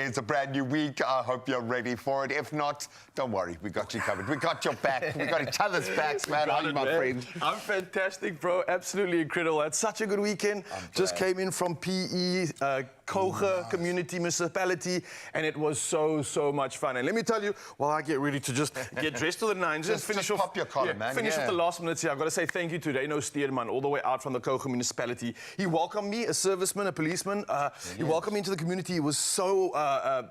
It's a brand new week. I hope you're ready for it. If not, don't worry. We got you covered. We got your back. We got each other's backs, man. How are you, my friend? I'm fantastic, bro. Absolutely incredible. Had such a good weekend. Just came in from PE, Koge Community Municipality, and it was so much fun. And let me tell you, while I get ready to just get dressed to the nines, just pop your collar, man. Finish off the last minutes here. I've got to say thank you to Reno Steerman, all the way out from the Koge Municipality. He welcomed me, a serviceman, a policeman. He welcomed me into the community. He was so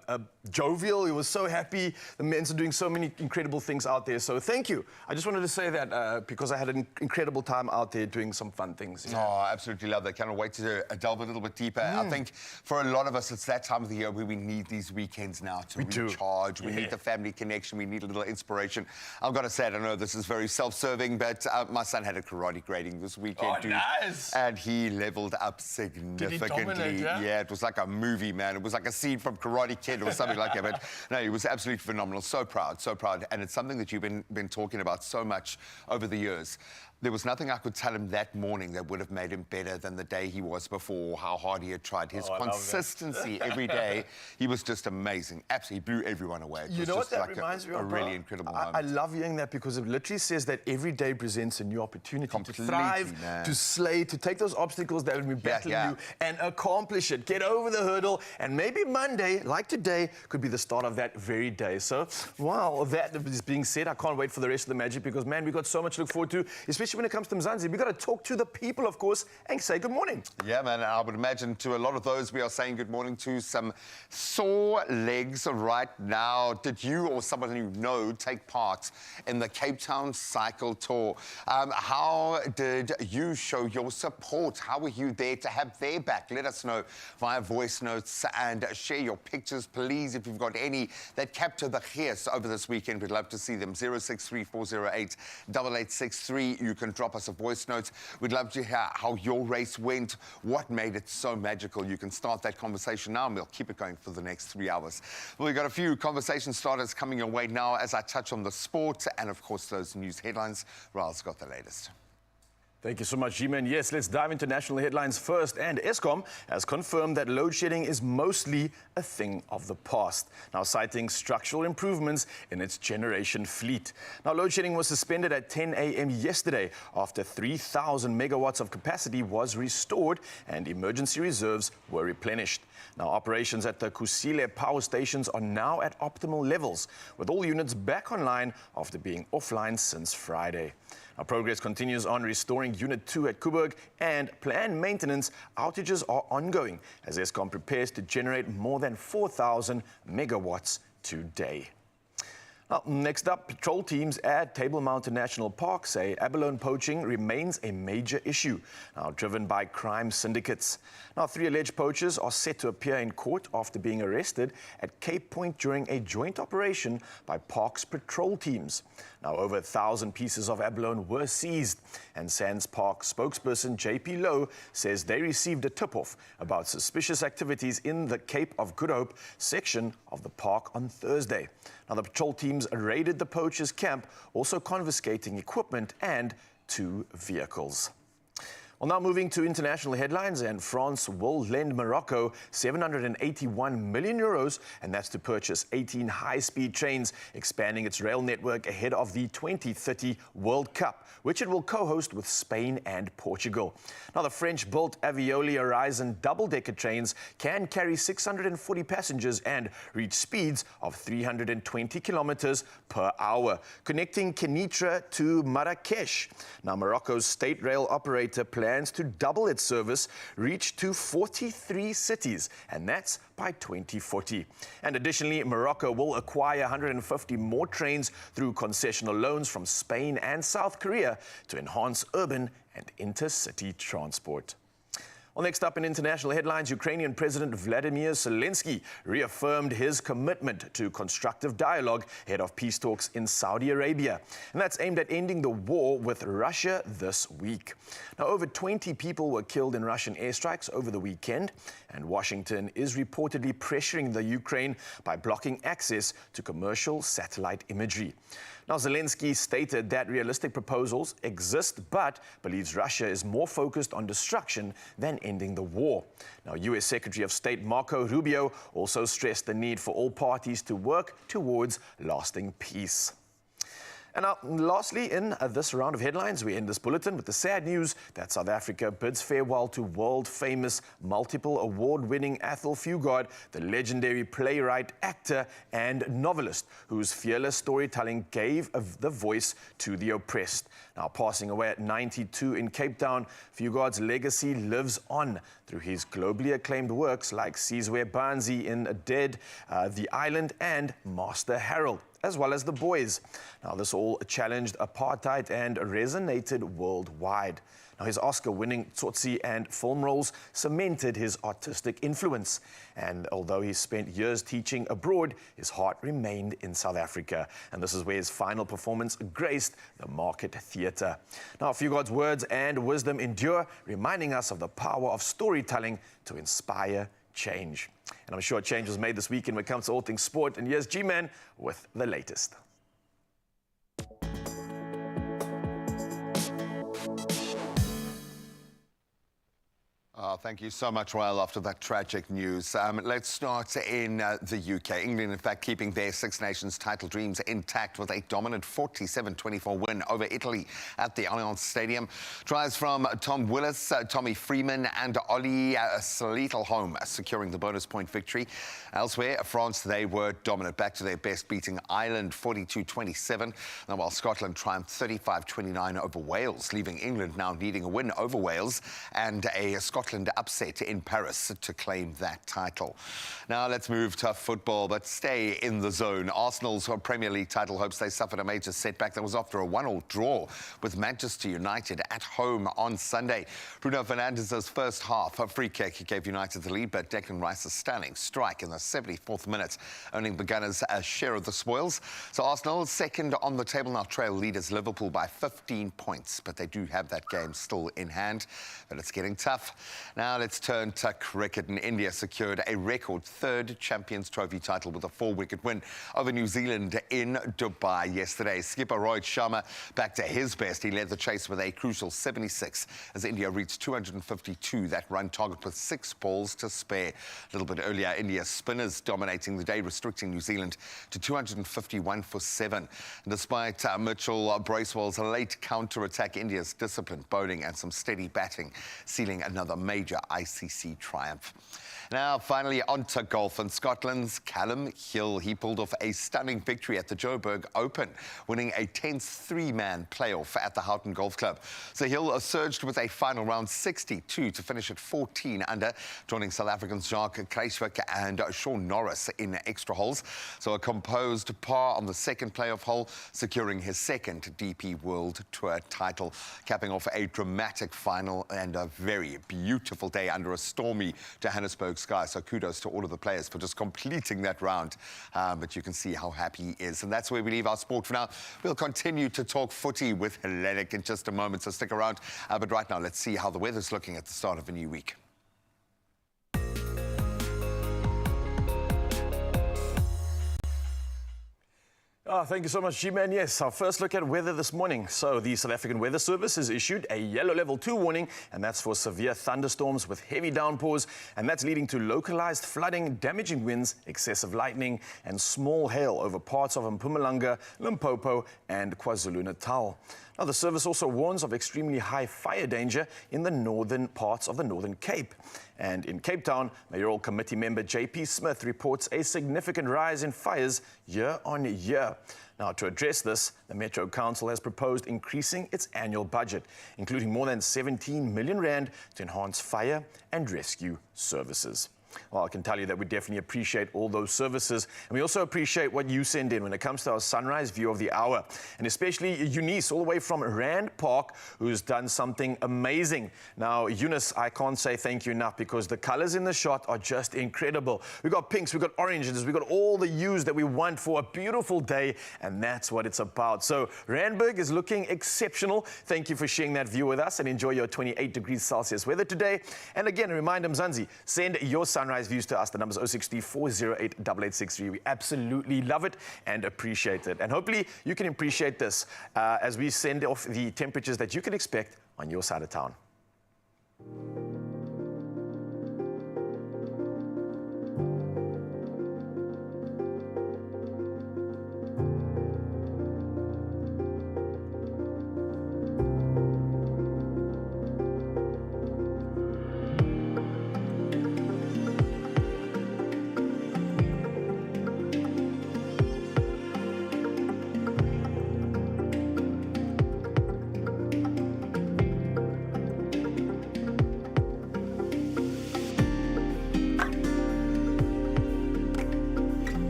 jovial. He was so happy. The men's are doing so many incredible things out there. So thank you. I just wanted to say that because I had an incredible time out there doing some fun things. Oh, I absolutely love that. Cannot wait to delve a little bit deeper. I think for a lot of us, it's that time of the year where we need these weekends now to recharge. We need the family connection. We need a little inspiration. I've got to say, I know this is very self-serving, but my son had a karate grading this weekend, dude. Nice. And he leveled up significantly. Did he dominate, yeah? It was like a movie, man. It was like a scene from Karate Kid or something like that. But no, he was absolutely phenomenal. So proud, so proud. And it's something that you've been talking about so much over the years. There was nothing I could tell him that morning that would have made him better than the day he was before, how hard he had tried. His consistency every day, he was just amazing. Absolutely blew everyone away. You know what that reminds me of, a really incredible moment. I love hearing that because it literally says that every day presents a new opportunity to thrive, to slay, to take those obstacles that will be battling you and accomplish it. Get over the hurdle, and maybe Monday, like today, could be the start of that very day. So, wow, that is being said, I can't wait for the rest of the magic because, man, we've got so much to look forward to, especially when it comes to Mzansi. We've got to talk to the people, of course, and say good morning. Yeah, man, I would imagine to a lot of those we are saying good morning to some sore legs right now. Did you or someone you know take part in the Cape Town Cycle Tour? How did you show your support? How were you there to have their back? Let us know via voice notes and share your pictures, please, if you've got any that capture the gees over this weekend. We'd love to see them. 0634088863. You can drop us a voice note. We'd love to hear how your race went, what made it so magical. You can start that conversation now and we'll keep it going for the next 3 hours. Well, we've got a few conversation starters coming your way now as I touch on the sport and, of course, those news headlines. Raul's got the latest. Thank you so much, G-Man. Yes, let's dive into national headlines first. And Eskom has confirmed that load shedding is mostly a thing of the past, now citing structural improvements in its generation fleet. Now, load shedding was suspended at 10 a.m. yesterday after 3,000 megawatts of capacity was restored and emergency reserves were replenished. Now, operations at the Kusile power stations are now at optimal levels, with all units back online after being offline since Friday. Now, progress continues on restoring Unit 2 at Kuburg, and planned maintenance outages are ongoing as Eskom prepares to generate more than 4,000 megawatts today. Now, next up, patrol teams at Table Mountain National Park say abalone poaching remains a major issue, now driven by crime syndicates. Now, 3 alleged poachers are set to appear in court after being arrested at Cape Point during a joint operation by Park's patrol teams. Now, over 1,000 pieces of abalone were seized, and Sands Park spokesperson JP Lowe says they received a tip-off about suspicious activities in the Cape of Good Hope section of the park on Thursday. Now, the patrol teams raided the poachers' camp, also confiscating equipment and 2 vehicles. Well, now moving to international headlines, and France will lend Morocco 781 million euros, and that's to purchase 18 high-speed trains, expanding its rail network ahead of the 2030 World Cup, which it will co-host with Spain and Portugal. Now, the French-built Avioli Horizon double-decker trains can carry 640 passengers and reach speeds of 320 kilometers per hour, connecting Kenitra to Marrakesh. Now, Morocco's state rail operator plans to double its service reach to 43 cities, and that's by 2040. And additionally, Morocco will acquire 150 more trains through concessional loans from Spain and South Korea to enhance urban and intercity transport. Well, next up in international headlines, Ukrainian President Vladimir Zelensky reaffirmed his commitment to constructive dialogue ahead of peace talks in Saudi Arabia. And that's aimed at ending the war with Russia this week. Now, over 20 people were killed in Russian airstrikes over the weekend, and Washington is reportedly pressuring the Ukraine by blocking access to commercial satellite imagery. Now, Zelensky stated that realistic proposals exist, but believes Russia is more focused on destruction than ending the war. Now, U.S. Secretary of State Marco Rubio also stressed the need for all parties to work towards lasting peace. And now, lastly, in this round of headlines, we end this bulletin with the sad news that South Africa bids farewell to world-famous, multiple award-winning Athol Fugard, the legendary playwright, actor, and novelist, whose fearless storytelling gave the voice to the oppressed. Now, passing away at 92 in Cape Town, Fugard's legacy lives on through his globally acclaimed works like Sizwe Banzi in Dead, The Island, and Master Harold, as well as The Boys. Now, this all challenged apartheid and resonated worldwide. Now, his Oscar-winning Tsotsi and film roles cemented his artistic influence. And although he spent years teaching abroad, his heart remained in South Africa. And this is where his final performance graced the Market Theatre. Now, Fugard's words and wisdom endure, reminding us of the power of storytelling to inspire change. And I'm sure change was made this weekend when it comes to all things sport. And here's G-Man with the latest. Thank you so much, Royal, after that tragic news. Let's start in the UK. England, in fact, keeping their Six Nations title dreams intact with a dominant 47-24 win over Italy at the Allianz Stadium. Tries from Tom Willis, Tommy Freeman and Ollie Sleetelholm securing the bonus point victory. Elsewhere, France, they were dominant, back to their best, beating Ireland 42-27. Now, while Scotland triumphed 35-29 over Wales, leaving England now needing a win over Wales and a Scotland upset in Paris to claim that title. Now let's move to football, but stay in the zone. Arsenal's Premier League title hopes, they suffered a major setback that was after a 1-1 draw with Manchester United at home on Sunday. Bruno Fernandes's first half free kick gave United the lead, but Declan Rice's stunning strike in the 74th minute earning the Gunners a share of the spoils. So Arsenal, second on the table, now trail leaders Liverpool by 15 points, but they do have that game still in hand, but it's getting tough. Now let's turn to cricket. And India secured a record third Champions Trophy title with a 4-wicket win over New Zealand in Dubai yesterday. Skipper Rohit Sharma back to his best. He led the chase with a crucial 76 as India reached 252, that run target with 6 balls to spare. A little bit earlier, India's spinners dominating the day, restricting New Zealand to 251 for 7. And despite Mitchell Bracewell's late counter-attack, India's disciplined bowling and some steady batting sealing another major ICC triumph. Now, finally, on to golf. And Scotland's Callum Hill, he pulled off a stunning victory at the Joburg Open, winning a tense 3-man playoff at the Houghton Golf Club. So Hill surged with a final round 62 to finish at 14 under, joining South Africans Jacques Kruijswijk and Sean Norris in extra holes. So a composed par on the second playoff hole, securing his second DP World Tour title, capping off a dramatic final and a very beautiful day under a stormy Johannesburg sky. So kudos to all of the players for just completing that round. But you can see how happy he is. And that's where we leave our sport for now. We'll continue to talk footy with Hellenic in just a moment, so stick around. But right now, let's see how the weather's looking at the start of a new week. Thank you so much, G-Man. Yes, our first look at weather this morning. So the South African Weather Service has issued a yellow level 2 warning, and that's for severe thunderstorms with heavy downpours, and that's leading to localized flooding, damaging winds, excessive lightning, and small hail over parts of Mpumalanga, Limpopo, and KwaZulu-Natal. Now, the service also warns of extremely high fire danger in the northern parts of the Northern Cape. And in Cape Town, Mayoral Committee member JP Smith reports a significant rise in fires year on year. Now, to address this, the Metro Council has proposed increasing its annual budget, including more than 17 million rand to enhance fire and rescue services. Well, I can tell you that we definitely appreciate all those services, and we also appreciate what you send in when it comes to our sunrise view of the hour, and especially Eunice, all the way from Rand Park, who's done something amazing. Now, Eunice, I can't say thank you enough, because the colors in the shot are just incredible. We've got pinks, we've got oranges, we've got all the hues that we want for a beautiful day, and that's what it's about. So Randburg is looking exceptional. Thank you for sharing that view with us, and enjoy your 28 degrees Celsius weather today. And again, remind Mzansi, send your sunrise views to us. The number's 063-408-8863. We absolutely love it and appreciate it. And hopefully you can appreciate this as we send off the temperatures that you can expect on your side of town.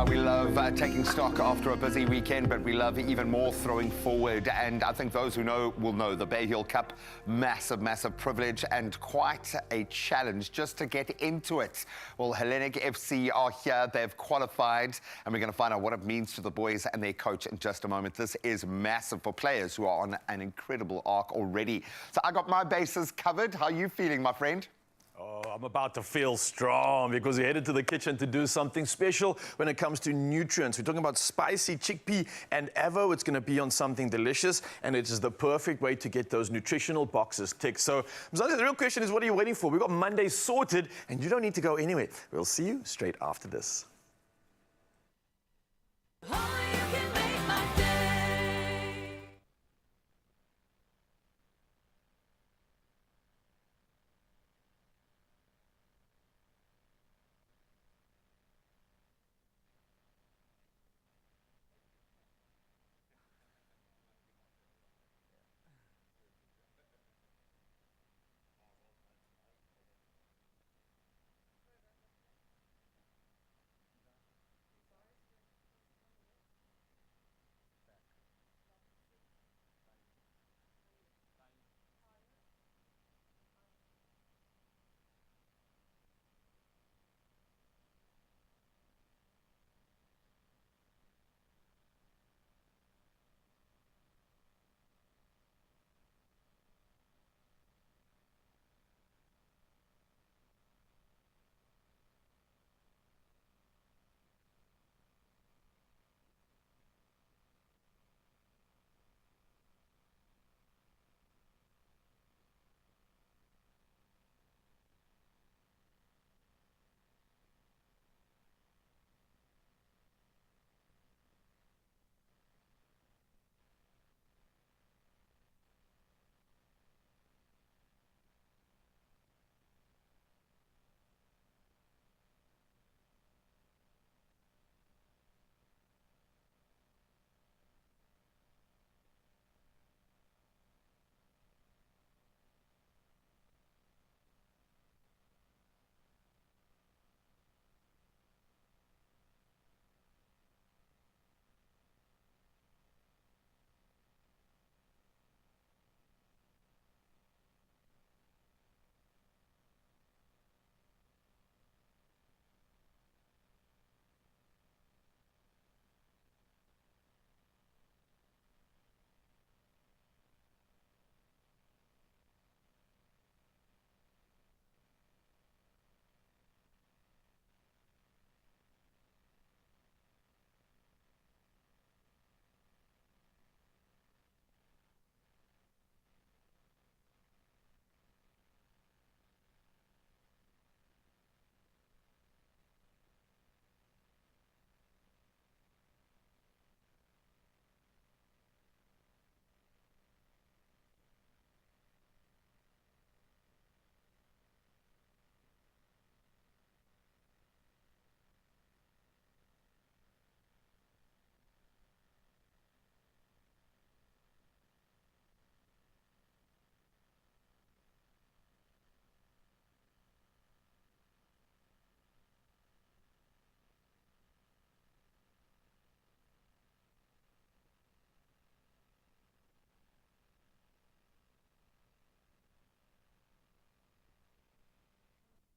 We love taking stock after a busy weekend, but we love even more throwing forward. And I think those who know will know the Bay Hill Cup, massive, massive privilege and quite a challenge just to get into it. Well, Hellenic FC are here. They've qualified, and we're going to find out what it means to the boys and their coach in just a moment. This is massive for players who are on an incredible arc already. So I got my bases covered. How are you feeling, my friend? Oh, I'm about to feel strong because we headed to the kitchen to do something special when it comes to nutrients. We're talking about spicy chickpea and avo. It's going to be on something delicious, and it is the perfect way to get those nutritional boxes ticked. So, Mzansi, the real question is, what are you waiting for? We've got Monday sorted, and you don't need to go anywhere. We'll see you straight after this.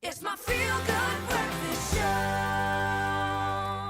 It's my feel-good breakfast show.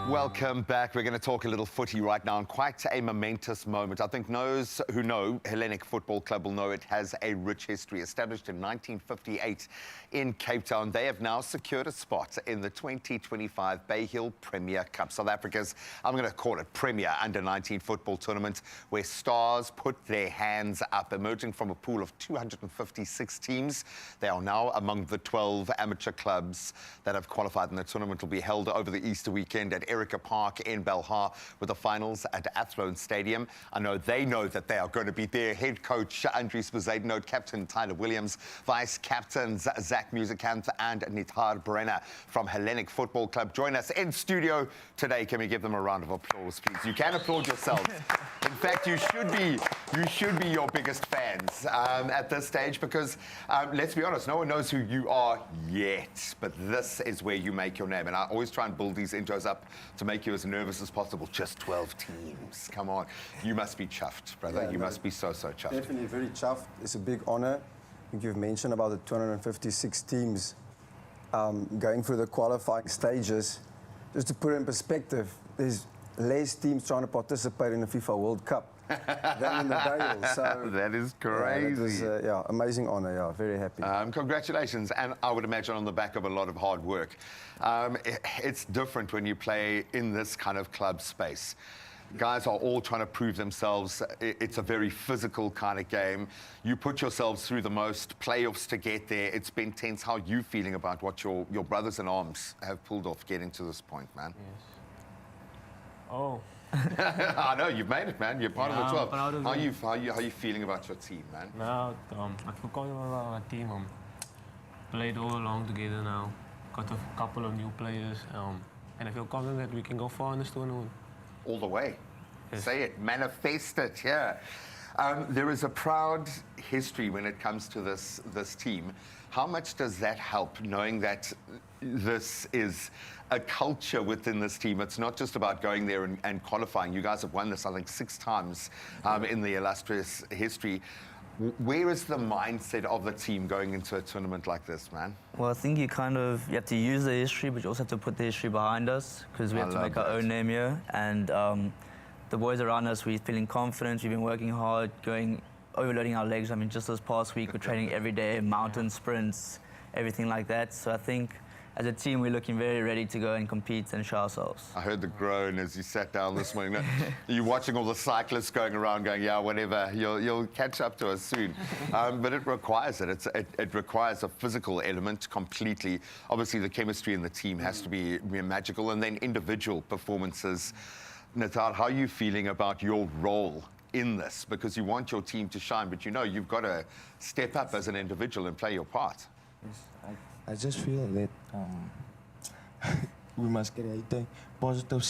Welcome back. We're going to talk a little footy right now, and quite a momentous moment. I think those who know Hellenic Football Club will know it has a rich history. Established in 1958 in Cape Town, they have now secured a spot in the 2025 Bay Hill Premier Cup, South Africa's, I'm going to call it Premier Under-19 football tournament, where stars put their hands up. Emerging from a pool of 256 teams, they are now among the 12 amateur clubs that have qualified, and the tournament will be held over the Easter weekend at Erica Park in Belhar, with the finals at Athlone Stadium. I know they know that they are going to be there. Head coach Andries Bezuidenhout, captain Tyler Williams, vice captains Zach Musikanth and Nithar Brenner from Hellenic Football Club join us in studio today. Can we give them a round of applause, please? You can applaud yourselves. In fact, you should be your biggest fans at this stage, because let's be honest, no one knows who you are yet, but this is where you make your name. And I always try and build these intros up to make you as nervous as possible. Just 12 teams. Come on. You must be chuffed, brother. Yeah, you must be so chuffed. Definitely very chuffed. It's a big honor. I think you've mentioned about the 256 teams going through the qualifying stages. Just to put it in perspective, there's less teams trying to participate in the FIFA World Cup than in the Bay Hill. So That is crazy. Amazing honor. Yeah, very happy. Congratulations, and I would imagine on the back of a lot of hard work. It's different when you play in this kind of club space. Guys are all trying to prove themselves. It's a very physical kind of game. You put yourselves through the most playoffs to get there. It's been tense. How are you feeling about what your brothers in arms have pulled off getting to this point, man? Yes. Oh. I know, you've made it, man. You're part of the 12. Proud of How them. are you feeling about your team, man? Now, I feel confident about our team. Played all along together now. Got a couple of new players. And I feel confident that we can go far in this tournament. All the way. Yes. Say it, manifest it, yeah. There is a proud history when it comes to this team. How much does that help, knowing that this is a culture within this team? It's not just about going there and qualifying. You guys have won this, I think, 6 times in the illustrious history. Where is the mindset of the team going into a tournament like this, man? Well, I think you have to use the history, but you also have to put the history behind us, because we have to make our own name here. And the boys around us, we're feeling confident. We've been working hard, overloading our legs. I mean, just this past week, we're training every day, mountain sprints, everything like that. So I think as a team, we're looking very ready to go and compete and show ourselves. I heard the groan as you sat down this morning. You're watching all the cyclists going around going, yeah, whatever, you'll catch up to us soon. But it requires it. It requires a physical element completely. Obviously, the chemistry in the team has to be magical, and then individual performances. Nithar, how are you feeling about your role in this? Because you want your team to shine, but you know you've got to step up as an individual and play your part. I just feel that we must create a positive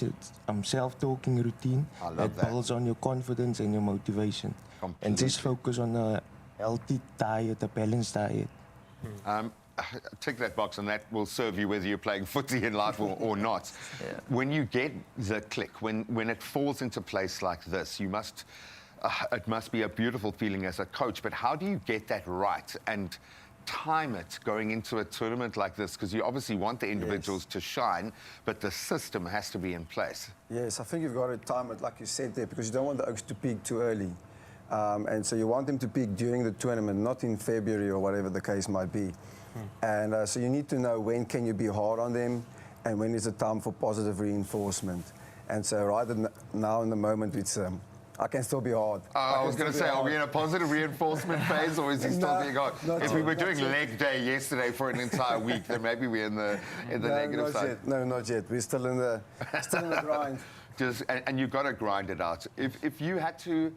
self-talking routine that builds on your confidence and your motivation. Completely. And just focus on a healthy diet, a balanced diet. Tick that box, and that will serve you whether you're playing footy in life or not. Yeah. When you get the click, when it falls into place like this, you must. It must be a beautiful feeling as a coach. But how do you get that right and time it going into a tournament like this? Because you obviously want the individuals to shine, but the system has to be in place. Yes, I think you've got to time it, like you said there, because you don't want the Oaks to peak too early. And so you want them to peak during the tournament, not in February or whatever the case might be. And so you need to know when can you be hard on them and when is the time for positive reinforcement. And so right now in the moment, it's I can still be hard. I was going to say, are we in a positive reinforcement phase, or is he still being hard? If we were doing leg day yesterday for an entire week, then maybe we're in the negative not side. Yet. No, not yet. We're still in the grind. And you've got to grind it out. If you had to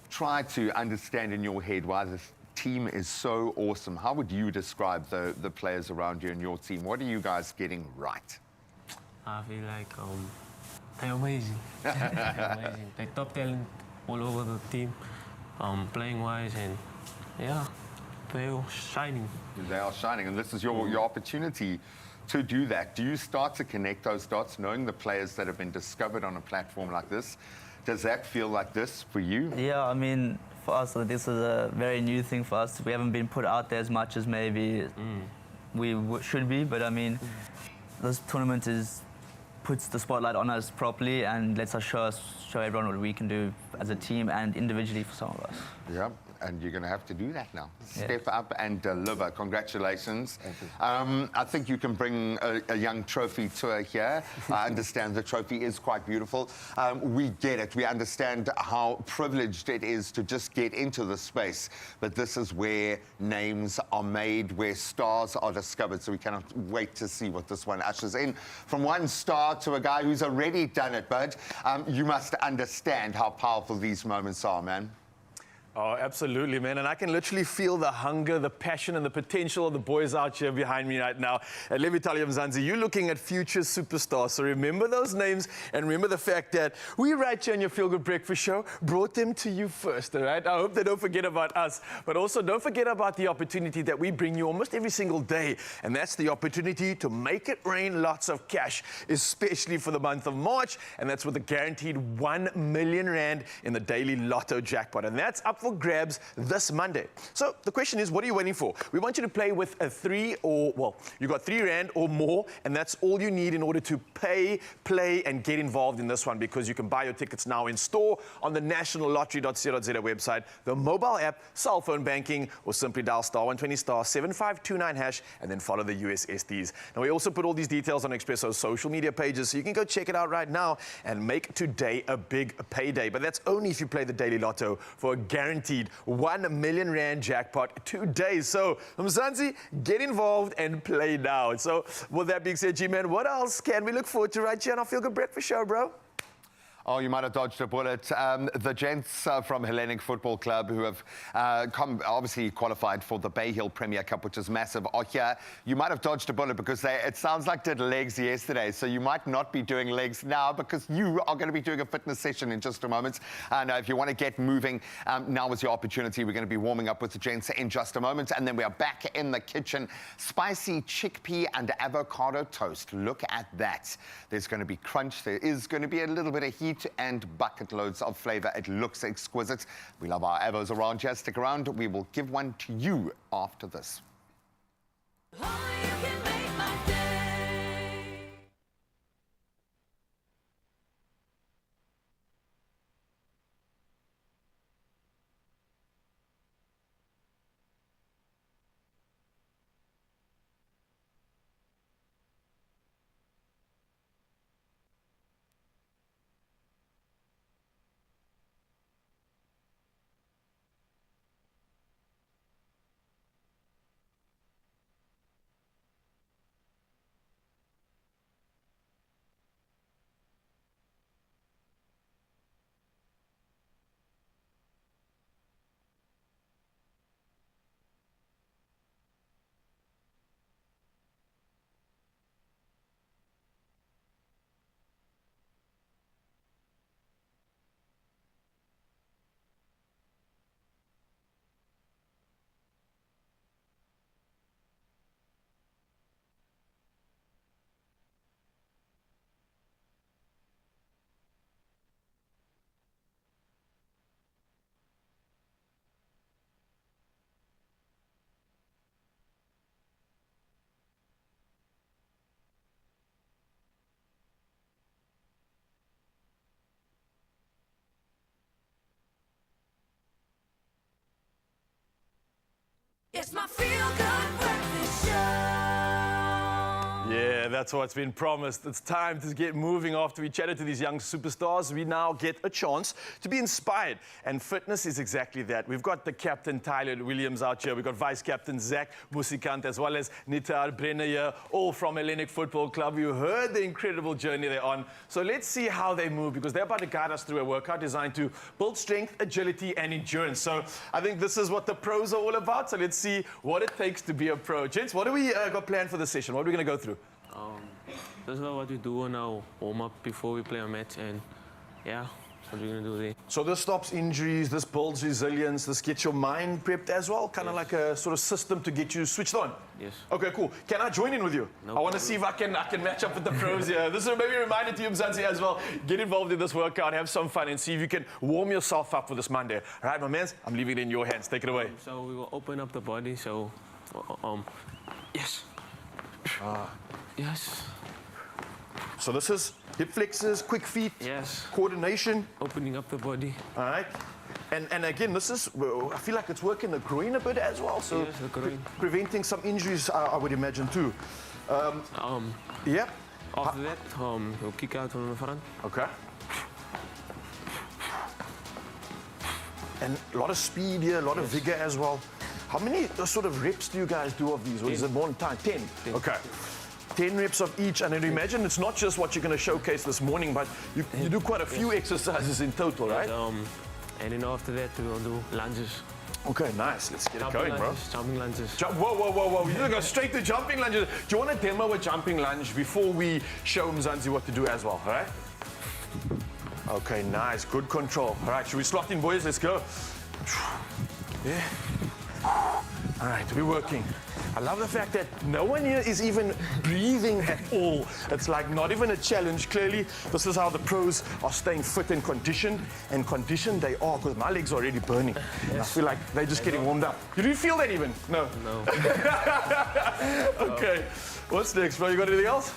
try to understand in your head why this team is so awesome, how would you describe the players around you and your team? What are you guys getting right? I feel like they're amazing. They're amazing. They're top talent all over the team, playing-wise, and yeah, they're shining. They are shining, and this is your opportunity to do that. Do you start to connect those dots, knowing the players that have been discovered on a platform like this? Does that feel like this for you? Yeah, I mean, for us, this is a very new thing for us. We haven't been put out there as much as maybe we should be, but I mean, this tournament puts the spotlight on us properly and lets us show everyone what we can do as a team and individually for some of us. Yeah, and you're going to have to do that now. Yeah. Step up and deliver. Congratulations. Thank you. I think you can bring a young trophy tour here. I understand the trophy is quite beautiful. We get it. We understand how privileged it is to just get into the space. But this is where names are made, where stars are discovered. So we cannot wait to see what this one ushers in. From one star to a guy who's already done it, Bud. You must understand how powerful these moments are, man. Oh, absolutely, man. And I can literally feel the hunger, the passion, and the potential of the boys out here behind me right now. And let me tell you, Mzansi, you're looking at future superstars. So remember those names and remember the fact that we right here on your Feel Good Breakfast Show brought them to you first, all right? I hope they don't forget about us. But also don't forget about the opportunity that we bring you almost every single day. And that's the opportunity to make it rain lots of cash, especially for the month of March. And that's with a guaranteed 1 million rand in the daily Lotto jackpot. And that's up for grabs this Monday. So the question is, what are you waiting for? We want you to play with a you got 3 rand or more, and that's all you need in order to pay, play, and get involved in this one, because you can buy your tickets now in store on the nationallottery.co.za website, the mobile app, cell phone banking, or simply dial star 120 star 7529 hash and then follow the USSDs. Now we also put all these details on Expresso's social media pages, so you can go check it out right now and make today a big payday. But that's only if you play the Daily Lotto for a guaranteed 1 million rand jackpot today. So, Mzansi, get involved and play now. So, with that being said, G-Man, what else can we look forward to right here on our Feel Good Breakfast Show, bro? Oh, you might have dodged a bullet. The gents from Hellenic Football Club, who have obviously qualified for the Bay Hill Premier Cup, which is massive, are here. You might have dodged a bullet because it sounds like did legs yesterday. So you might not be doing legs now because you are going to be doing a fitness session in just a moment. And if you want to get moving, now is your opportunity. We're going to be warming up with the gents in just a moment. And then we are back in the kitchen. Spicy chickpea and avocado toast. Look at that. There's going to be crunch. There is going to be a little bit of heat and bucket loads of flavor. It looks exquisite. We love our avos around here. Stick around. We will give one to you after this. Only you can make my day. It's my Feel Good Breakfast Show. Yeah, that's what's been promised. It's time to get moving. After we chatted to these young superstars, we now get a chance to be inspired. And fitness is exactly that. We've got the captain, Tyler Williams, out here. We've got vice-captain, Zach Musikant, as well as Nitar Brenner here, all from Hellenic Football Club. You heard the incredible journey they're on. So let's see how they move, because they're about to guide us through a workout designed to build strength, agility, and endurance. So I think this is what the pros are all about. So let's see what it takes to be a pro. Gents, what do we got planned for this session? What are we going to go through? That's what we do on our warm-up before we play a match, and yeah, what we're going to do there. So this stops injuries, this builds resilience, this gets your mind prepped as well, kind of like a sort of system to get you switched on. Yes. Okay, cool. Can I join in with you? No I want to problem. see if I can match up with the pros here. This is maybe a reminder to you, Mzansi, as well. Get involved in this workout, have some fun, and see if you can warm yourself up for this Monday. All right, my man, I'm leaving it in your hands. Take it away. So we will open up the body, so yes. Yes. So this is hip flexors, quick feet, Yes. coordination. Opening up the body. All right. And again, this is, I feel like it's working the groin a bit as well. So Yes, the groin. preventing some injuries, I would imagine too. Yeah. After that, you'll kick out from the front. Okay. And a lot of speed here, a lot of vigor as well. How many sort of reps do you guys do of these? Or is it more than time? 10? Okay. 10 reps of each. And then imagine it's not just what you're going to showcase this morning, but you do quite a few exercises in total, right? And then after that, we'll do lunges. Okay, nice. Let's get it going, bro. Jumping lunges. Whoa. You're going to go straight to jumping lunges. Do you want to demo a jumping lunge before we show Mzansi what to do as well, all right? Okay, nice. Good control. All right, should we slot in, boys? Let's go. Yeah. All right, we're working. I love the fact that no one here is even breathing at all. It's like not even a challenge. Clearly, this is how the pros are staying fit and conditioned. And conditioned they are, because my legs are already burning. And I feel like they're just getting warmed up. You didn't feel that even? No. No. Okay. What's next, bro? You got anything else?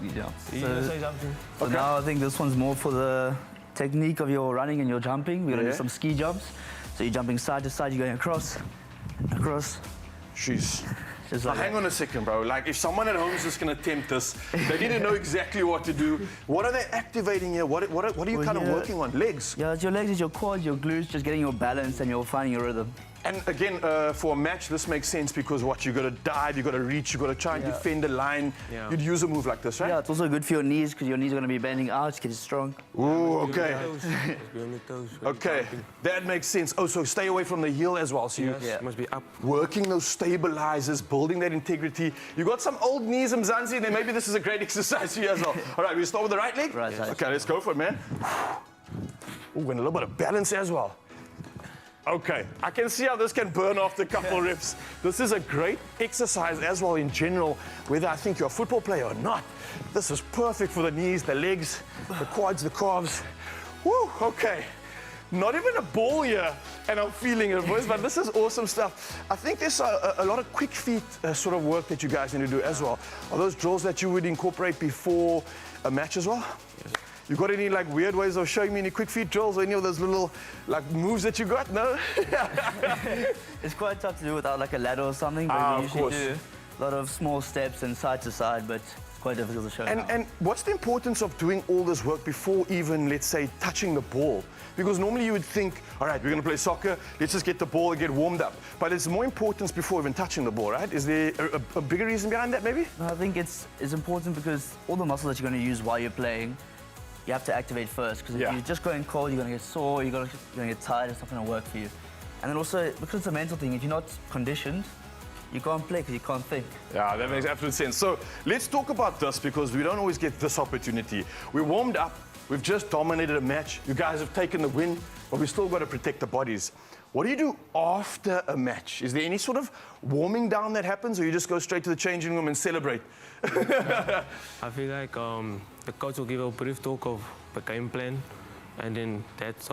Yeah. You gonna say something? So now I think this one's more for the technique of your running and your jumping. We're gonna do some ski jumps. So you're jumping side to side, you're going across. Jeez. Just Now, like hang on a second, bro. Like, if someone at home is just going to attempt this, they need to know exactly what to do. What are they activating here? What are you kind of working on? Legs? Yeah, it's your legs, it's your quads, your glutes, just getting your balance and you're finding your rhythm. And again, for a match, this makes sense because what, you got to dive, you got to reach, you got to try and defend the line. Yeah. You'd use a move like this, right? Yeah, it's also good for your knees because your knees are going to be bending out to get you strong. Ooh, okay. Be on the toes. Okay, that makes sense. Oh, so stay away from the heel as well. So Yes, must be up. working those stabilizers, building that integrity. You got some old knees, Mzansi, then maybe this is a great exercise for you as well. All right, we start with the right leg? Right side. Okay, let's go for it, man. Ooh, and a little bit of balance as well. Okay, I can see how this can burn after a couple reps. This is a great exercise as well in general, whether I think you're a football player or not. This is perfect for the knees, the legs, the quads, the calves. Woo, okay. Not even a ball here, and I'm feeling it, boys, but this is awesome stuff. I think there's a lot of quick feet sort of work that you guys need to do as well. Are those drills that you would incorporate before a match as well? Yes. You got any like weird ways of showing me any quick feet drills or any of those little like moves that you got? No? It's quite tough to do without like a ladder or something, but we of usually course. do a lot of small steps and side to side, but it's quite difficult to show now. And what's the importance of doing all this work before even, let's say, touching the ball? Because normally you would think, all right, we're going to play soccer, let's just get the ball and get warmed up. But it's more importance before even touching the ball, right? Is there a bigger reason behind that, maybe? No, I think it's important because all the muscles that you're going to use while you're playing, you have to activate first. Because if you're just going cold, you're going to get sore, you're going to get tired, it's not going to work for you. And then also, because it's a mental thing, if you're not conditioned, you can't play because you can't think. Yeah, that makes absolute sense. So let's talk about this because we don't always get this opportunity. We're warmed up, we've just dominated a match, you guys have taken the win, but we still got to protect the bodies. What do you do after a match? Is there any sort of warming down that happens, or you just go straight to the changing room and celebrate? I feel like the coach will give a brief talk of the game plan, and then that's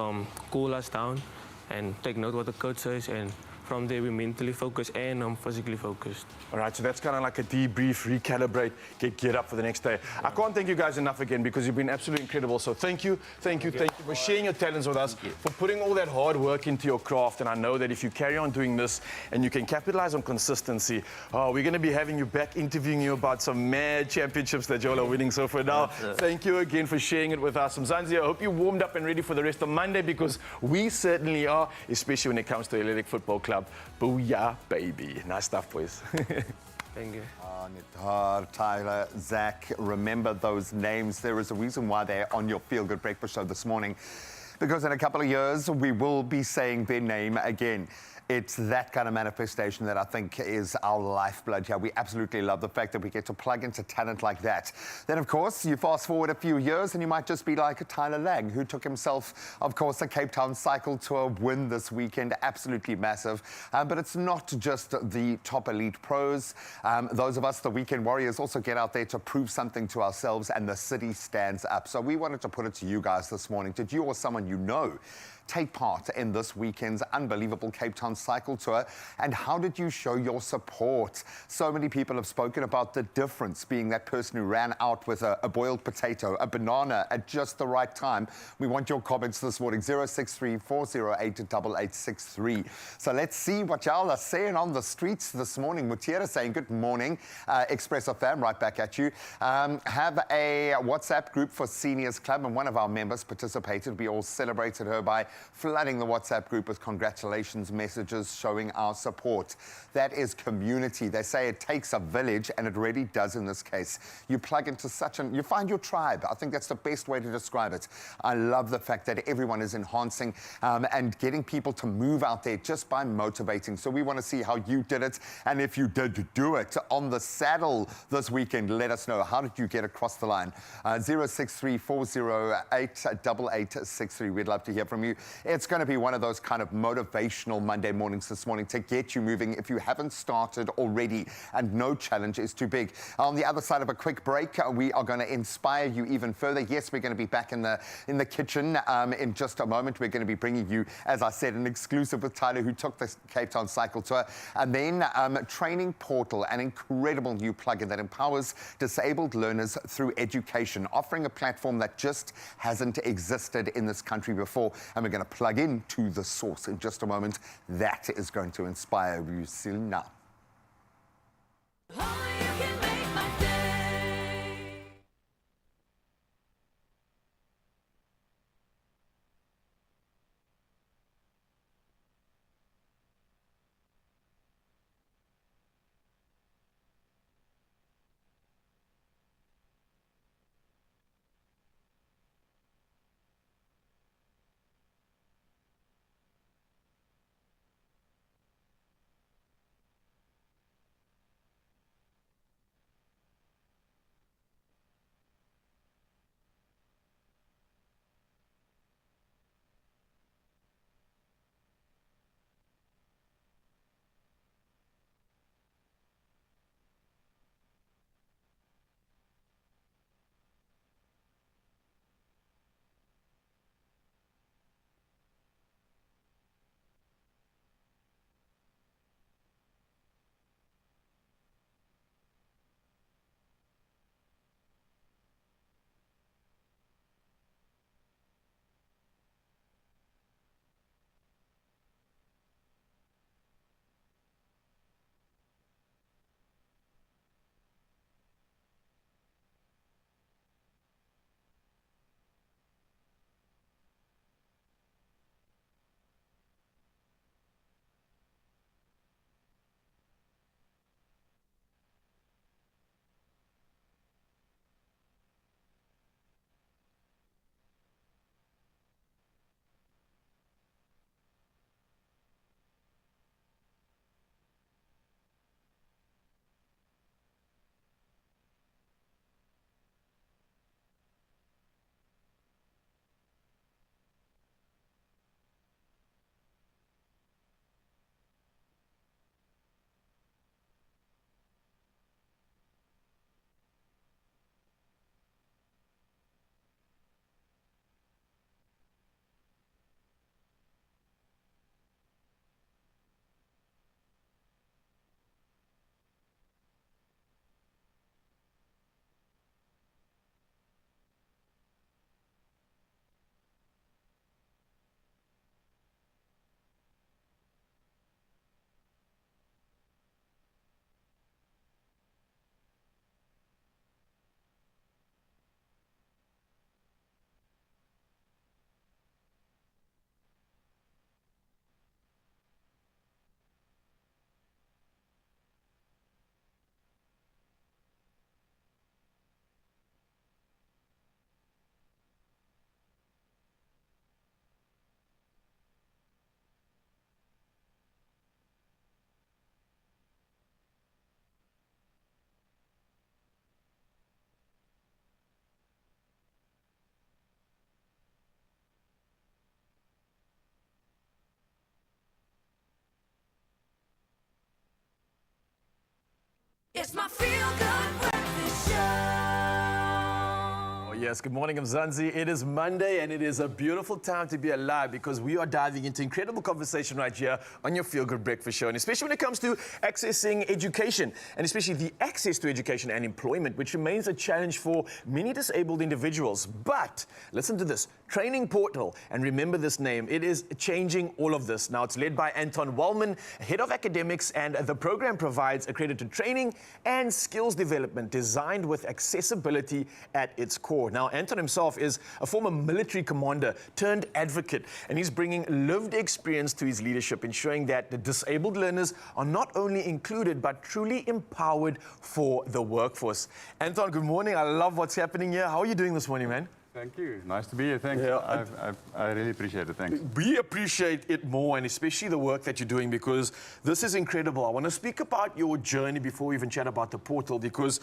cool us down and take note what the coach says, and from there we mentally focus and physically focused. All right, so that's kind of like a debrief, recalibrate, get up for the next day. I can't thank you guys enough again because you've been absolutely incredible. So thank you for sharing your talents with us, for putting all that hard work into your craft. And I know that if you carry on doing this and you can capitalize on consistency, we're going to be having you back, interviewing you about some mad championships that you all are winning. So for now, thank you again for sharing it with us. Mzansi, I hope you're warmed up and ready for the rest of Monday because we certainly are, especially when it comes to Hellenic Football Club. Booyah, baby. Nice stuff, boys. Thank you. Nithar, Tyler, Zach, remember those names. There is a reason why they're on your Feel Good Breakfast show this morning, because in a couple of years, we will be saying their name again. It's that kind of manifestation that I think is our lifeblood here. We absolutely love the fact that we get to plug into talent like that. Then, of course, you fast forward a few years and you might just be like Tyler Lang, who took himself, of course, the Cape Town Cycle Tour win this weekend. Absolutely massive. But it's not just the top elite pros. Those of us, the weekend warriors, also get out there to prove something to ourselves, and the city stands up. So we wanted to put it to you guys this morning. Did you or someone you know take part in this weekend's unbelievable Cape Town cycle tour? And how did you show your support? So many people have spoken about the difference, being that person who ran out with a boiled potato, a banana at just the right time. We want your comments this morning, 063-408-8863. So let's see what y'all are saying on the streets this morning. Mutiera saying, good morning. Expresso fam, right back at you. Have a WhatsApp group for Seniors Club, and one of our members participated. We all celebrated her by flooding the WhatsApp group with congratulations messages showing our support. That is community. They say it takes a village, and it really does in this case. You plug into you find your tribe. I think that's the best way to describe it. I love the fact that everyone is enhancing and getting people to move out there just by motivating. So we want to see how you did it, and if you did do it on the saddle this weekend, let us know. How did you get across the line? 063-408-8863. We'd love to hear from you. It's going to be one of those kind of motivational Monday mornings this morning to get you moving if you haven't started already, and no challenge is too big. On the other side of a quick break, we are going to inspire you even further. Yes, we're going to be back in the kitchen in just a moment. We're going to be bringing you, as I said, an exclusive with Tyler, who took the Cape Town cycle tour, and then Training Portal, an incredible new plugin that empowers disabled learners through education, offering a platform that just hasn't existed in this country before. And we're going to plug into the source in just a moment. That is going to inspire you soon now. Only you can make my day. Yes, good morning, Mzansi. It is Monday and it is a beautiful time to be alive because we are diving into incredible conversation right here on your Feel Good Breakfast Show. And especially when it comes to accessing education and especially the access to education and employment, which remains a challenge for many disabled individuals. But listen to this, Training Portal, and remember this name, it is changing all of this. Now it's led by Anton Wallman, Head of Academics, and the program provides accredited training and skills development designed with accessibility at its core. Now, Anton himself is a former military commander turned advocate, and he's bringing lived experience to his leadership, ensuring that the disabled learners are not only included, but truly empowered for the workforce. Anton, good morning. I love what's happening here. How are you doing this morning, man? Thank you. Nice to be here. Thanks. Yeah, I really appreciate it. Thanks. We appreciate it more, and especially the work that you're doing, because this is incredible. I want to speak about your journey before we even chat about the portal, because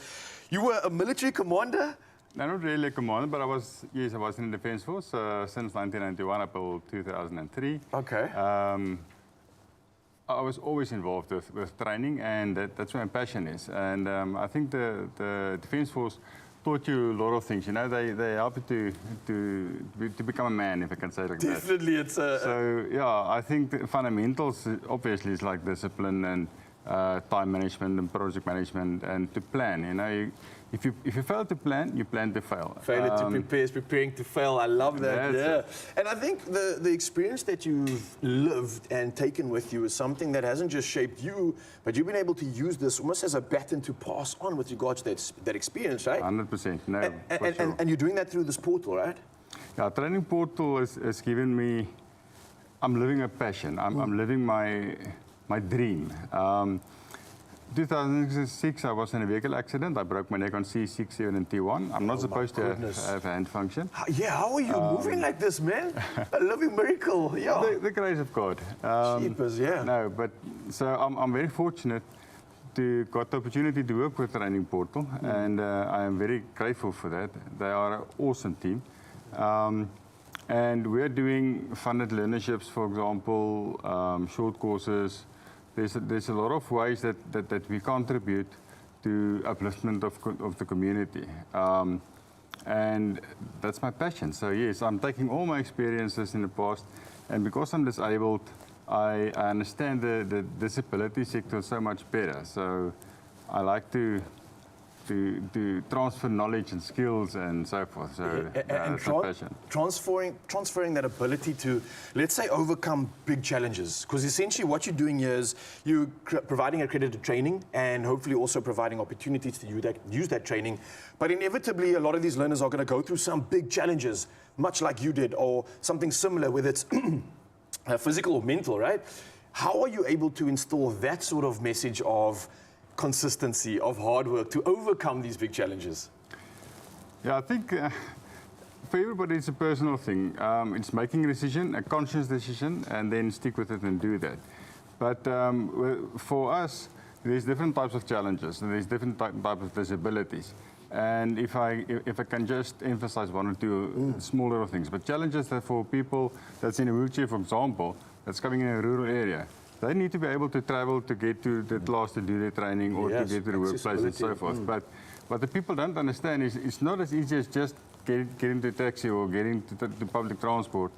you were a military commander. No, not really a commander, but I was in the Defence Force since 1991 up till 2003. Okay. I was always involved with training, and that's where my passion is. And I think the Defence Force taught you a lot of things. You know, they help you to become a man, if I can say it like that. Definitely, it's a... So, yeah, I think the fundamentals, obviously, is like discipline and time management and project management and to plan. You know, if you fail to plan, you plan to fail. Failure to prepare is preparing to fail. I love that. That's Yeah. it. And I think the experience that you've lived and taken with you is something that hasn't just shaped you, but you've been able to use this almost as a baton to pass on with regards to that experience, right? 100%. No, for sure. And you're doing that through this portal, right? Yeah, Training Portal has given me, I'm living a passion. I'm living my dream. 2006, I was in a vehicle accident. I broke my neck on C6, 7, and T1. I'm not supposed to have hand function. Yeah, how are you moving like this, man? A living miracle. Yeah. The grace of God. Jeepers, yeah. No, but so I'm very fortunate to got the opportunity to work with Training Portal, and I am very grateful for that. They are an awesome team. And we're doing funded learnerships, for example, short courses. There's a lot of ways that we contribute to upliftment of the community. And that's my passion. So yes, I'm taking all my experiences in the past, and because I'm disabled, I understand the disability sector so much better. So I like to transfer knowledge and skills and so forth. So that's my passion. Transferring that ability to, let's say, overcome big challenges. Because essentially what you're doing here is you're providing accredited training and hopefully also providing opportunities to use that training. But inevitably, a lot of these learners are going to go through some big challenges, much like you did, or something similar, whether it's physical or mental, right? How are you able to instill that sort of message of consistency, of hard work to overcome these big challenges? Yeah, I think for everybody it's a personal thing. It's making a decision, a conscious decision, and then stick with it and do that. But for us, there's different types of challenges, and there's different types of disabilities. And if I can just emphasize one or two small little things, but challenges that for people that's in a wheelchair, for example, that's coming in a rural area, they need to be able to travel to get to the class to do their training or to get to the workplace and so forth. But what the people don't understand is it's not as easy as just getting to a taxi or getting to public transport.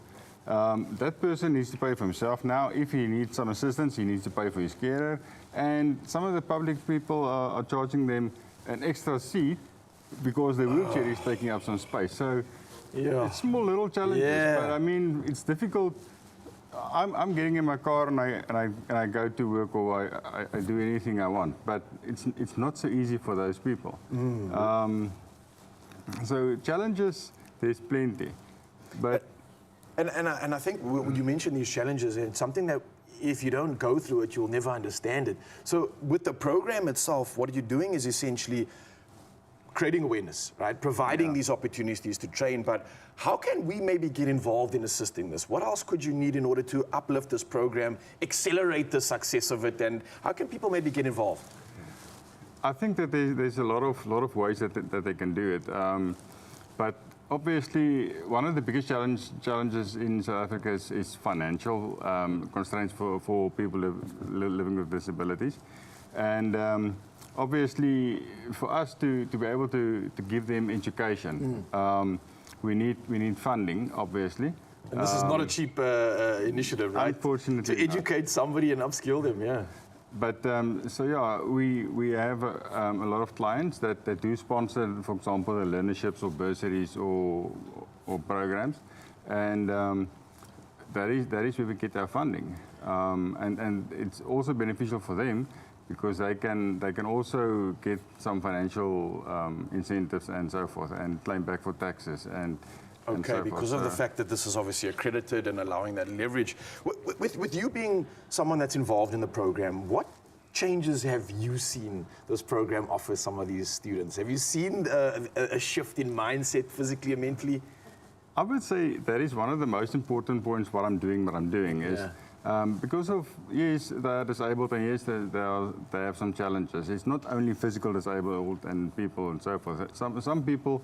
That person needs to pay for himself now. If he needs some assistance, he needs to pay for his carer. And some of the public people are charging them an extra seat because their wheelchair is taking up some space. So it's small little challenges, but I mean, it's difficult. I'm getting in my car and I go to work or I do anything I want, but it's not so easy for those people. So challenges, there's plenty, but and I think you mentioned these challenges, and something that if you don't go through it, you'll never understand it. So with the program itself, what you're doing is essentially creating awareness, right? Providing these opportunities to train, but how can we maybe get involved in assisting this? What else could you need in order to uplift this program, accelerate the success of it, and how can people maybe get involved? I think that there's a lot of ways that they can do it. But obviously, one of the biggest challenges in South Africa is financial constraints for people living with disabilities. And obviously, for us to be able to give them education, we need funding, obviously. And this is not a cheap initiative, right? Unfortunately, to educate somebody and upskill them, yeah. But so yeah, we have a lot of clients that do sponsor, for example, the learnerships or bursaries or programs, and that is where we get our funding, and it's also beneficial for them because they can also get some financial incentives and so forth, and claim back for taxes and. Okay, because of the fact that this is obviously accredited and allowing that leverage. With you being someone that's involved in the program, what changes have you seen this program offer some of these students? Have you seen a shift in mindset physically and mentally? I would say that is one of the most important points what I'm doing is because of, yes, they are disabled and yes, they have some challenges. It's not only physical disabled and people and so forth. Some people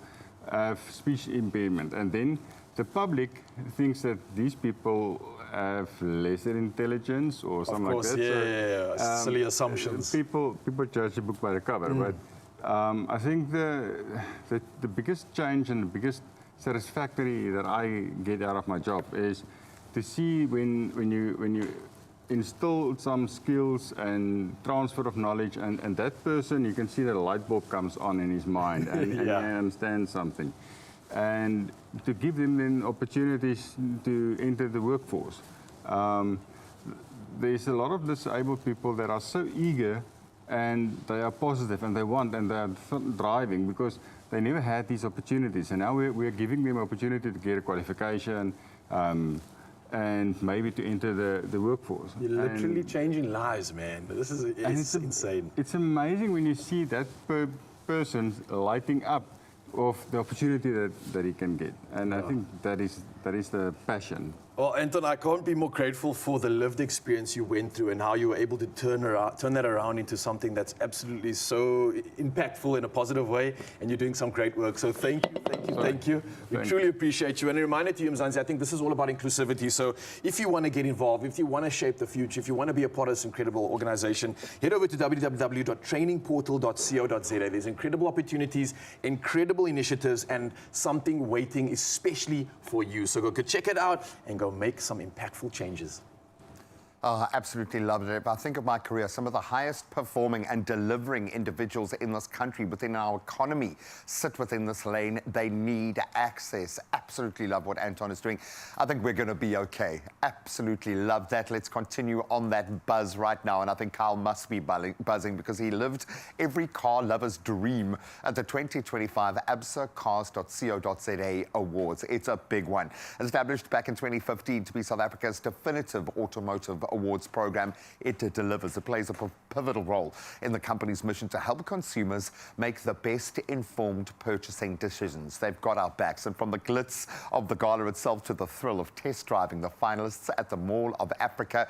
have speech impairment, and then the public thinks that these people have lesser intelligence or something like that. Yeah, silly assumptions. People judge a book by the cover, but I think the biggest change and the biggest satisfactory that I get out of my job is to see when you instill some skills and transfer of knowledge, and that person, you can see that a light bulb comes on in his mind and he understands something. And to give them then opportunities to enter the workforce. There's a lot of disabled people that are so eager and they are positive and they want and they are driving because they never had these opportunities. And now we're giving them opportunity to get a qualification, and maybe to enter the workforce. You're literally changing lives, man. This is insane. It's amazing when you see that person lighting up of the opportunity that he can get. And I think that is the passion. Well, Anton, I can't be more grateful for the lived experience you went through and how you were able to turn that around into something that's absolutely so impactful in a positive way, and you're doing some great work. So thank you. We truly appreciate you. And a reminder to you, Mzansi, I think this is all about inclusivity. So if you want to get involved, if you want to shape the future, if you want to be a part of this incredible organization, head over to www.trainingportal.co.za. There's incredible opportunities, incredible initiatives, and something waiting especially for you. So go check it out and go make some impactful changes. Oh, I absolutely loved it. If I think of my career, some of the highest performing and delivering individuals in this country, within our economy, sit within this lane. They need access. Absolutely love what Anton is doing. I think we're going to be okay. Absolutely love that. Let's continue on that buzz right now. And I think Kyle must be buzzing because he lived every car lover's dream at the 2025 Absa Cars.co.za Awards. It's a big one. Established back in 2015 to be South Africa's definitive automotive awards program, it delivers. It plays a pivotal role in the company's mission to help consumers make the best informed purchasing decisions. They've got our backs, and from the glitz of the gala itself to the thrill of test driving the finalists at the Mall of Africa,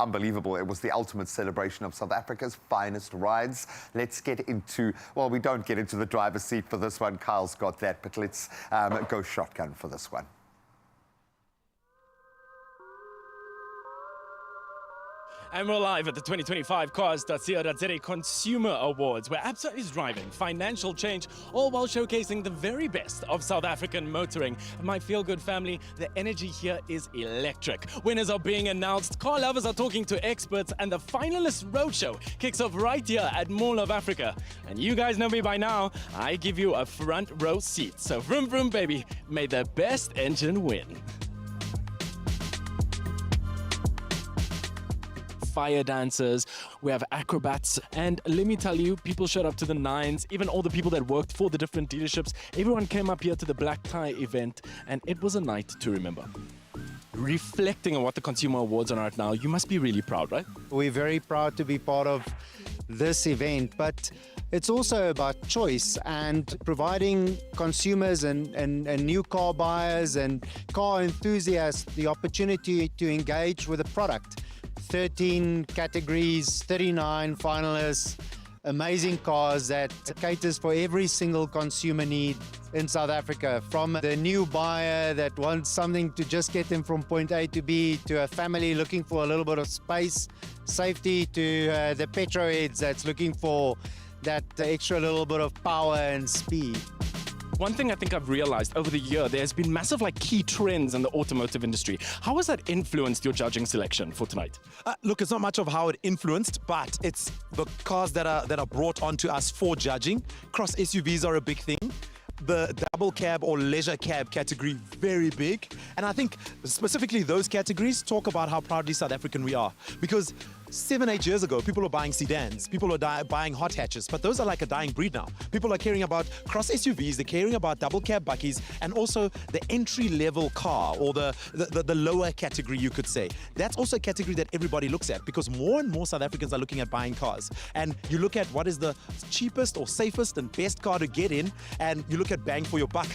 unbelievable. It was the ultimate celebration of South Africa's finest rides. Let's get into, well, we don't get into the driver's seat for this one. Kyle's got that, but let's go shotgun for this one. And we're live at the 2025 Cars.co.za Consumer Awards, where Absa is driving financial change, all while showcasing the very best of South African motoring. My feel-good family, the energy here is electric. Winners are being announced, car lovers are talking to experts, and the finalist roadshow kicks off right here at Mall of Africa. And you guys know me by now, I give you a front row seat. So vroom vroom baby, may the best engine win. Fire dancers, we have acrobats, and let me tell you, people showed up to the nines. Even all the people that worked for the different dealerships, everyone came up here to the black tie event, and it was a night to remember. Reflecting on what the Consumer Awards are right now, you must be really proud, right? We're very proud to be part of this event, but it's also about choice and providing consumers and new car buyers and car enthusiasts the opportunity to engage with the product. 13 categories, 39 finalists, amazing cars that caters for every single consumer need in South Africa, from the new buyer that wants something to just get them from point A to B, to a family looking for a little bit of space, safety, to the petrol heads that's looking for that extra little bit of power and speed. One thing I think I've realized over the year, there's been massive key trends in the automotive industry. How has that influenced your judging selection for tonight? Look, it's not much of how it influenced, but it's the cars that are brought onto us for judging. Cross SUVs are a big thing. The double cab or leisure cab category, very big. And I think specifically those categories talk about how proudly South African we are. Because 7-8 years ago, people were buying sedans, people were buying hot hatches, but those are like a dying breed now. People are caring about cross SUVs, they're caring about double cab buckies, and also the entry-level car, or the lower category, you could say. That's also a category that everybody looks at, because more and more South Africans are looking at buying cars. And you look at what is the cheapest or safest and best car to get in, and you look at bang for your buck.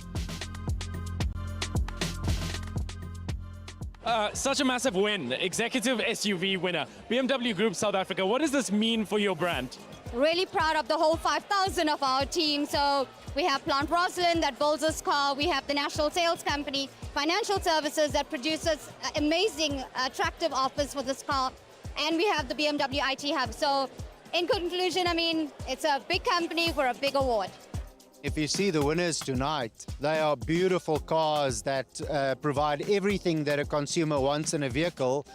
Such a massive win, executive SUV winner, BMW Group South Africa. What does this mean for your brand? Really proud of the whole 5,000 of our team. So we have Plant Roslin that builds this car. We have the National Sales Company, Financial Services that produces amazing, attractive offers for this car. And we have the BMW IT Hub. So in conclusion, I mean, it's a big company for a big award. If you see the winners tonight, they are beautiful cars that provide everything that a consumer wants in a vehicle,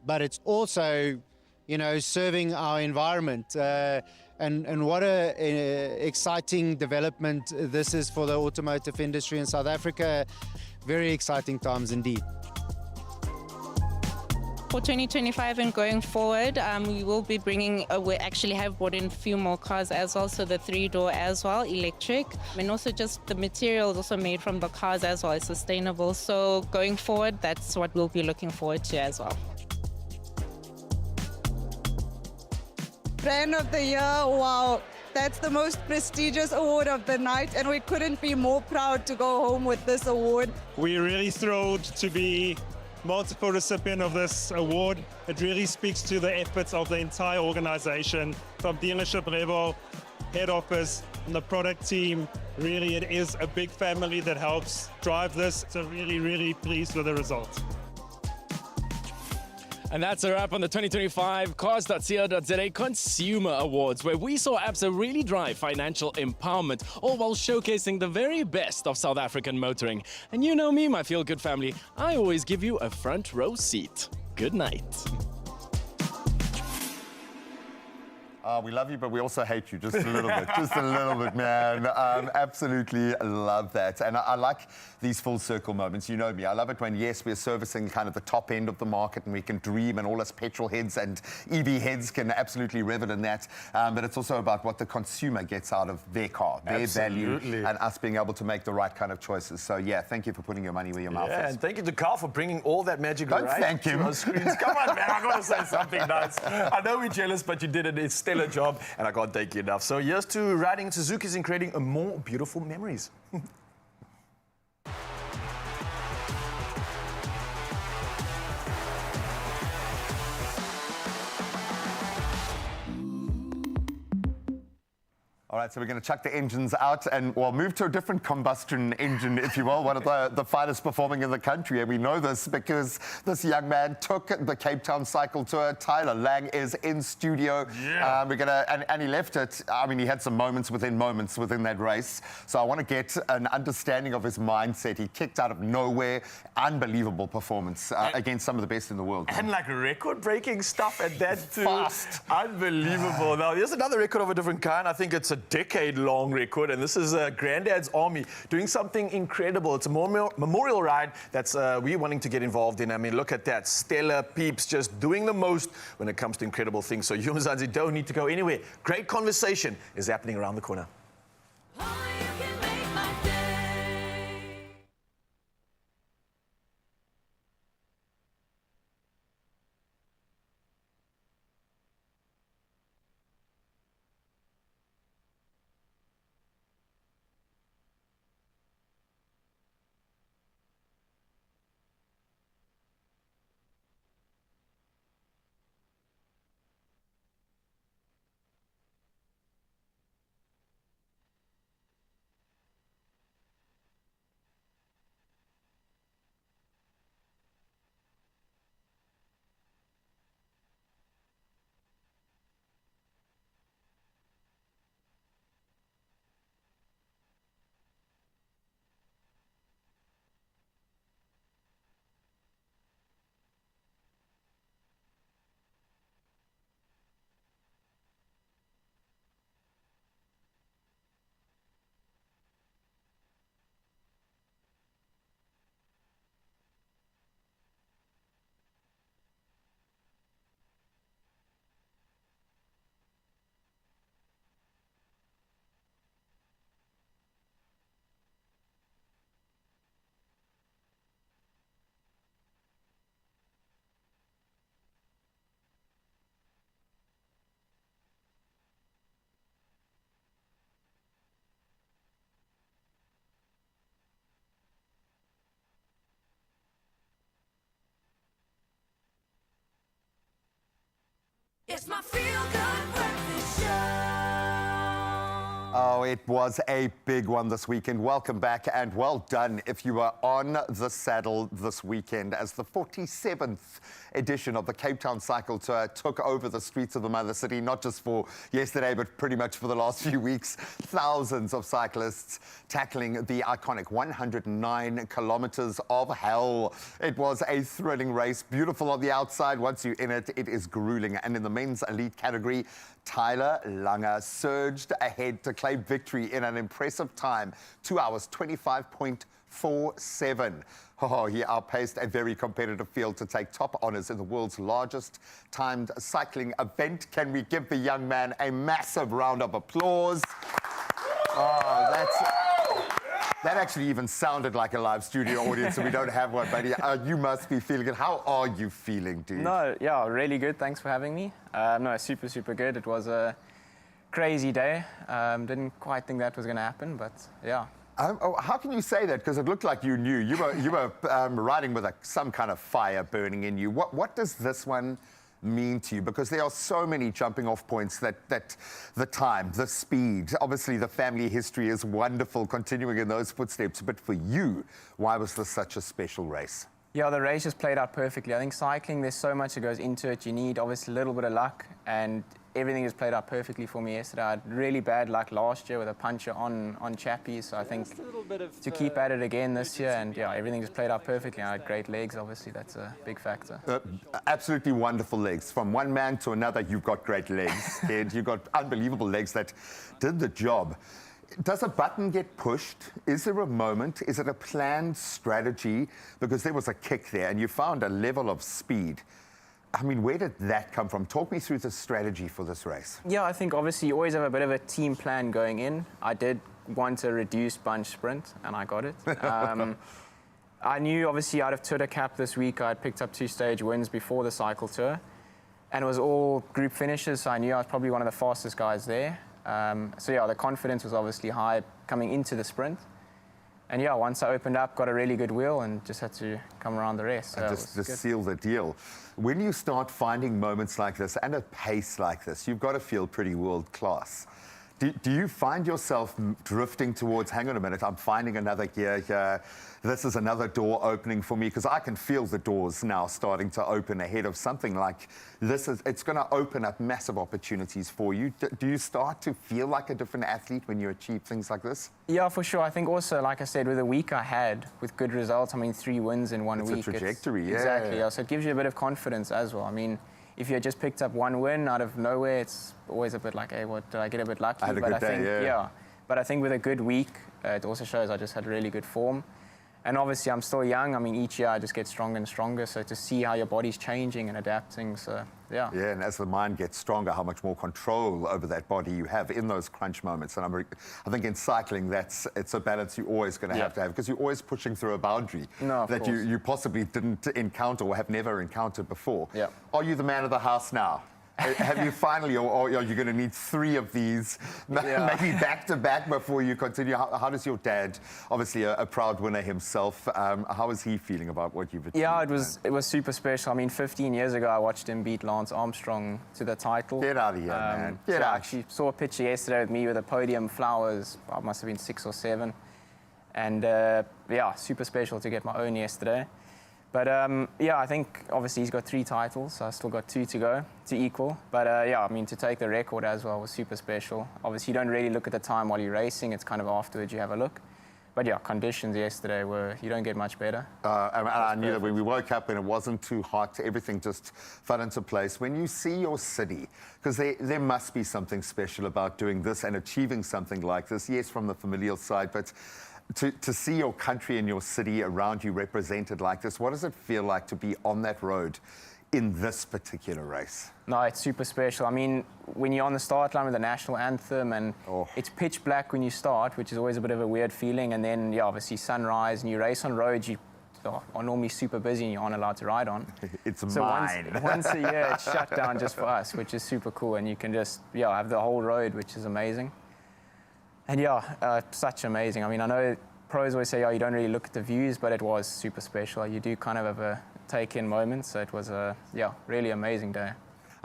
but it's also, you know, serving our environment. And what a exciting development this is for the automotive industry in South Africa. Very exciting times indeed. For 2025 and going forward, we will be bringing, we actually have brought in a few more cars as well, so the 3-door as well, electric, and also just the materials also made from the cars as well is sustainable. So going forward, that's what we'll be looking forward to as well. Brand of the Year, wow, that's the most prestigious award of the night, and we couldn't be more proud to go home with this award. We're really thrilled to be multiple recipient of this award. It really speaks to the efforts of the entire organization, from dealership level, head office, and the product team. Really, it is a big family that helps drive this. So really, really pleased with the result. And that's a wrap on the 2025 Cars.co.za Consumer Awards, where we saw Absa really drive financial empowerment, all while showcasing the very best of South African motoring. And you know me, my feel-good family, I always give you a front row seat. Good night. We love you, but we also hate you just a little bit. Just a little bit, man. Absolutely love that. And I like these full circle moments. You know me. I love it when, yes, we're servicing kind of the top end of the market and we can dream, and all us petrol heads and EV heads can absolutely revel in that. But it's also about what the consumer gets out of their car, their value, and us being able to make the right kind of choices. So, yeah, thank you for putting your money where your mouth is. And thank you to Carl for bringing all that magic Don't thank him. to our screens. Come on, man. I got to say something nice. I know we're jealous, but you did it. It's still a job, and I can't thank you enough. So here's to riding Suzuki's and creating a more beautiful memories. All right, so we're going to chuck the engines out and, well, move to a different combustion engine, if you will, one of the finest performing in the country. And we know this because this young man took the Cape Town cycle tour. Tyler Lang is in studio. Yeah. We're going to, and he left it. I mean, he had some moments within that race. So I want to get an understanding of his mindset. He kicked out of nowhere. Unbelievable performance against some of the best in the world. And like record-breaking stuff at that too. Fast. Unbelievable. Now, here's another record of a different kind. I think it's a decade-long record, and this is Granddad's Army doing something incredible. It's a memorial ride that's we're wanting to get involved in. I mean, look at that. Stellar peeps just doing the most when it comes to incredible things. So you, Mzansi, don't need to go anywhere. Great conversation is happening around the corner. It's my feel-good breakfast show. Oh, it was a big one this weekend. Welcome back and well done if you were on the saddle this weekend as the 47th edition of the Cape Town Cycle Tour took over the streets of the mother city, not just for yesterday, but pretty much for the last few weeks. Thousands of cyclists tackling the iconic 109 kilometers of hell. It was a thrilling race, beautiful on the outside. Once you're in it, it is grueling. And in the men's elite category, Tyler Langer surged ahead to claim victory in an impressive time, 2 hours, 25.47. Oh, he outpaced a very competitive field to take top honors in the world's largest timed cycling event. Can we give the young man a massive round of applause? Oh, that actually even sounded like a live studio audience, so we don't have one, buddy. You must be feeling it. How are you feeling, dude? No, yeah, really good. Thanks for having me. No, super, super good. It was a crazy day. Didn't quite think that was going to happen, but yeah. How can you say that? Because it looked like you knew. You were riding with some kind of fire burning in you. What does this one mean to you? Because there are so many jumping off points that the time, the speed, obviously the family history is wonderful, continuing in those footsteps. But for you, why was this such a special race? Yeah, the race just played out perfectly. I think cycling, there's so much that goes into it. You need obviously a little bit of luck, and everything just played out perfectly for me yesterday. I had really bad luck last year with a puncture on Chappie, so I think to keep at it again this year, and yeah, everything just played out perfectly. I had great legs, obviously, that's a big factor. Absolutely wonderful legs. From one man to another, you've got great legs, kid. You've got unbelievable legs that did the job. Does a button get pushed? Is there a moment? Is it a planned strategy? Because there was a kick there, and you found a level of speed. I mean, where did that come from? Talk me through the strategy for this race. Yeah, I think obviously you always have a bit of a team plan going in. I did want a reduced bunch sprint, and I got it. I knew obviously out of Tour Cap this week, I had picked up 2 stage wins before the cycle tour, and it was all group finishes, so I knew I was probably one of the fastest guys there. So yeah, the confidence was obviously high coming into the sprint. And yeah, once I opened up, got a really good wheel and just had to come around the rest. So just seal the deal. When you start finding moments like this and a pace like this, you've got to feel pretty world class. Do you find yourself drifting towards, hang on a minute, I'm finding another gear here, this is another door opening for me? Because I can feel the doors now starting to open ahead of something like this. It's going to open up massive opportunities for you. Do you start to feel like a different athlete when you achieve things like this? Yeah, for sure. I think also, like I said, with the week I had, with good results, I mean, 3 wins in 1 week. It's a trajectory, yeah. Exactly, yeah. So it gives you a bit of confidence as well. I mean, if you had just picked up 1 win out of nowhere, it's always a bit like, hey, what, did I get a bit lucky? I had a good day, yeah. But I think with a good week, it also shows I just had really good form. And obviously, I'm still young. I mean, each year I just get stronger and stronger. So to see how your body's changing and adapting, so yeah. Yeah, and as the mind gets stronger, how much more control over that body you have in those crunch moments. And I think in cycling, it's a balance you're always going to have because you're always pushing through a boundary that you possibly didn't encounter or have never encountered before. Yeah. Are you the man of the house now? Have you finally, or are you going to need 3 of these, maybe back to back before you continue? How does your dad, obviously a proud winner himself, how is he feeling about what you've achieved? Yeah, it was super special. I mean, 15 years ago, I watched him beat Lance Armstrong to the title. Get out of here, man. Get out. I actually saw a picture yesterday with me with a podium, flowers. I must have been 6 or 7. And yeah, super special to get my own yesterday. But yeah, I think obviously he's got 3 titles, so I still got 2 to go to equal. But yeah, I mean, to take the record as well was super special. Obviously, you don't really look at the time while you're racing. It's kind of afterwards you have a look. But yeah, conditions yesterday were, you don't get much better. And I knew that when we woke up and it wasn't too hot, everything just fell into place. When you see your city, because there must be something special about doing this and achieving something like this, yes, from the familial side, but to see your country and your city around you represented like this, what does it feel like to be on that road in this particular race? No, it's super special. I mean, when you're on the start line with the national anthem and it's pitch black when you start, which is always a bit of a weird feeling, and then, yeah, obviously sunrise, and you race on roads you are normally super busy and you aren't allowed to ride on. It's so mine. Once a year it's shut down just for us, which is super cool, and you can just, yeah, have the whole road, which is amazing. And yeah, such amazing. I mean, I know pros always say, oh, you don't really look at the views, but it was super special. You do kind of have a take-in moment, so it was a, yeah, really amazing day.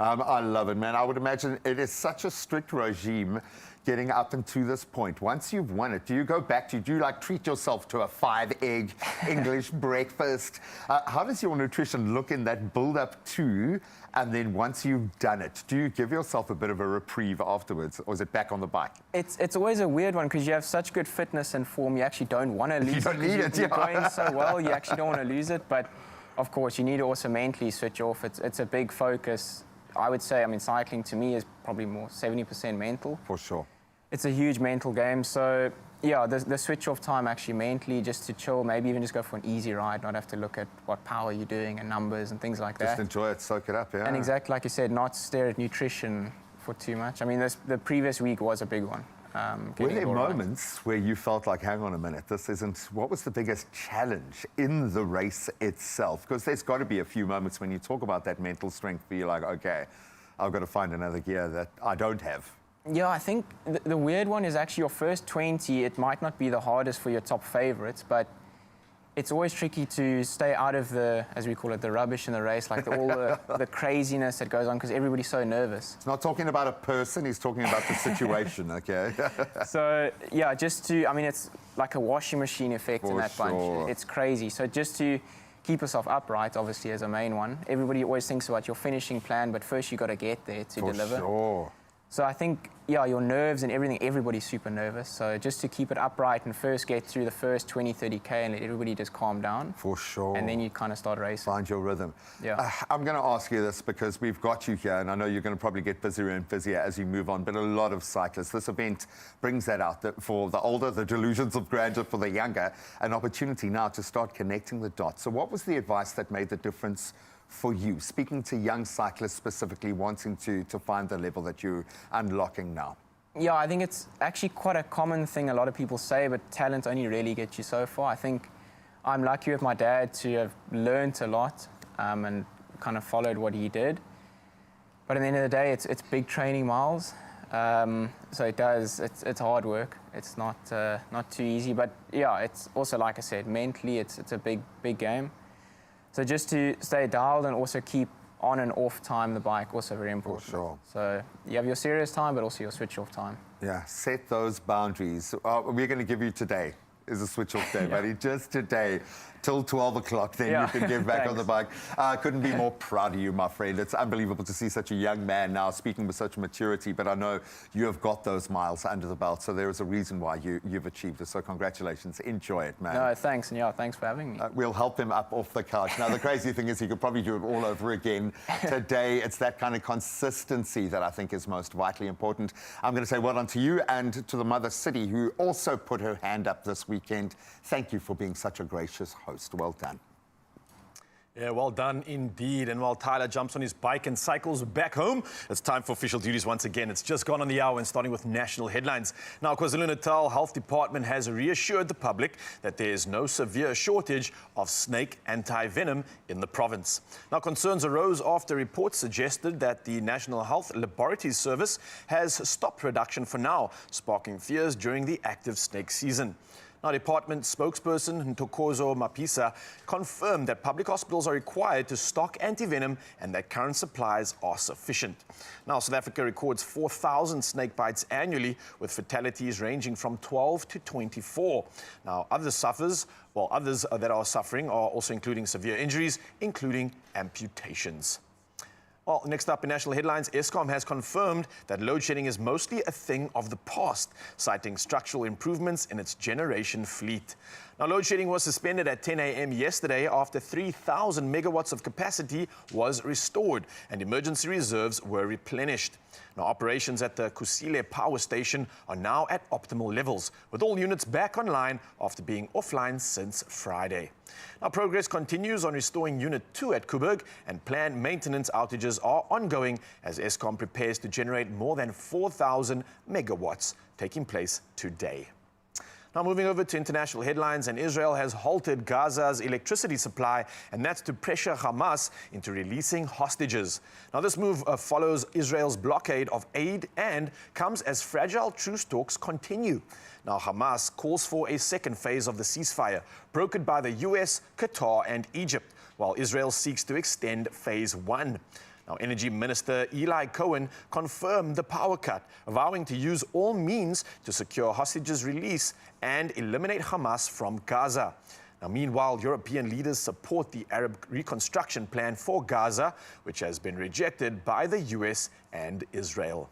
I love it, man. I would imagine it is such a strict regime getting up into this point. Once you've won it, do you go back to, do you like treat yourself to a 5-egg English breakfast? How does your nutrition look in that build-up to, and then once you've done it, do you give yourself a bit of a reprieve afterwards, or is it back on the bike? It's always a weird one because you have such good fitness and form, you actually don't want to lose You don't it. need it, You're yeah. going so well, you actually don't want to lose it. But of course, you need to also mentally switch off. It's a big focus. I would say, I mean, cycling to me is probably more 70% mental. For sure. It's a huge mental game. So yeah, the switch off time actually mentally, just to chill, maybe even just go for an easy ride, not have to look at what power you're doing and numbers and things like that. Just enjoy it, soak it up, yeah. And exactly like you said, not stare at nutrition for too much. I mean, the previous week was a big one. Were there moments where you felt like, hang on a minute, this isn't, what was the biggest challenge in the race itself? Because there's got to be a few moments when you talk about that mental strength where you're like, okay, I've got to find another gear that I don't have. Yeah, I think the weird one is actually your first 20, it might not be the hardest for your top favorites, but it's always tricky to stay out of the, as we call it, the rubbish in the race, like all the craziness that goes on because everybody's so nervous. He's not talking about a person, he's talking about the situation, okay? So, yeah, just to, I mean, it's like a washing machine effect in For that bunch. sure. It's crazy. So just to keep yourself upright, obviously, as a main one. Everybody always thinks about your finishing plan, but first you got to get there to deliver. For sure. So I think, yeah, your nerves and everything, everybody's super nervous. So just to keep it upright and first get through the first 20, 30K and let everybody just calm down. For sure. And then you kind of start racing. Find your rhythm. Yeah. I'm going to ask you this because we've got you here, and I know you're going to probably get busier and busier as you move on, but a lot of cyclists, this event brings that out, that for the older, the delusions of grandeur, for the younger, an opportunity now to start connecting the dots. So what was the advice that made the difference for you, speaking to young cyclists specifically, wanting to find the level that you're unlocking now? Yeah, I think it's actually quite a common thing a lot of people say, but talent only really gets you so far. I think I'm lucky with my dad to have learned a lot and kind of followed what he did. But at the end of the day, it's big training miles. So it's hard work. It's not too easy, but yeah, it's also, like I said, mentally it's a big game. So just to stay dialed and also keep on and off time the bike, also very important. For sure. So you have your serious time, but also your switch off time. Yeah, set those boundaries. We're going to give you today is a switch off day, buddy. Just today, till 12 o'clock, then you can get back on the bike. Couldn't be more proud of you, my friend. It's unbelievable to see such a young man now speaking with such maturity, but I know you have got those miles under the belt, so there is a reason why you've achieved it. So congratulations. Enjoy it, man. No, thanks, and yeah, thanks for having me. We'll help him up off the couch. Now, the crazy thing is he could probably do it all over again today. It's that kind of consistency that I think is most vitally important. I'm going to say well done to you and to the Mother City, who also put her hand up this weekend. Thank you for being such a gracious host. Well done. Yeah, well done indeed. And while Tyler jumps on his bike and cycles back home, it's time for official duties once again. It's just gone on the hour and starting with national headlines. Now, KwaZulu-Natal Health Department has reassured the public that there is no severe shortage of snake anti-venom in the province. Now, concerns arose after reports suggested that the National Health Laboratories Service has stopped production for now, sparking fears during the active snake season. Now, department spokesperson Ntokozo Mapisa confirmed that public hospitals are required to stock antivenom and that current supplies are sufficient. Now, South Africa records 4,000 snake bites annually, with fatalities ranging from 12 to 24. Now, others that are suffering are also including severe injuries, including amputations. Well, next up in national headlines, Eskom has confirmed that load shedding is mostly a thing of the past, citing structural improvements in its generation fleet. Now, load shedding was suspended at 10 a.m. yesterday after 3,000 megawatts of capacity was restored and emergency reserves were replenished. Now, operations at the Kusile power station are now at optimal levels, with all units back online after being offline since Friday. Now, progress continues on restoring Unit 2 at Kuburg, and planned maintenance outages are ongoing as Eskom prepares to generate more than 4,000 megawatts, taking place today. Now, moving over to international headlines, and Israel has halted Gaza's electricity supply, and that's to pressure Hamas into releasing hostages. Now, this move follows Israel's blockade of aid and comes as fragile truce talks continue. Now, Hamas calls for a second phase of the ceasefire, brokered by the US, Qatar, and Egypt, while Israel seeks to extend phase 1. Now, Energy Minister Eli Cohen confirmed the power cut, vowing to use all means to secure hostages' release and eliminate Hamas from Gaza. Now, meanwhile, European leaders support the Arab reconstruction plan for Gaza, which has been rejected by the US and Israel.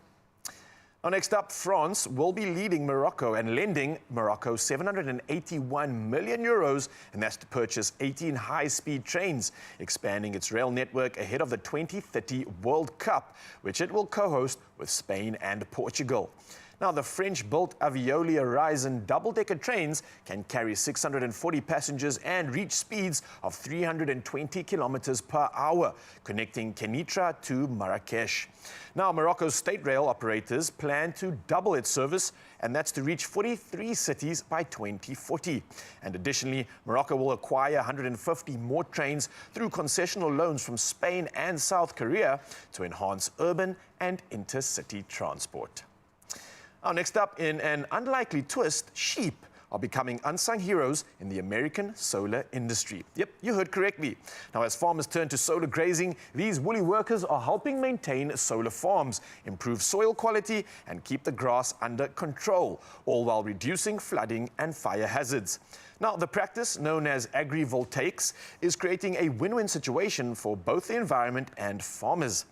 Now, next up, France will be leading Morocco and lending Morocco 781 million euros, and that's to purchase 18 high-speed trains, expanding its rail network ahead of the 2030 World Cup, which it will co-host with Spain and Portugal. Now, the French-built Avioli Horizon double-decker trains can carry 640 passengers and reach speeds of 320 kilometers per hour, connecting Kenitra to Marrakesh. Now, Morocco's state rail operators plan to double its service, and that's to reach 43 cities by 2040. And additionally, Morocco will acquire 150 more trains through concessional loans from Spain and South Korea to enhance urban and intercity transport. Now, next up, in an unlikely twist, sheep are becoming unsung heroes in the American solar industry. Yep, you heard correctly. Now, as farmers turn to solar grazing, these woolly workers are helping maintain solar farms, improve soil quality, and keep the grass under control, all while reducing flooding and fire hazards. Now, the practice, known as agrivoltaics, is creating a win-win situation for both the environment and farmers.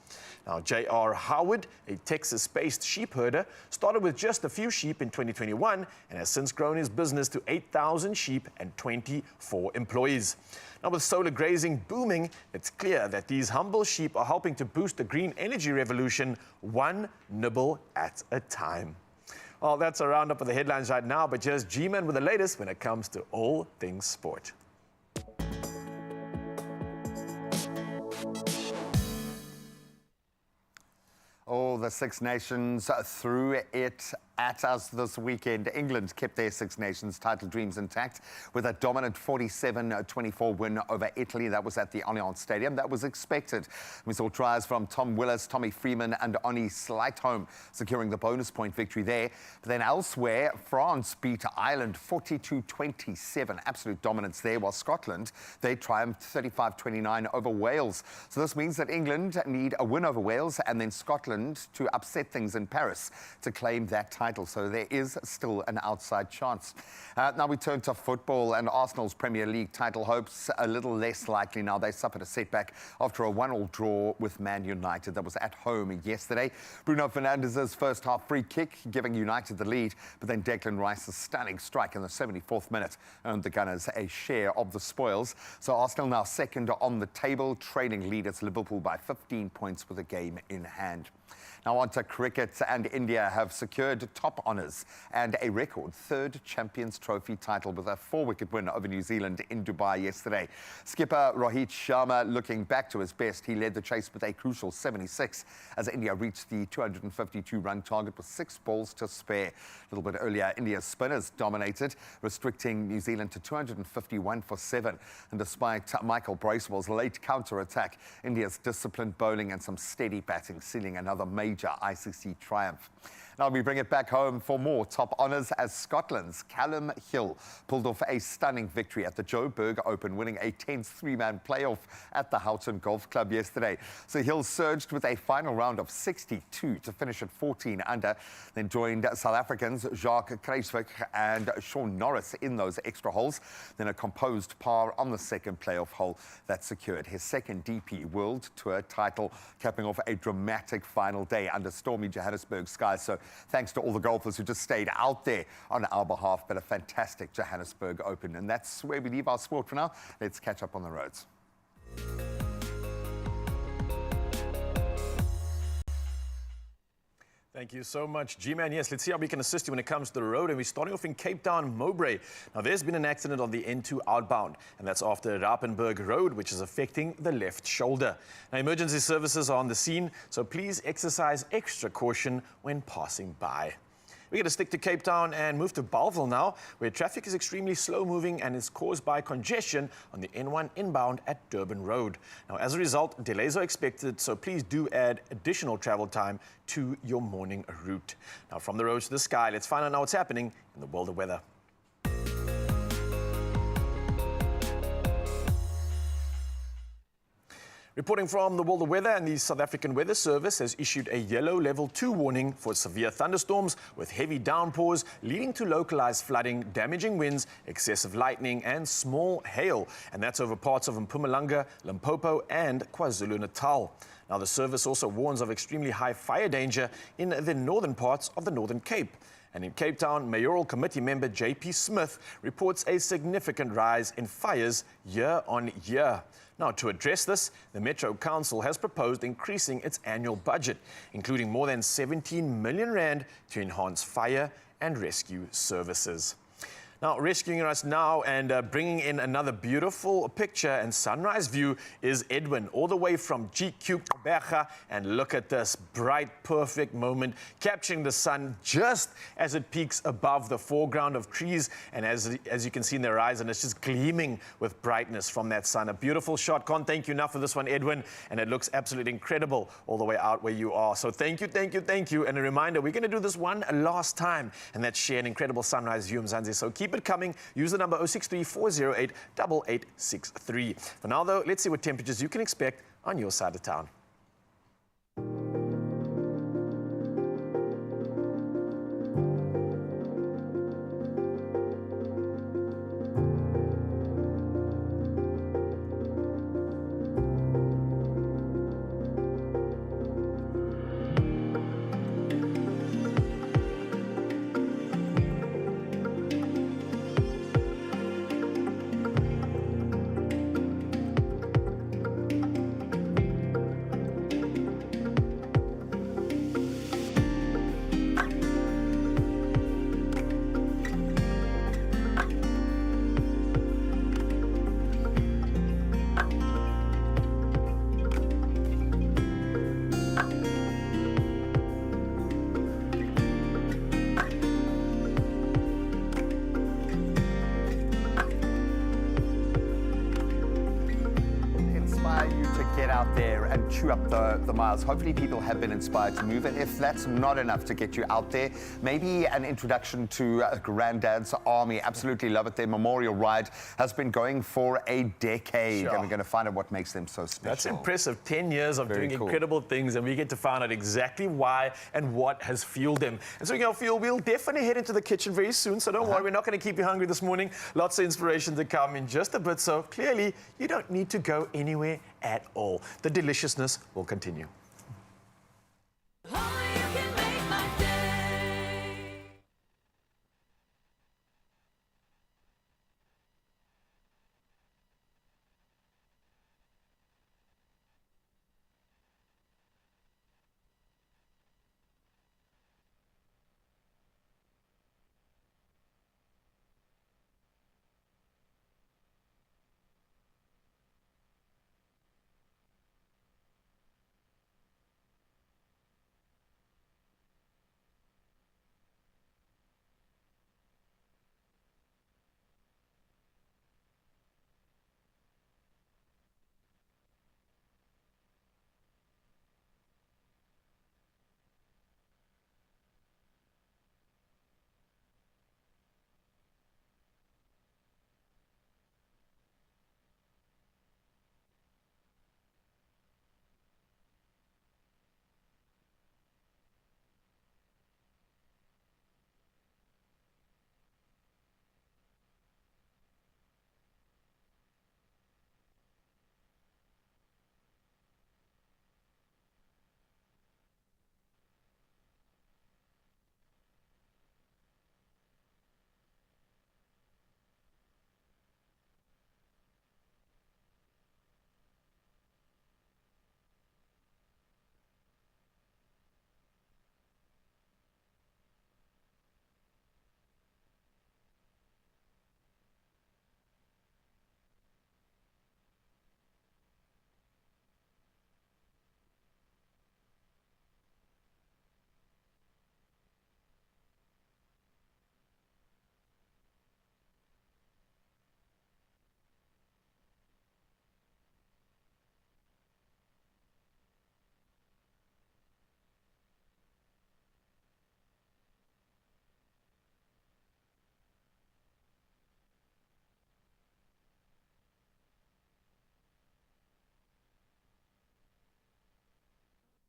Now, J.R. Howard, a Texas-based sheep herder, started with just a few sheep in 2021 and has since grown his business to 8,000 sheep and 24 employees. Now, with solar grazing booming, it's clear that these humble sheep are helping to boost the green energy revolution one nibble at a time. Well, that's a roundup of the headlines right now, but here's G-Man with the latest when it comes to all things sport. Oh, the Six Nations threw it at us this weekend. England kept their Six Nations title dreams intact with a dominant 47-24 win over Italy. That was at the Allianz Stadium. That was expected. We saw tries from Tom Willis, Tommy Freeman and Oni Slightholm securing the bonus point victory there. But then elsewhere, France beat Ireland 42-27. Absolute dominance there, while Scotland, they triumphed 35-29 over Wales. So this means that England need a win over Wales and then Scotland to upset things in Paris to claim that title. So there is still an outside chance. Now we turn to football, and Arsenal's Premier League title hopes a little less likely now. They suffered a setback after a 1-1 draw with Man United. That was at home yesterday. Bruno Fernandes's first half free kick giving United the lead, but then Declan Rice's stunning strike in the 74th minute earned the Gunners a share of the spoils. So Arsenal now second on the table, trailing leaders Liverpool by 15 points with a game in hand. Now on to cricket, and India have secured top honours and a record third Champions Trophy title with a 4-wicket win over New Zealand in Dubai yesterday. Skipper Rohit Sharma looking back to his best. He led the chase with a crucial 76 as India reached the 252-run target with 6 balls to spare. A little bit earlier, India's spinners dominated, restricting New Zealand to 251 for 7. And despite Michael Bracewell's late counter-attack, India's disciplined bowling and some steady batting sealing another major ICC triumph. Now we bring it back home for more top honours as Scotland's Callum Hill pulled off a stunning victory at the Joburg Open, winning a tense 3-man playoff at the Houghton Golf Club yesterday. So Hill surged with a final round of 62 to finish at 14 under, then joined South Africans Jacques Kruijswijk and Sean Norris in those extra holes. Then a composed par on the second playoff hole that secured his second DP World Tour title, capping off a dramatic final day under stormy Johannesburg skies. So thanks to all the golfers who just stayed out there on our behalf, but a fantastic Johannesburg Open. And that's where we leave our sport for now. Let's catch up on the roads. Thank you so much, G-Man. Yes, let's see how we can assist you when it comes to the road. And we're starting off in Cape Town, Mowbray. Now, there's been an accident on the N2 outbound, and that's after Rapenburg Road, which is affecting the left shoulder. Now, emergency services are on the scene, so please exercise extra caution when passing by. We're going to stick to Cape Town and move to Bellville now, where traffic is extremely slow-moving and is caused by congestion on the N1 inbound at Durban Road. Now, as a result, delays are expected, so please do add additional travel time to your morning route. Now, from the road to the sky, let's find out now what's happening in the world of weather. Reporting from the World of Weather, and the South African Weather Service has issued a yellow level 2 warning for severe thunderstorms with heavy downpours leading to localized flooding, damaging winds, excessive lightning and small hail. And that's over parts of Mpumalanga, Limpopo and KwaZulu-Natal. Now, the service also warns of extremely high fire danger in the northern parts of the Northern Cape. And in Cape Town, Mayoral Committee member J.P. Smith reports a significant rise in fires year on year. Now, to address this, the Metro Council has proposed increasing its annual budget, including more than 17 million rand to enhance fire and rescue services. Now, rescuing us now and bringing in another beautiful picture and sunrise view is Edwin, all the way from GQ Berga. And look at this bright, perfect moment, capturing the sun just as it peaks above the foreground of trees. And as you can see in the horizon, it's just gleaming with brightness from that sun. A beautiful shot. Can't thank you enough for this one, Edwin. And it looks absolutely incredible all the way out where you are. So thank you, thank you, thank you. And a reminder, we're going to do this one last time, and that's share an incredible sunrise view, Mzansi. So keep it coming. Use the number 063-408-8863. For now, though, let's see what temperatures you can expect on your side of town. Get out there and chew up the miles. Hopefully people have been inspired to move, and if that's not enough to get you out there, maybe an introduction to Granddad's Army. Absolutely love it. Their memorial ride has been going for a decade, Sure. and we're going to find out what makes them so special. That's impressive. 10 years of Very doing cool. incredible things, and we get to find out exactly why and what has fueled them. And speaking of fuel, we'll definitely head into the kitchen very soon, so don't worry, we're not going to keep you hungry this morning. Lots of inspiration to come in just a bit, so clearly you don't need to go anywhere at all. The deliciousness will continue.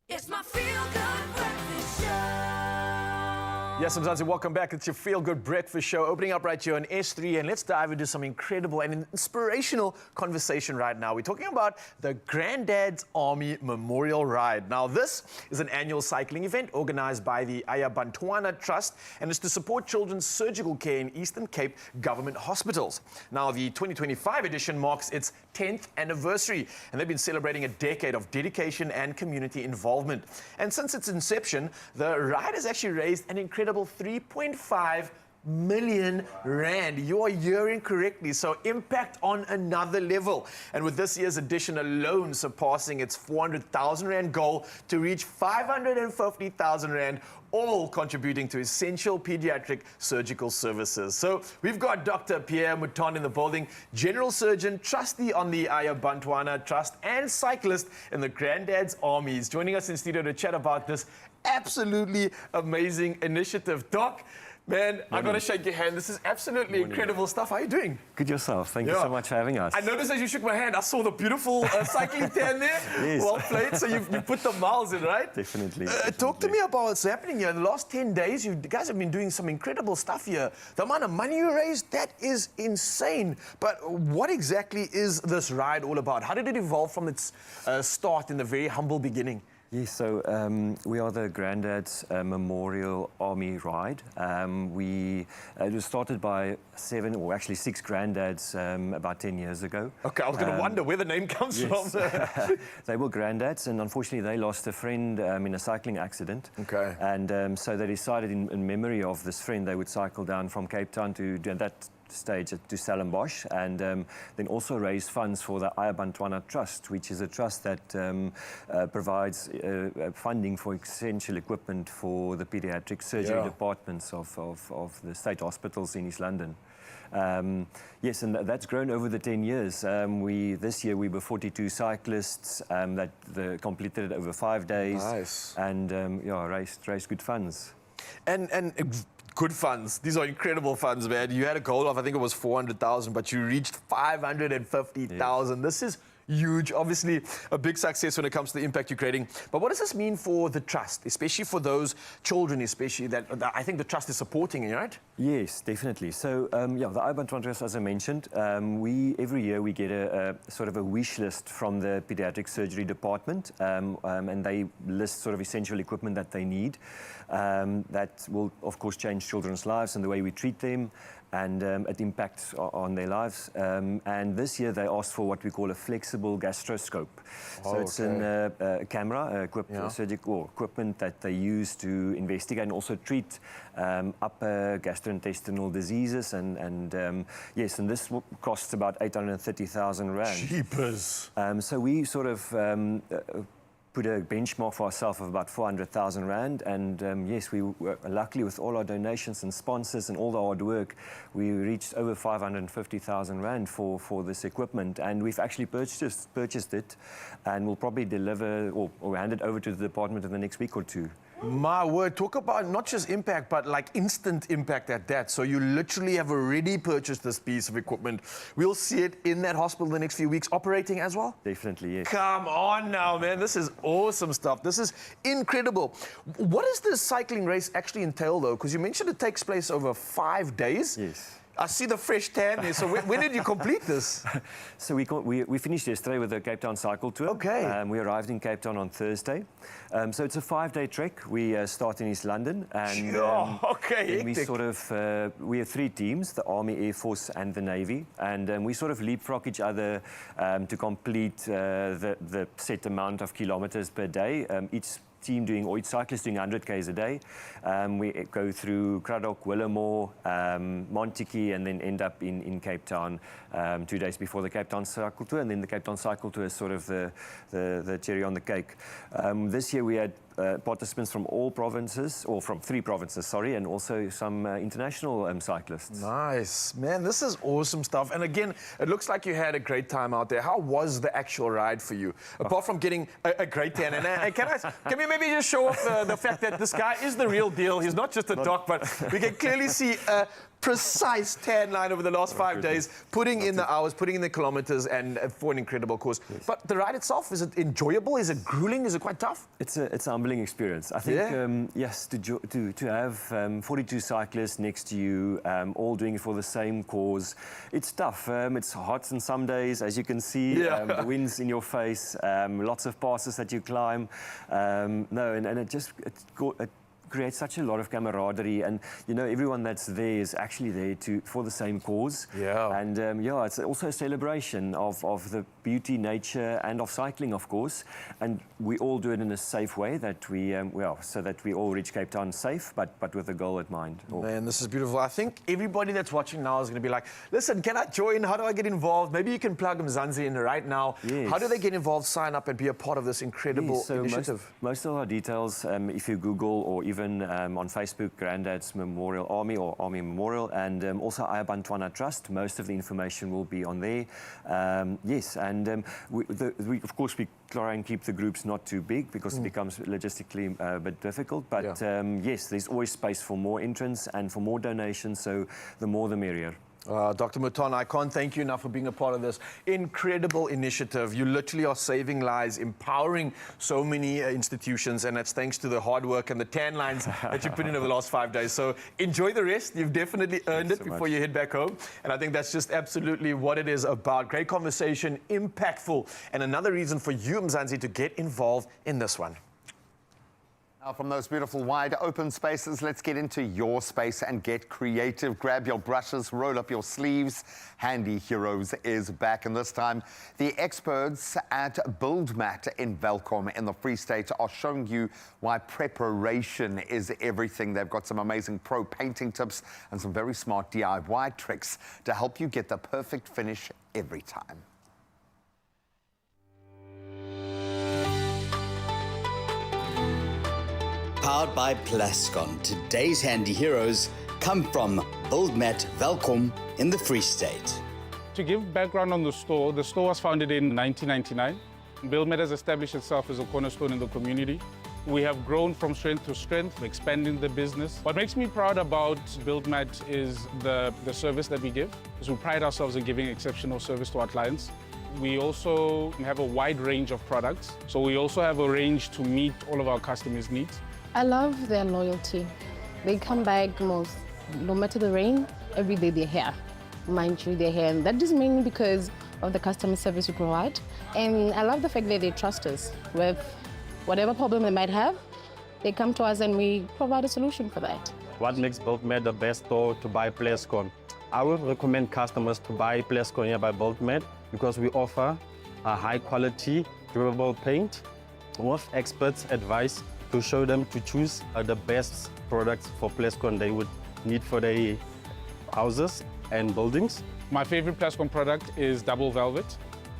It's my feel-good breakfast show. Yes, Mzansi, welcome back. It's your Feel Good Breakfast Show, opening up right here on S3, and let's dive into some incredible and inspirational conversation right now. We're talking about the Granddad's Army Memorial Ride. Now, this is an annual cycling event organized by the Ayabantwana Trust, and it's to support children's surgical care in Eastern Cape government hospitals. Now, the 2025 edition marks its 10th anniversary, and they've been celebrating a decade of dedication and community involvement. And since its inception, the ride has actually raised an incredible 3.5 million rand. You are hearing correctly. So impact on another level. And with this year's edition alone surpassing its 400,000 rand goal to reach 550,000 rand, all contributing to essential pediatric surgical services. So we've got Dr. Pierre Mouton in the building, general surgeon, trustee on the Ayabantwana Trust, and cyclist in the Granddad's Armies, joining us in studio to chat about this absolutely amazing initiative. Doc, man, I got to shake your hand. This is absolutely incredible stuff. How are you doing? Good yourself. Thank you so much for having us. I noticed as you shook my hand, I saw the beautiful cycling tan there. Yes. Well played. So you put the miles in, right? Definitely. Talk to me about what's happening here. In the last 10 days, you guys have been doing some incredible stuff here. The amount of money you raised, that is insane. But what exactly is this ride all about? How did it evolve from its start in the very humble beginning? Yes, so we are the Granddad's Memorial Army Ride. It was started by 7 or actually 6 Granddads about 10 years ago. Okay, I was going to wonder where the name comes from. They were Granddads, and unfortunately they lost a friend in a cycling accident. Okay. And so they decided in memory of this friend, they would cycle down from Cape Town to that stage to Stellenbosch, and then also raise funds for the Ayabantwana Trust, which is a trust that provides funding for essential equipment for the pediatric surgery departments of the state hospitals in East London. Yes, and that's grown over the 10 years. This year we were 42 cyclists that completed it over 5 days. Nice. And raised good funds. And good funds. These are incredible funds, man. You had a goal of, I think it was 400,000, but you reached 550,000. Yes. This is huge. Obviously, a big success when it comes to the impact you're creating. But what does this mean for the trust, especially for those children, especially that I think the trust is supporting, right? Yes, definitely. So, the Ayabantwana Trust, as I mentioned, every year we get a sort of a wish list from the pediatric surgery department, and they list sort of essential equipment that they need. That will, of course, change children's lives and the way we treat them, and it impacts on their lives. And this year they asked for what we call a flexible gastroscope. So it's a camera, surgical equipment that they use to investigate and also treat upper gastrointestinal diseases. And yes, and this costs about 830,000 rand. Jeepers. So we sort of put a benchmark for ourselves of about 400,000 rand, and yes, we were luckily with all our donations and sponsors and all the hard work, we reached over 550,000 rand for this equipment, and we've actually purchased it, and we'll probably deliver or hand it over to the department in the next week or two. My word, talk about not just impact, but like instant impact at that. So you literally have already purchased this piece of equipment. We'll see it in that hospital in the next few weeks operating as well? Definitely, yes. Come on now, man. This is awesome stuff. This is incredible. What does this cycling race actually entail, though? Because you mentioned it takes place over 5 days. Yes. I see the fresh tan there. So when did you complete this? So we finished yesterday with the Cape Town cycle tour. Okay. We arrived in Cape Town on Thursday. So it's a 5-day trek. We start in East London, and we sort of we have 3 teams: the Army, Air Force, and the Navy, and we sort of leapfrog each other to complete the set amount of kilometers per day. Each cyclist doing 100 k's a day. We go through Craddock, Willamore, Monticke, and then end up in Cape Town 2 days before the Cape Town cycle tour. And then the Cape Town cycle tour is sort of the cherry on the cake. This year we had participants from all provinces, or from 3 provinces, sorry, and also some international cyclists. Nice. Man, this is awesome stuff. And again, it looks like you had a great time out there. How was the actual ride for you? Apart from getting a great tan. And can we maybe just show off the fact that this guy is the real deal? He's not just a doc, but we can clearly see a precise tan line over the last 5 days, putting in the hours, putting in the kilometers, and for an incredible course. Yes. But the ride itself, is it enjoyable? Is it grueling? Is it quite tough? It's an humbling experience. I think, yes, to have 42 cyclists next to you, all doing it for the same cause, it's tough. It's hot on some days, as you can see. The wind's in your face, lots of passes that you climb. And it creates such a lot of camaraderie, and you know, everyone that's there is actually there for the same cause. Yeah. And it's also a celebration of the beauty, nature, and of cycling, of course. And we all do it in a safe way that we, so that we all reach Cape Town safe, but with a goal at mind. Man, this is beautiful. I think everybody that's watching now is going to be like, listen, can I join? How do I get involved? Maybe you can plug Mzansi in right now. Yes. How do they get involved, sign up, and be a part of this incredible initiative? Most of our details, if you Google or even on Facebook, Granddad's Memorial Army or Army Memorial, and also Ayabantwana Trust. Most of the information will be on there. Yes, and we of course we try and keep the groups not too big because it becomes logistically a bit difficult. But yes, there's always space for more entrants and for more donations. So the more the merrier. Dr. Muton, I can't thank you enough for being a part of this incredible initiative. You literally are saving lives, empowering so many institutions, and that's thanks to the hard work and the tan lines that you put in over the last 5 days. So enjoy the rest. You've definitely earned it before you head back home. And I think that's just absolutely what it is about. Great conversation, impactful, and another reason for you, Mzansi, to get involved in this one. Now, from those beautiful wide open spaces, let's get into your space and get creative. Grab your brushes, roll up your sleeves. Handy Heroes is back, and this time the experts at BuildMat in Welkom in the Free State are showing you why preparation is everything. They've got some amazing pro painting tips and some very smart DIY tricks to help you get the perfect finish every time. Powered by Plascon, today's handy heroes come from BuildMat Welkom in the Free State. To give background on the store was founded in 1999. BuildMat has established itself as a cornerstone in the community. We have grown from strength to strength, expanding the business. What makes me proud about BuildMat is the service that we give, because we pride ourselves in giving exceptional service to our clients. We also have a wide range of products, so we also have a range to meet all of our customers' needs. I love their loyalty. They come back no matter the rain, every day they're here. Mind you, they're here. And that is mainly because of the customer service we provide. And I love the fact that they trust us with whatever problem they might have. They come to us and we provide a solution for that. What makes BuildMat the best store to buy Plascon? I would recommend customers to buy Plascon here by BuildMat because we offer a high quality, durable paint with experts' advice to show them to choose the best products for Plascon they would need for their houses and buildings. My favorite Plascon product is Double Velvet.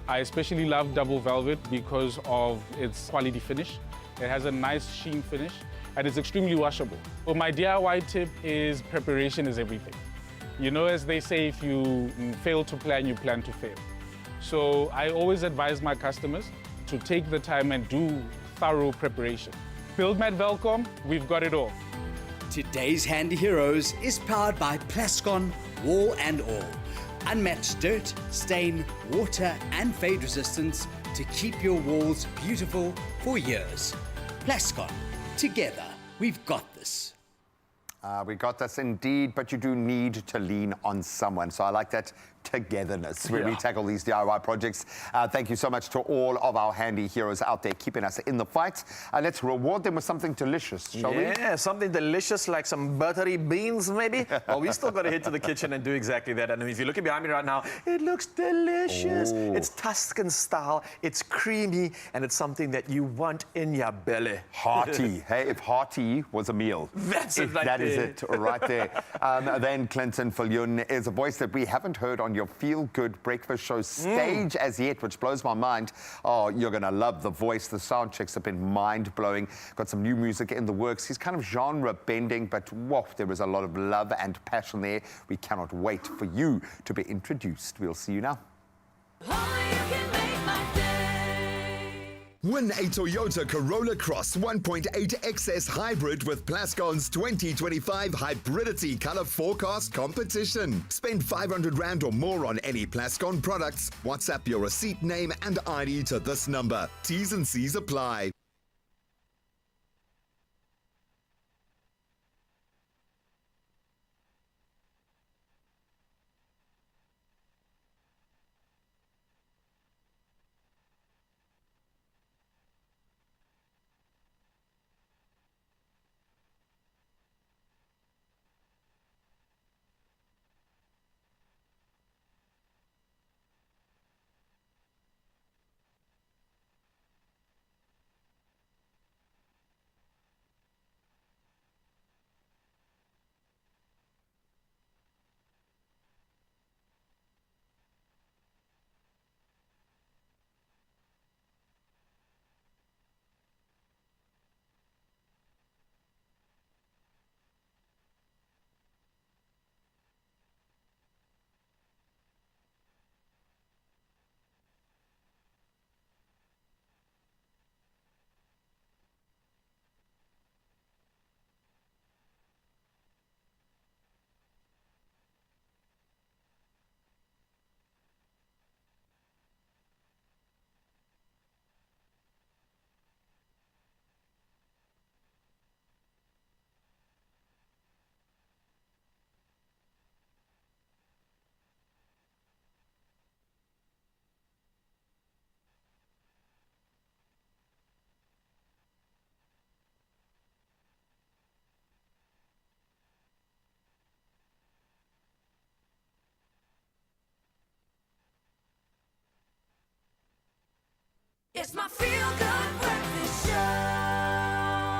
I especially love Double Velvet because of its quality finish. It has a nice sheen finish and it's extremely washable. Well, my DIY tip is preparation is everything. You know, as they say, if you fail to plan, you plan to fail. So I always advise my customers to take the time and do thorough preparation. BuildMat Welkom, we've got it all. Today's Handy Heroes is powered by Plascon Wall and All. Unmatched dirt, stain, water and fade resistance to keep your walls beautiful for years. Plascon, together we've got this. We got this indeed, but you do need to lean on someone. So I like that togetherness when we tackle these DIY projects. Thank you so much to all of our handy heroes out there keeping us in the fight. Let's reward them with something delicious, shall we? Yeah, something delicious like some buttery beans maybe. Well, we still got to head to the kitchen and do exactly that. And if you're looking behind me right now, it looks delicious. Oh. It's Tuscan style, it's creamy, and it's something that you want in your belly. Hearty. Hey, if hearty was a meal. That's it right That there. is it right there. Then Clinton Viljoen is a voice that we haven't heard on your feel-good breakfast show stage as yet, which blows my mind. Oh, you're going to love the voice. The sound checks have been mind-blowing. Got some new music in the works. He's kind of genre-bending, but whoa, there is a lot of love and passion there. We cannot wait for you to be introduced. We'll see you now. Win a Toyota Corolla Cross 1.8 XS Hybrid with Plascon's 2025 Hybridity Color Forecast Competition. Spend 500 Rand or more on any Plascon products. WhatsApp your receipt, name and ID to this number. T's and C's apply. It's my feel-good breakfast show.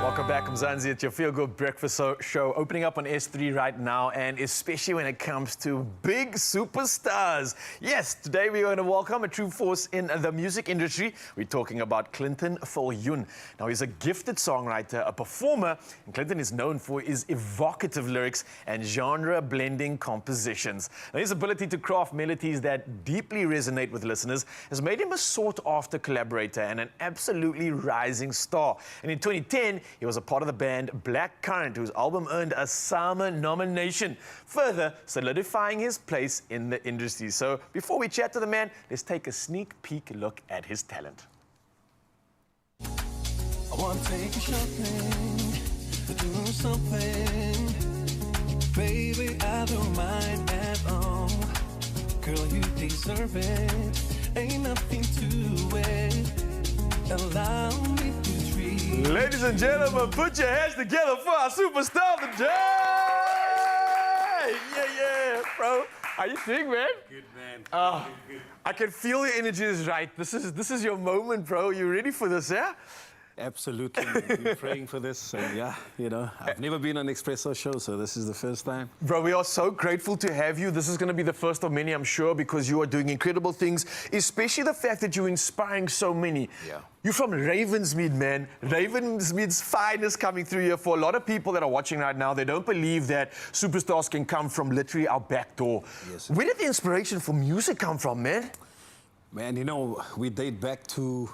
Welcome back, Mzansi. It's your Feel Good Breakfast Show, opening up on S3 right now, and especially when it comes to big superstars. Yes, today we're going to welcome a true force in the music industry. We're talking about Clinton Viljoen. Now, he's a gifted songwriter, a performer, and Clinton is known for his evocative lyrics and genre-blending compositions. Now, his ability to craft melodies that deeply resonate with listeners has made him a sought-after collaborator and an absolutely rising star. And in 2010, he was a part of the band Black Current, whose album earned a SAMA nomination, further solidifying his place in the industry. So before we chat to the man, let's take a sneak peek look at his talent. I want to take you shopping, to do something. Baby, I don't mind at all. Girl, you deserve it. Ain't nothing to it. Allow me to treat. Ladies and gentlemen, put your hands together for our superstar of the day! Yeah, bro. How you doing, man? Good, man. Good. I can feel your energy is right. This is your moment, bro. You ready for this, yeah? Absolutely. I've been praying for this. And yeah, you know, I've never been on an Expresso show, so this is the first time. Bro, we are so grateful to have you. This is going to be the first of many, I'm sure, because you are doing incredible things, especially the fact that you're inspiring so many. Yeah. You're from Ravensmead, man. Ravensmead's finest coming through here. For a lot of people that are watching right now, they don't believe that superstars can come from literally our back door. Yes. Where did the inspiration for music come from, man? Man, you know, we date back to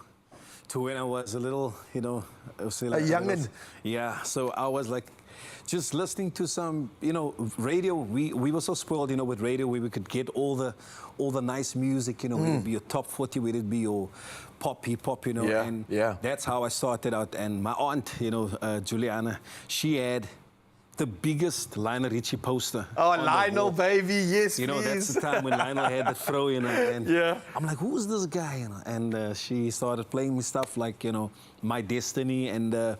when I was a little, you know, I was like a youngin'. Yeah, so I was like just listening to some, you know, radio. We were so spoiled, you know, with radio where we could get all the nice music, you know, whether it be your top 40, whether it be your pop, hip-hop, you know. Yeah, and yeah. That's how I started out. And my aunt, you know, Juliana, she had the biggest Lionel Richie poster. Oh, Lionel, baby, yes, you know, please. that's the time when Lionel had the throw, you know. And yeah. I'm like, who's this guy? You know? And she started playing me stuff like, you know, My Destiny and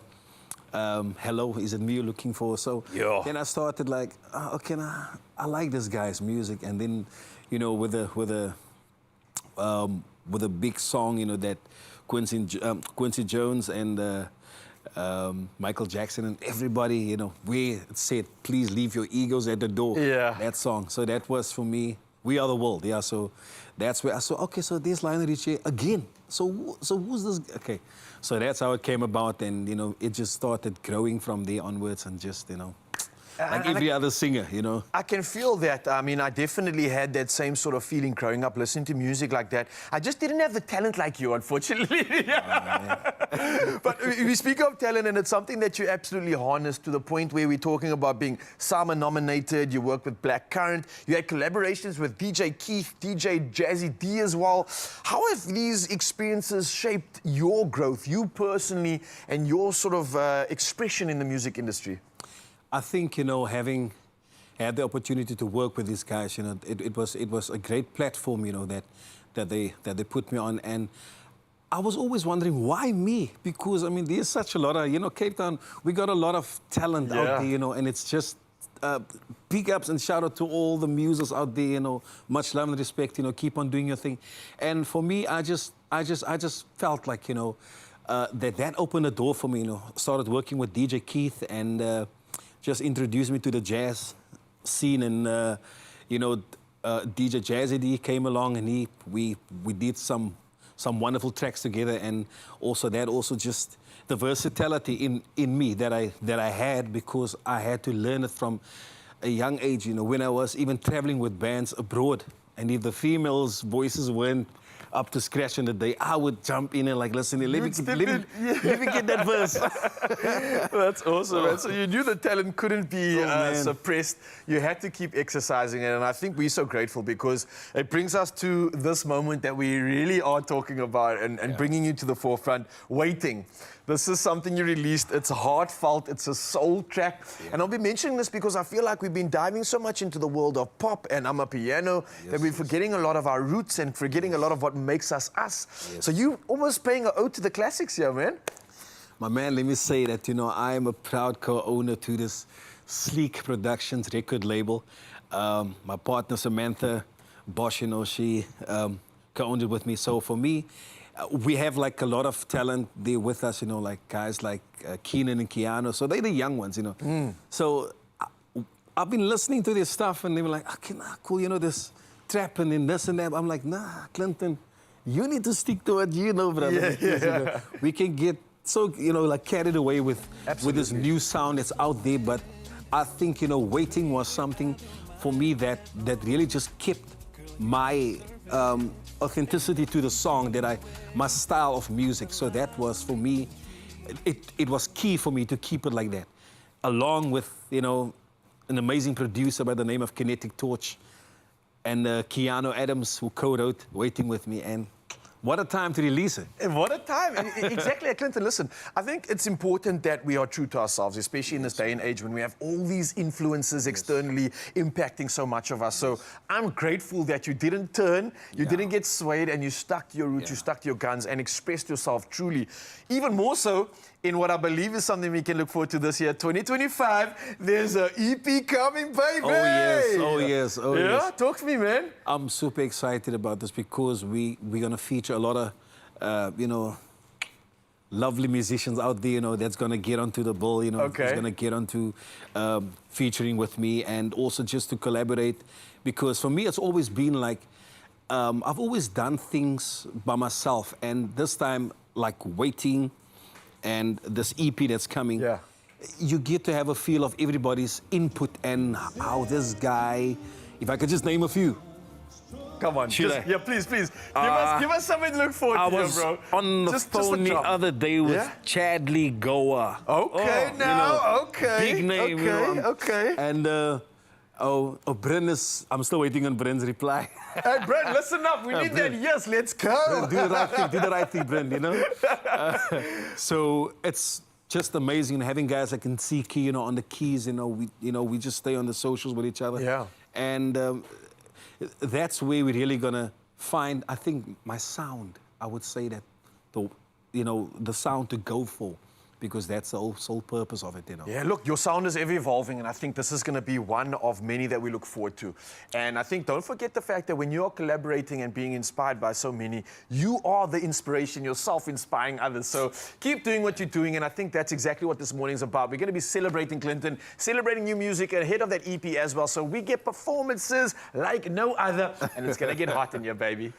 Hello, Is It Me You're Looking For? So then I started like, okay, I like this guy's music. And then, you know, with a big song, you know, that Quincy Jones and Michael Jackson and everybody, you know, we said, please leave your egos at the door. Yeah. That song. So that was for me, We Are the World. Yeah, so that's where I saw, okay, so there's Lionel Richie again. So who's this? Okay. So that's how it came about. And, you know, it just started growing from there onwards and just, you know. like every other singer, you know. I can feel that. I mean, I definitely had that same sort of feeling growing up, listening to music like that. I just didn't have the talent like you, unfortunately. But we speak of talent, and it's something that you absolutely harnessed to the point where we're talking about being Sama nominated. You worked with Black Current. You had collaborations with DJ Keith, DJ Jazzy D as well. How have these experiences shaped your growth, you personally, and your sort of expression in the music industry? I think, you know, having had the opportunity to work with these guys, you know, it was a great platform, you know, that they put me on. And I was always wondering, why me? Because, I mean, there's such a lot of, you know, Cape Town, we got a lot of talent out there, you know, and it's just big ups and shout out to all the musos out there, you know, much love and respect, you know, keep on doing your thing. And for me, I just felt like, you know, that opened a door for me, you know. Started working with DJ Keith and just introduced me to the jazz scene. And, you know, DJ Jazzy D came along and we did some wonderful tracks together. And also that just the versatility in me that I had, because I had to learn it from a young age, you know, when I was even traveling with bands abroad. And if the females' voices weren't up to scratch in the day, I would jump in and like, listen, let me get that verse. That's awesome, man. So you knew the talent couldn't be suppressed. You had to keep exercising it, and I think we're so grateful because it brings us to this moment that we really are talking about and bringing you to the forefront, Waiting. This is something you released. It's heartfelt. It's a soul track. And I'll be mentioning this because I feel like we've been diving so much into the world of pop and amapiano that we're forgetting a lot of our roots and forgetting a lot of what makes us us. So you almost paying an ode to the classics here, man. My man, let me say that, you know, I am a proud co-owner to this Sleek Productions record label. My partner, Samantha Bosch, you know, she co-owned it with me. So for me, we have like a lot of talent there with us, you know, like guys like Keenan and Keanu. So they're the young ones, you know. So I've been listening to this stuff and they were like, okay, cool, you know, this trap and then this and that. I'm like, nah, Clinton, you need to stick to what you know, brother. Because, you know, we can get so, you know, like carried away with this new sound that's out there. But I think, you know, Waiting was something for me that really just kept my authenticity to the song, my style of music. So that was, for me, it was key for me to keep it like that. Along with, you know, an amazing producer by the name of Kinetic Torch and Keanu Adams, who co-wrote Waiting with me. And what a time to release it. And what a time. Exactly, Clinton, listen, I think it's important that we are true to ourselves, especially in this day and age when we have all these influences externally impacting so much of us. So I'm grateful that you didn't turn, you didn't get swayed, and you stuck to your roots, you stuck to your guns and expressed yourself truly. Even more so in what I believe is something we can look forward to this year, 2025. There's an EP coming, baby! Oh, yes, oh, yes, oh, yes. Yeah, talk to me, man. I'm super excited about this because we're going to feature a lot of, you know, lovely musicians out there, you know, that's going to get onto the bill, you know, that's going to get onto featuring with me, and also just to collaborate. Because for me, it's always been like, I've always done things by myself. And this time, like Waiting, and this EP that's coming, you get to have a feel of everybody's input and how this guy, if I could just name a few. Come on, please. Give us something to look forward to, bro. I was on the phone the other day with Chadley Goa. Okay, you know, big name, you know. Okay. And Bryn is, I'm still waiting on Bryn's reply. Hey, Bryn, listen up. We need that. Yes, let's go. Do the right thing, Bryn, you know. So it's just amazing having guys like Nsiki, you know, on the keys. You know, we just stay on the socials with each other. Yeah. And that's where we're really gonna find, I think, my sound. I would say that, the sound to go for. Because that's the sole purpose of it, you know. Yeah, look, your sound is ever evolving, and I think this is going to be one of many that we look forward to. And I think don't forget the fact that when you're collaborating and being inspired by so many, you are the inspiration yourself, inspiring others. So keep doing what you're doing, and I think that's exactly what this morning's about. We're going to be celebrating Clinton, celebrating new music ahead of that EP as well. So we get performances like no other, and it's going to get hot in here, baby.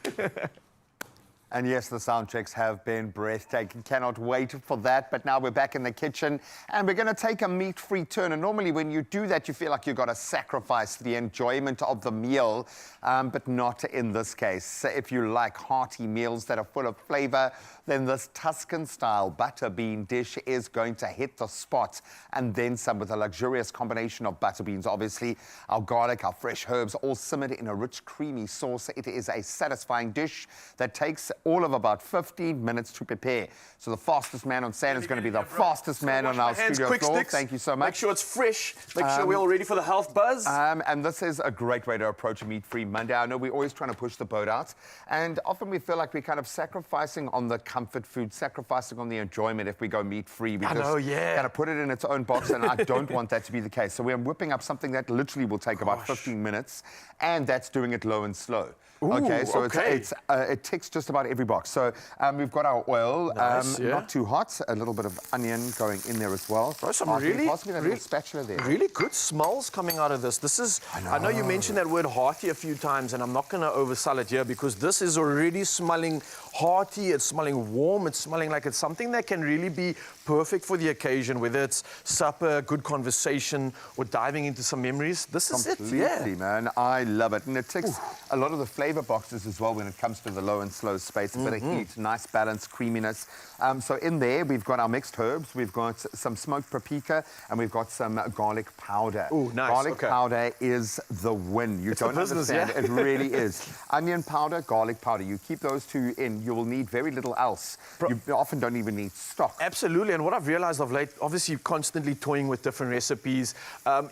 And yes, the sound checks have been breathtaking. Cannot wait for that. But now we're back in the kitchen and we're going to take a meat-free turn. And normally when you do that, you feel like you've got to sacrifice the enjoyment of the meal, but not in this case. If you like hearty meals that are full of flavor, then this Tuscan-style butter bean dish is going to hit the spot. And then some, with a luxurious combination of butter beans, obviously, our garlic, our fresh herbs, all simmered in a rich, creamy sauce. It is a satisfying dish that takes all of about 15 minutes to prepare. So the fastest man on sand is going to be the fastest man on our studio floor. Thank you so much. Make sure it's fresh. Make sure we're all ready for the health buzz. And this is a great way to approach a meat-free Monday. I know we're always trying to push the boat out, and often we feel like we're kind of sacrificing on the comfort food, sacrificing on the enjoyment if we go meat-free. I know, yeah. Got to put it in its own box, and I don't want that to be the case. So we're whipping up something that literally will take about 15 minutes, and that's doing it low and slow. Ooh, okay, so okay. it ticks just about every box. So we've got our oil, Nice, yeah. not too hot, a little bit of onion going in there as well. Bro, some Pass me really that little spatula there. Really good smells coming out of this. This is, I know you mentioned that word hearty a few times, and I'm not going to oversell it here because this is already smelling hearty, it's smelling warm, it's smelling like it's something that can really be perfect for the occasion, whether it's supper, good conversation, or diving into some memories. This is it, yeah. Completely, man. I love it. And it ticks a lot of the flavor boxes as well when it comes to the low and slow space. A bit of heat, nice balance, creaminess. So in there, we've got our mixed herbs, we've got some smoked paprika, and we've got some garlic powder. Ooh, nice. Garlic powder is the win. You don't business, understand. yeah? It really is. Onion powder, garlic powder. You keep those two in, you will need very little else. You often don't even need stock. Absolutely, and what I've realized of late, obviously you're constantly toying with different recipes.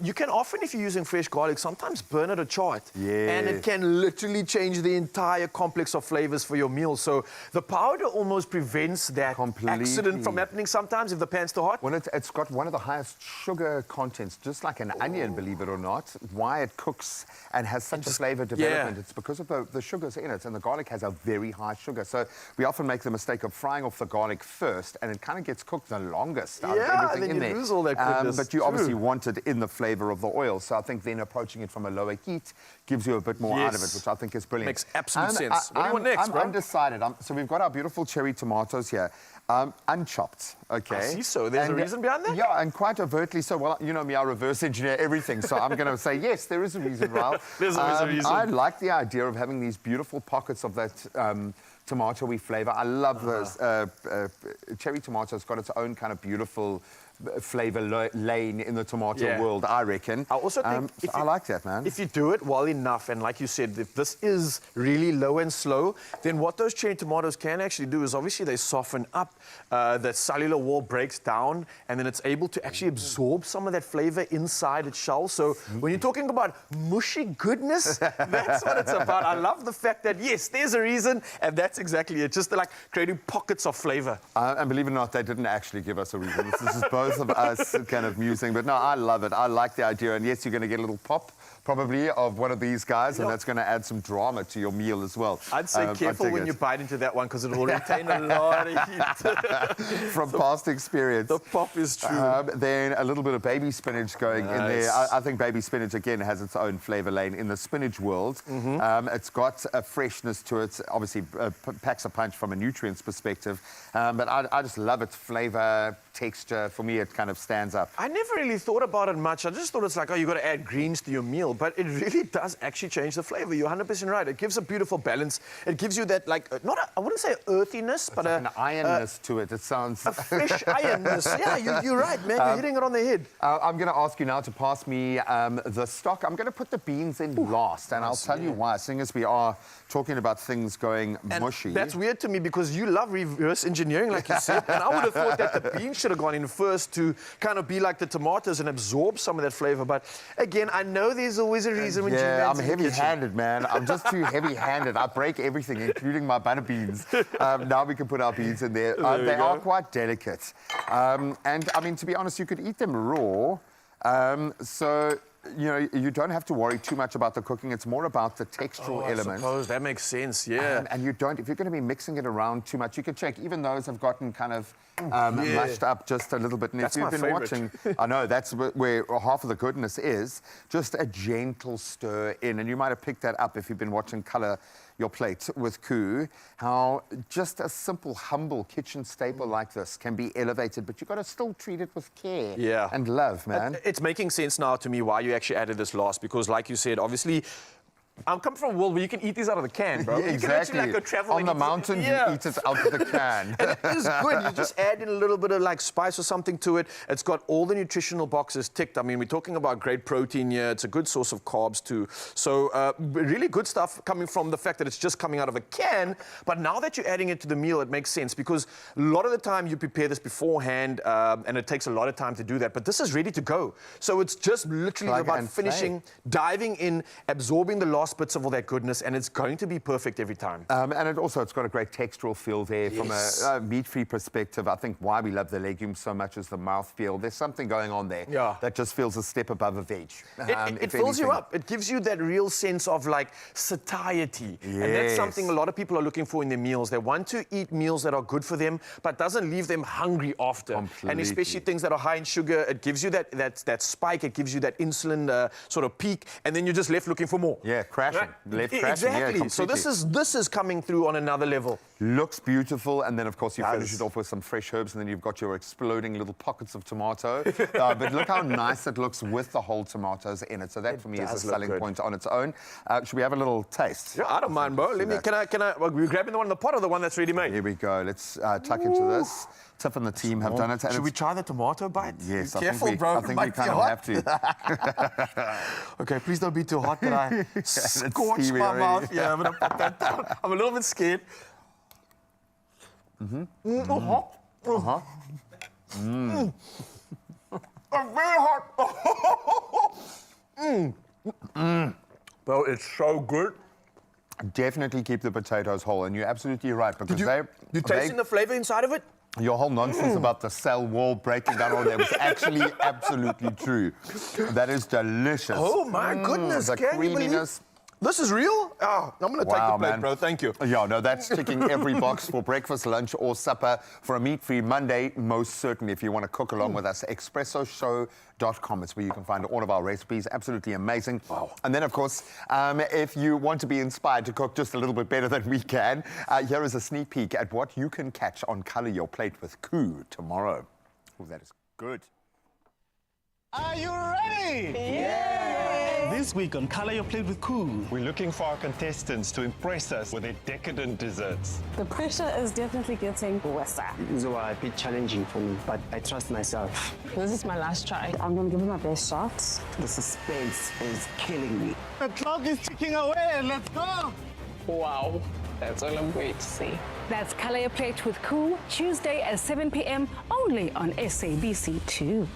You can often, if you're using fresh garlic, sometimes burn it or char it. Yeah. And it can literally change the entire complex of flavors for your meal. So the powder almost prevents that accident from happening sometimes if the pan's too hot. Well, it's got one of the highest sugar contents, just like an onion, believe it or not. Why it cooks and has such a flavor development, it's because of the sugars in it, and the garlic has a very high sugar. So we often make the mistake of frying off the garlic first, and it kind of gets cooked the longest out of everything then in you there. lose all that goodness. But you obviously want it in the flavor of the oil. So I think then approaching it from a lower heat gives you a bit more out of it, which I think is brilliant. Makes absolute sense. What do you want next, bro? I'm undecided. So we've got our beautiful cherry tomatoes here. Unchopped, okay? I see so. There's a reason behind that? Yeah, and quite overtly so. Well, you know me, I reverse engineer everything, so I'm going to say, yes, there is a reason, Raul. There's always a reason. I like the idea of having these beautiful pockets of that tomatoey flavor. I love those. Cherry tomato's got its own kind of beautiful flavor lane in the tomato world, I reckon. I also think I like that, man. If you do it well enough, and like you said, if this is really low and slow, then what those cherry tomatoes can actually do is obviously they soften up, the cellular wall breaks down, and then it's able to actually absorb some of that flavor inside its shell. So when you're talking about mushy goodness, that's what it's about. I love the fact that, yes, there's a reason, and that's exactly it. Just like creating pockets of flavor. And believe it or not, they didn't actually give us a reason. This is both of us kind of musing, but no, I love it. I like the idea, and yes, you're going to get a little pop, probably, of one of these guys, and that's going to add some drama to your meal as well. I'd say careful when you bite into that one, because it will retain a lot of heat. From past experience. The pop is true. Then a little bit of baby spinach going in there. I think baby spinach, again, has its own flavor lane in the spinach world. It's got a freshness to it, obviously packs a punch from a nutrients perspective, but I just love its flavor, texture. For me, it kind of stands up. I never really thought about it much. I just thought it's like, oh, you got to add greens to your meal, but it really does actually change the flavor. You're 100% right. It gives a beautiful balance. It gives you that, like, I wouldn't say earthiness, but an ironness to it. It sounds a fresh ironness. Yeah, you're right, man. You're hitting it on the head. I'm going to ask you now to pass me the stock. I'm going to put the beans in last, and I'll tell you why. Seeing as we are talking about things going mushy. That's weird to me because you love reverse engineering, like you said, and I would have thought that the beans should have gone in first to kind of be like the tomatoes and absorb some of that flavor. But again, I know there's always a reason when I'm heavy-handed, man. I'm just too heavy-handed. I break everything, including my butter beans. Now we can put our beans in there. They are quite delicate. And, I mean, to be honest, you could eat them raw. So, you know, you don't have to worry too much about the cooking. It's more about the textural element. I suppose that makes sense, yeah. And you don't, if you're going to be mixing it around too much, you can check. Even those have gotten kind of mashed up just a little bit. And that's if you've been favorite. watching, I know that's where half of the goodness is. Just a gentle stir in, and you might have picked that up if you've been watching Colour your plate with Koo, how just a simple, humble kitchen staple like this can be elevated, but you've got to still treat it with care and love, man. It's making sense now to me why you actually added this last, because like you said, obviously, I'm coming from a world where you can eat these out of the can, bro. Yeah, exactly. You can actually like, go travel on the mountain, you eat it out of the can. And it is good. You just add in a little bit of like spice or something to it. It's got all the nutritional boxes ticked. I mean, we're talking about great protein here. It's a good source of carbs too. So really good stuff coming from the fact that it's just coming out of a can. But now that you're adding it to the meal, it makes sense, because a lot of the time you prepare this beforehand and it takes a lot of time to do that. But this is ready to go. So it's just literally about finishing, diving in, absorbing the last bits of all that goodness, and it's going to be perfect every time. And it's got a great textural feel there. From a meat-free perspective. I think why we love the legumes so much is the mouthfeel. There's something going on there that just feels a step above a veg. It fills you up. It gives you that real sense of like satiety. And that's something a lot of people are looking for in their meals. They want to eat meals that are good for them, but doesn't leave them hungry after. And especially things that are high in sugar, it gives you that spike, it gives you that insulin sort of peak, and then you're just left looking for more. Yeah, crashing. Left crashing. Exactly. Yeah, so this is coming through on another level. Looks beautiful, and then of course you finish it off with some fresh herbs, and then you've got your exploding little pockets of tomato. But look how nice it looks with the whole tomatoes in it. So that for me is a selling point on its own. Should we have a little taste? Yeah, I don't mind, bro. Can I? Well, we're grabbing the one in the pot or the one that's ready made? Here we go. Let's tuck into this. Tiff and the team have done it. Should we try the tomato bite? Yes, Careful, I bro. think we kind of have to. Okay, please don't be too hot that I scorch my mouth. Yeah, I'm going to put that down. I'm a little bit scared. I'm very hot. Bro, it's so good. Definitely keep the potatoes whole, and you're absolutely right, because you tasting the flavor inside of it? Your whole nonsense about the cell wall breaking down all that was actually absolutely true. That is delicious. Oh my goodness, the creaminess. This is real? Oh, I'm going to take the plate, bro. Thank you. Yeah, no, that's ticking every box for breakfast, lunch, or supper. For a meat-free Monday, most certainly, if you want to cook along with us, expressoshow.com. It's where you can find all of our recipes. Absolutely amazing. Wow. And then, of course, if you want to be inspired to cook just a little bit better than we can, here is a sneak peek at what you can catch on Colour Your Plate with Koo tomorrow. Oh, that is good. Are you ready? Yeah! This week on Colour Your Plate with Koo, we're looking for our contestants to impress us with their decadent desserts. The pressure is definitely getting worse. This is a bit challenging for me, but I trust myself. This is my last try. I'm going to give it my best shot. The suspense is killing me. The clock is ticking away. Let's go! Wow. That's all I'm going to see. That's Colour Your Plate with Koo, Tuesday at 7 p.m. only on SABC2.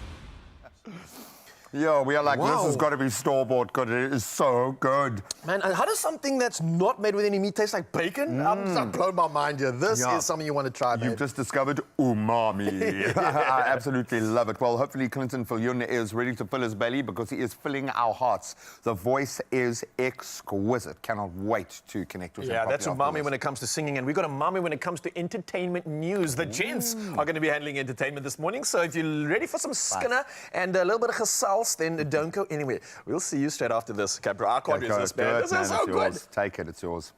Yeah, we are like, this has got to be store-bought because it is so good. Man, how does something that's not made with any meat taste like bacon? I'm blown my mind here. This is something you want to try, You've just discovered umami. I absolutely love it. Well, hopefully Clinton Viljoen is ready to fill his belly, because he is filling our hearts. The voice is exquisite. Cannot wait to connect with him. Yeah, that's umami when it comes to singing, and we've got umami when it comes to entertainment news. The gents are going to be handling entertainment this morning, so if you're ready for some skinner and a little bit of gesals, then don't go anywhere. We'll see you straight after this. Okay, bro, I can't resist, man. This is so good. Take it, it's yours.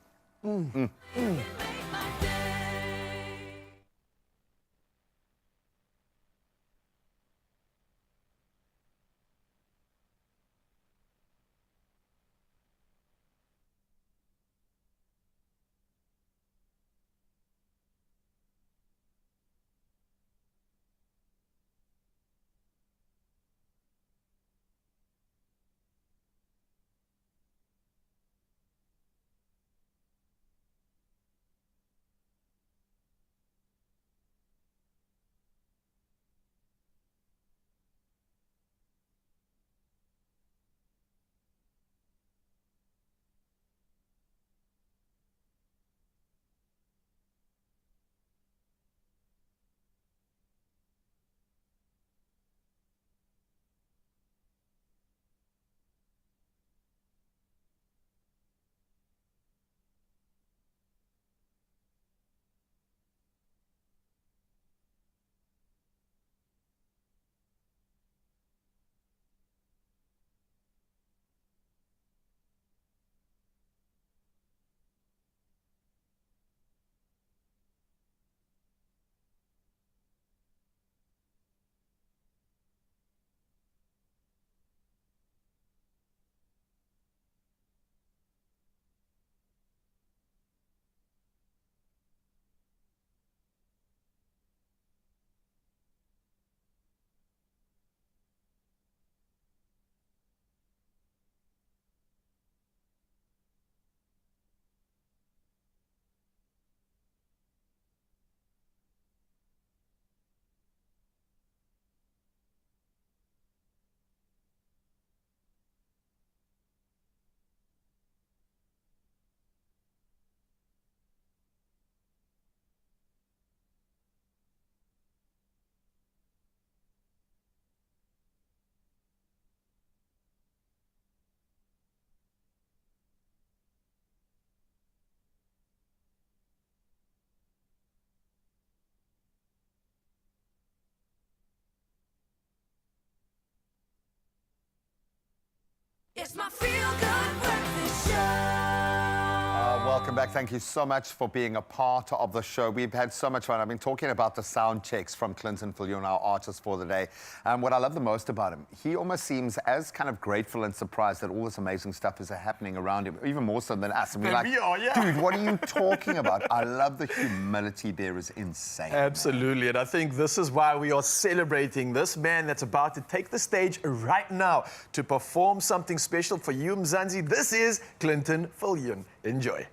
welcome back. Thank you so much for being a part of the show. We've had so much fun. I've been talking about the sound checks from Clinton Viljoen, our artist for the day. What I love the most about him, he almost seems as kind of grateful and surprised that all this amazing stuff is happening around him, even more so than us. And we're like, we are, yeah. Dude, what are you talking about? I love the humility there is insane. Absolutely, and I think this is why we are celebrating this man that's about to take the stage right now to perform something special for you, Mzansi. This is Clinton Viljoen. Enjoy.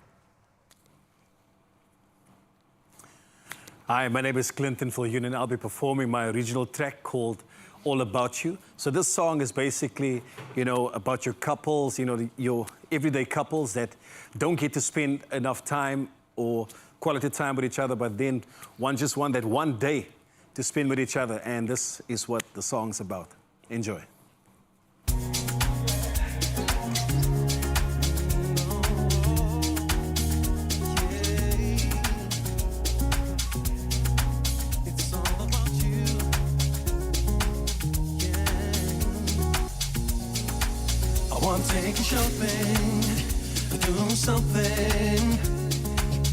Hi, my name is Clinton Viljoen, and I'll be performing my original track called All About You. So this song is basically, you know, about your couples, you know, your everyday couples that don't get to spend enough time or quality time with each other, but then just want that one day to spend with each other. And this is what the song's about. Enjoy. Take you shopping, do something.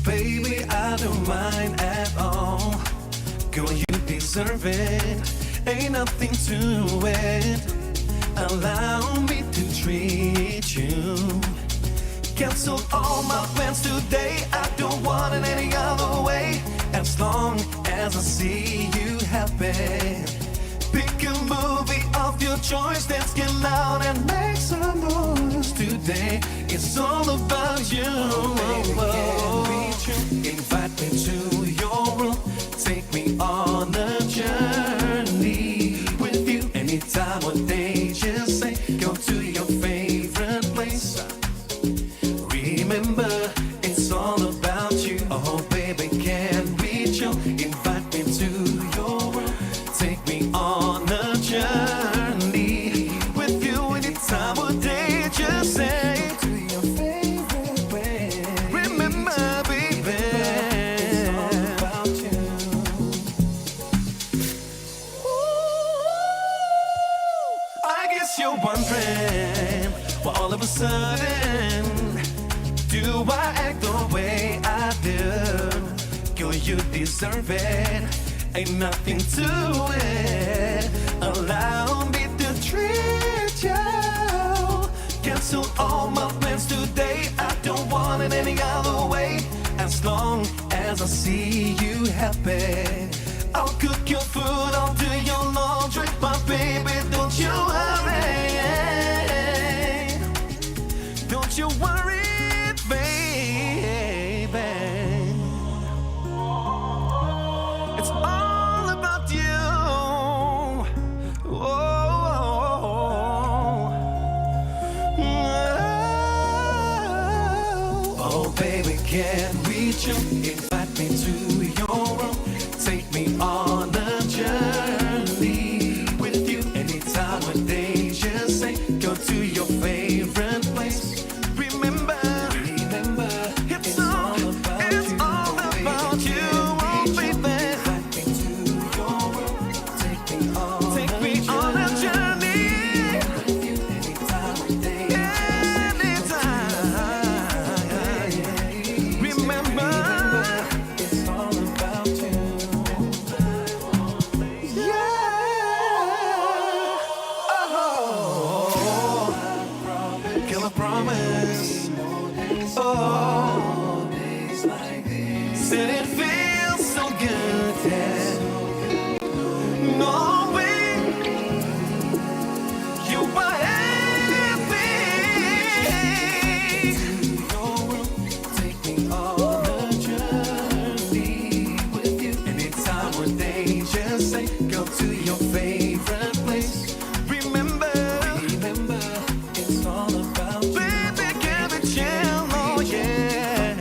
Baby, I don't mind at all. Girl, you deserve it. Ain't nothing to it. Allow me to treat you. Cancel all my plans today. I don't want it any other way. As long as I see you happy. Pick a movie of your choice, let's get loud and make some moves. Today, it's all about you. Invite me to your room, take me on a journey with you. Anytime or day, just say, go to your favorite place. Remember, it's all about you. Oh, baby, can't reach you. Invite me to your room, take me on a journey with you. Anytime or day, just say to your favorite way. Remember, baby, it's all about you. I guess you're wondering why all of a sudden do I act the way I do? Girl, you deserve it. Ain't nothing to it. Allow me to treat you. Cancel all my plans today. I don't want it any other way. As long as I see you happy. I'll cook your food, I'll do your laundry. But baby, don't you worry. Don't you worry, baby. It's all about you. Oh, baby, can't reach you. Invite me to your room. Take me on a journey with you. Anytime or day, just say, go to your favorite place. Remember, it's all about you. Oh, baby. Take me on a journey. Anytime. Remember, it's all about you. Yeah. Oh, girl, I promise. Oh, said it feels so good, yeah. Knowing you are take me on a journey with you. Anytime or day, just say, go to your favorite place. Remember, it's all about you. Baby, give it chill, oh yeah.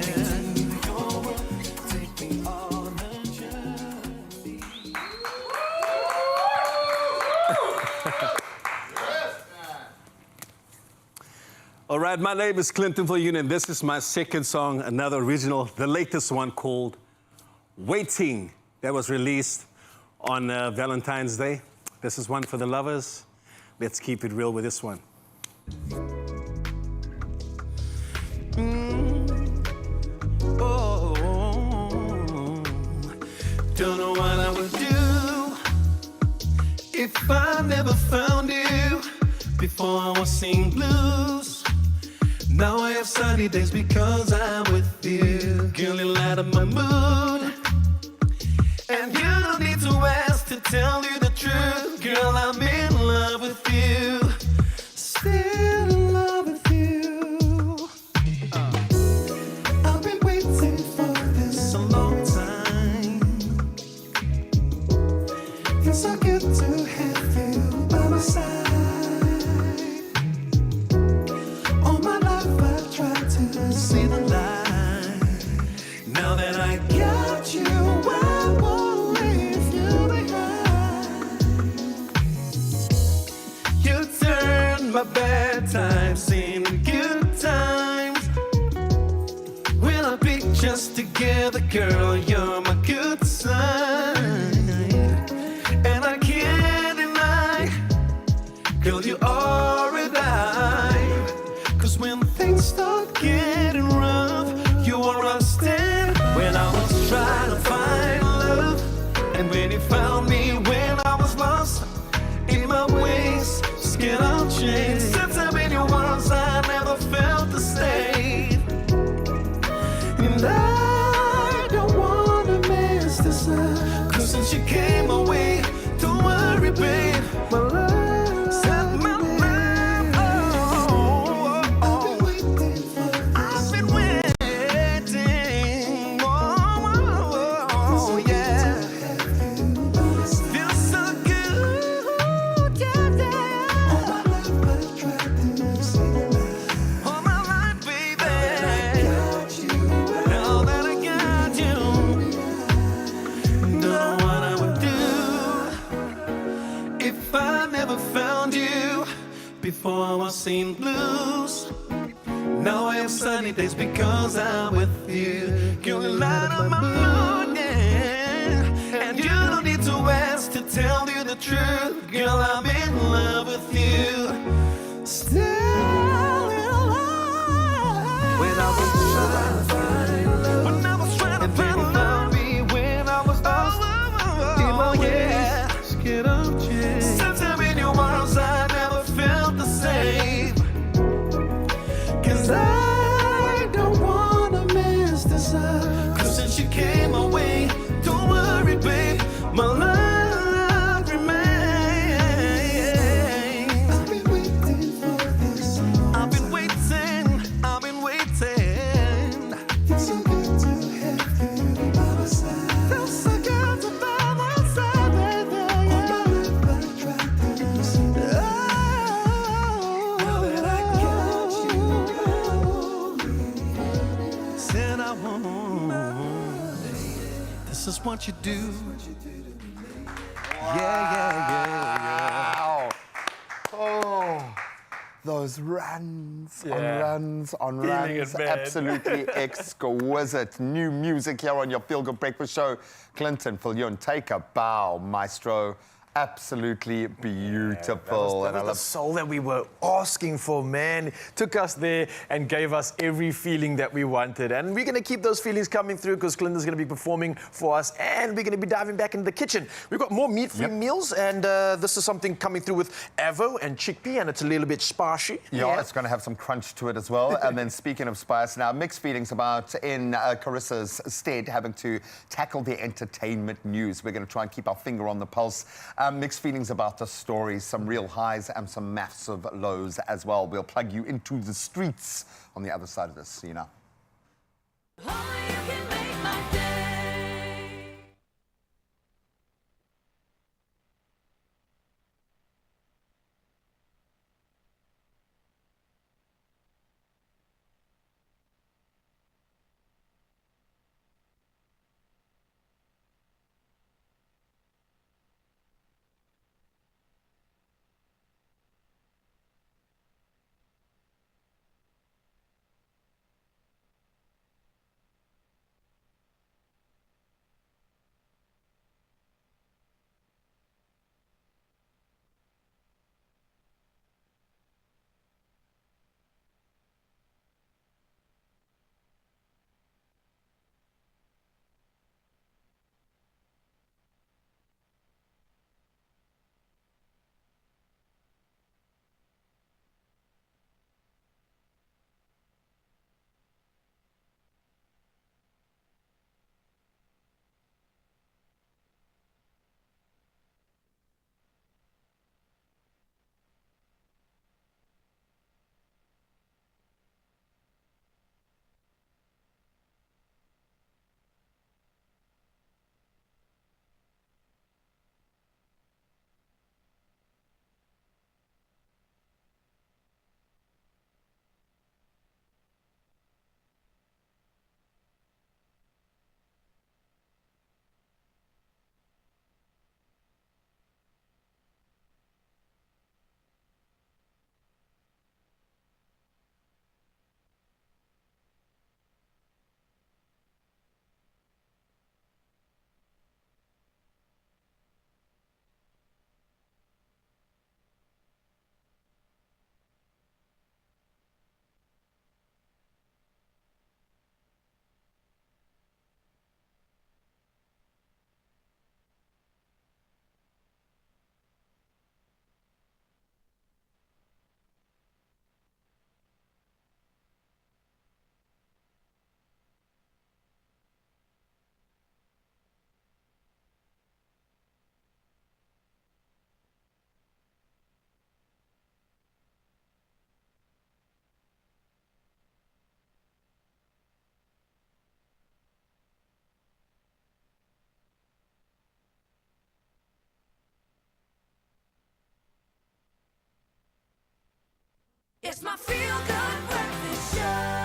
Take me on a journey. All right, my name is Clinton Viljoen, and this is my second song, another original, the latest one called Waiting, that was released on Valentine's Day. This is one for the lovers. Let's keep it real with this one. If I never found you before I was seeing blues, now I have sunny days because I'm with you. Girl, you light up my mood, and you don't need to ask to tell you the truth. Girl, I'm in love with you, still in love with you. I've been waiting for this a long time. It's so good to have you by my side. All my life I've tried to see the light. Now that I got you, I won't leave you behind. You turned my bad times into good times. We'll be just together, girl, you're my good sign. And I can't deny, girl, you are a dime. Cause when things start getting rough, you are on stand. When I was trying to find love, and when you found me when I was lost in my ways, skin on chains. Since I've been your arms, I never felt the same. And I don't wanna mess this up, cause since you came away, don't worry, babe, my love, set my love. I've been waiting. Oh, yeah. Feels so good, yeah. All my life, baby. Now that I got you, know what I would do if I never found you before I was seeing blues. Now I have sunny days because I'm with you. Girl, you light up my mood, yeah. And you don't need to ask to tell you the truth. Girl, I'm in love with you, still in love. When I was trying to find love, when I was trying to find love, when I was lost, oh yeah, scared of change. Since I'm in your arms, I never felt the same. Cause I don't wanna mess this up, cause since you came away, don't worry, babe, my love remains. I've been waiting for this. I've been waiting, I've been waiting. It's so good to have you by my side. Feels so good to by my side, baby. All my life I've tried to see the light. Now that I got you, said I won't. This is what you do. Yeah. Oh, those runs on runs on Feeling runs. it, man. Absolutely exquisite. New music here on your Feel Good Breakfast Show. Clinton, Fillion, take a bow, maestro. Absolutely beautiful. That was the soul that we were asking for, man. Took us there and gave us every feeling that we wanted. And we're going to keep those feelings coming through because Clinton's going to be performing for us and we're going to be diving back into the kitchen. We've got more meat-free meals and this is something coming through with avo and chickpea and it's a little bit spicy. Yeah, it's going to have some crunch to it as well. And then speaking of spice, now mixed feelings about in Carissa's stead having to tackle the entertainment news. We're going to try and keep our finger on the pulse. Mixed feelings about the stories, some real highs and some massive lows as well. We'll plug you into the streets on the other side of this, you know. It's my feel-good breakfast show.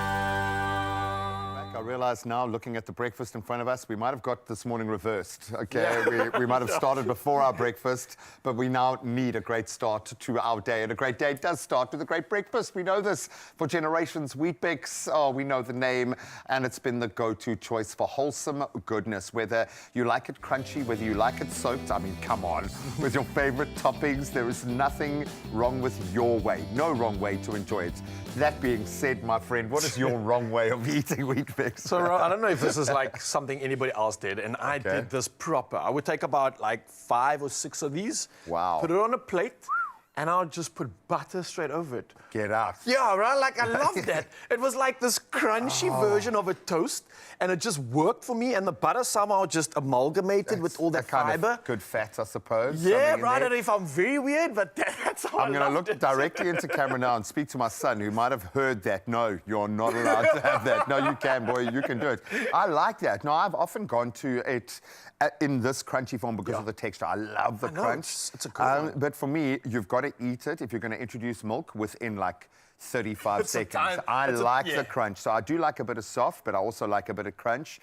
I realise now, looking at the breakfast in front of us, we might have got this morning reversed, okay? We might have started before our breakfast, but we now need a great start to our day. And a great day does start with a great breakfast. We know this for generations. Weet-Bix, oh, we know the name, and it's been the go-to choice for wholesome goodness. Whether you like it crunchy, whether you like it soaked, I mean, come on. With your favourite toppings, there is nothing wrong with your way. No wrong way to enjoy it. That being said, my friend, what is your wrong way of eating Weet-Bix? So, I don't know if this is like something anybody else did, and I did this proper. I would take about like 5 or 6 of these. Wow. Put it on a plate, and I'll just put butter straight over it. Get out. Yeah, right? Like, I love that. It was like this crunchy version of a toast, and it just worked for me, and the butter somehow just amalgamated with all that fiber. Kind of good fat, I suppose. Yeah, right. I don't know if I'm very weird, but that's how I'm going to look directly into camera now and speak to my son, who might have heard that. No, you're not allowed to have that. No, you can, boy. You can do it. I like that. No, I've often gone to it in this crunchy form because of the texture. I love the crunch. It's a good one. But for me, you've got to eat it if you're going to introduce milk within like 35 seconds. I like the crunch. So I do like a bit of soft, but I also like a bit of crunch.